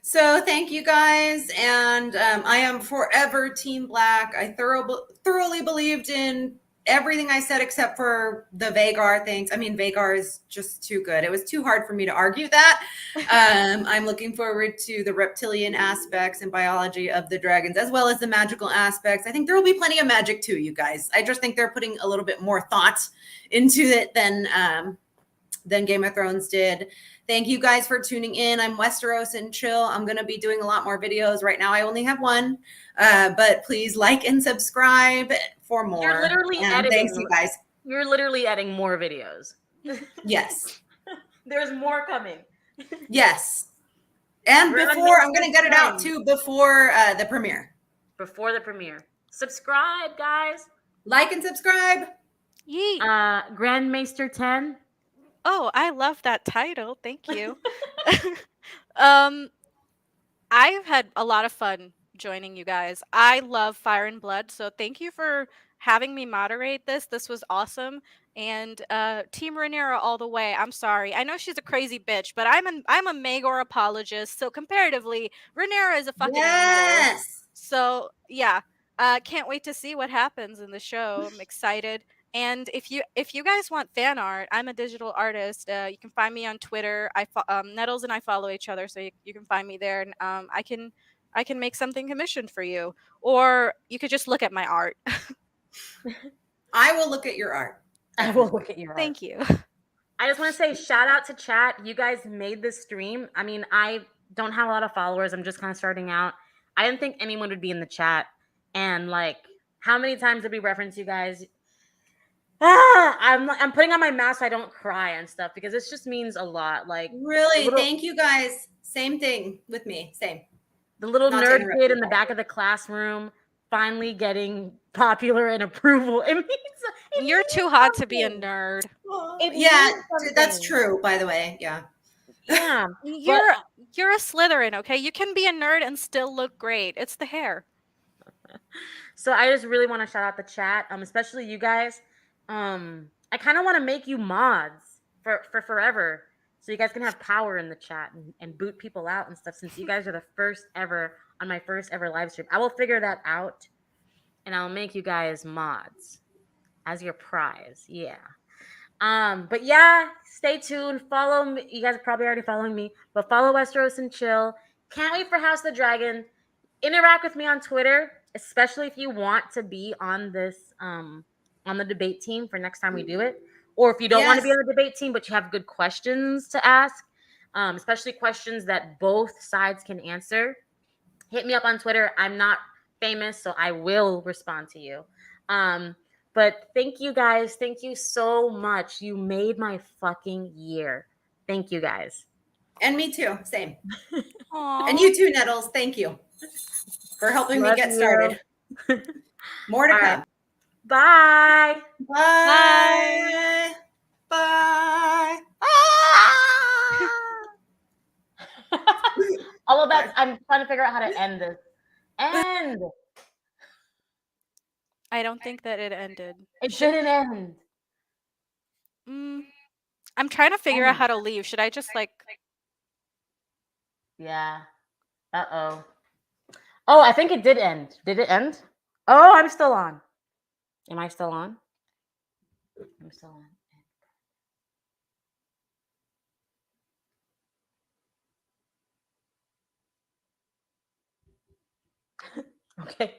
So thank you guys, and I am forever Team Black. I thoroughly believed in everything I said except for the Vagar things. I mean, Vagar is just too good. It was too hard for me to argue that. I'm looking forward to the reptilian aspects and biology of the dragons, as well as the magical aspects. I think there will be plenty of magic too, you guys. I just think they're putting a little bit more thought into it than Game of Thrones did. Thank you guys for tuning in. I'm Westeros and Chill. I'm going to be doing a lot more videos. Right now, I only have one, but please like and subscribe for more. You're literally and editing. thanks, you guys. You're literally adding more videos. Yes. There's more coming. Yes. And before, I'm going to get it out too before the premiere. Before the premiere. Subscribe, guys. Like and subscribe. Yeet. Grandmaester Tehn. Oh, I love that title. Thank you. um, I've had a lot of fun joining you guys. I love Fire and Blood, so thank you for having me moderate this. This was awesome. And Team Rhaenyra all the way. I'm sorry. I know she's a crazy bitch, but I'm a Maegor apologist. So comparatively, Rhaenyra is a fucking angel. Yes. So yeah, can't wait to see what happens in the show. I'm excited. And if you guys want fan art, I'm a digital artist. You can find me on Twitter. Nettles and I follow each other, so you can find me there, and I can make something commissioned for you, or you could just look at my art. I will look at your art. I will look at your art. Thank you. I just want to say shout out to chat. You guys made this stream. I mean, I don't have a lot of followers. I'm just kind of starting out. I didn't think anyone would be in the chat. And like, how many times did we reference you guys? I'm putting on my mask so I don't cry and stuff because this just means a lot. Like, Really, thank you guys. Same thing with me. Same. the little Not to nerd interrupt kid you. in the back of the classroom finally getting popular and approval. You're means too hot to be a something. nerd. Yeah, means that's something. true, by the way. Yeah. Yeah. You're a Slytherin, okay? You can be a nerd and still look great. It's the hair. So I just really want to shout out the chat, especially you guys. I kind of want to make you mods for forever, so you guys can have power in the chat and boot people out and stuff. Since you guys are the first ever on my first ever live stream, I will figure that out, and I'll make you guys mods as your prize. Yeah. But yeah, stay tuned. Follow me. You guys are probably already following me, but follow Westeros and Chill. Can't wait for House of the Dragon. Interact with me on Twitter, especially if you want to be on this on the debate team for next time we do it. Or if you don't want to be on the debate team, but you have good questions to ask, especially questions that both sides can answer. Hit me up on Twitter. I'm not famous, so I will respond to you. But thank you guys. Thank you so much. You made my fucking year. Thank you guys. And me too. Same. Aww. And you too, Nettles. Thank you for helping me Love get you. started. More to All come. right. Bye. Bye. Bye. All of that. I'm trying to figure out how to end this. End. I don't think that it ended. It shouldn't end. I'm trying to figure out how to leave. Should I just like? Yeah. Uh-oh. Oh, I think it did end. Did it end? Oh, I'm still on. Am I still on? I'm still on. Okay.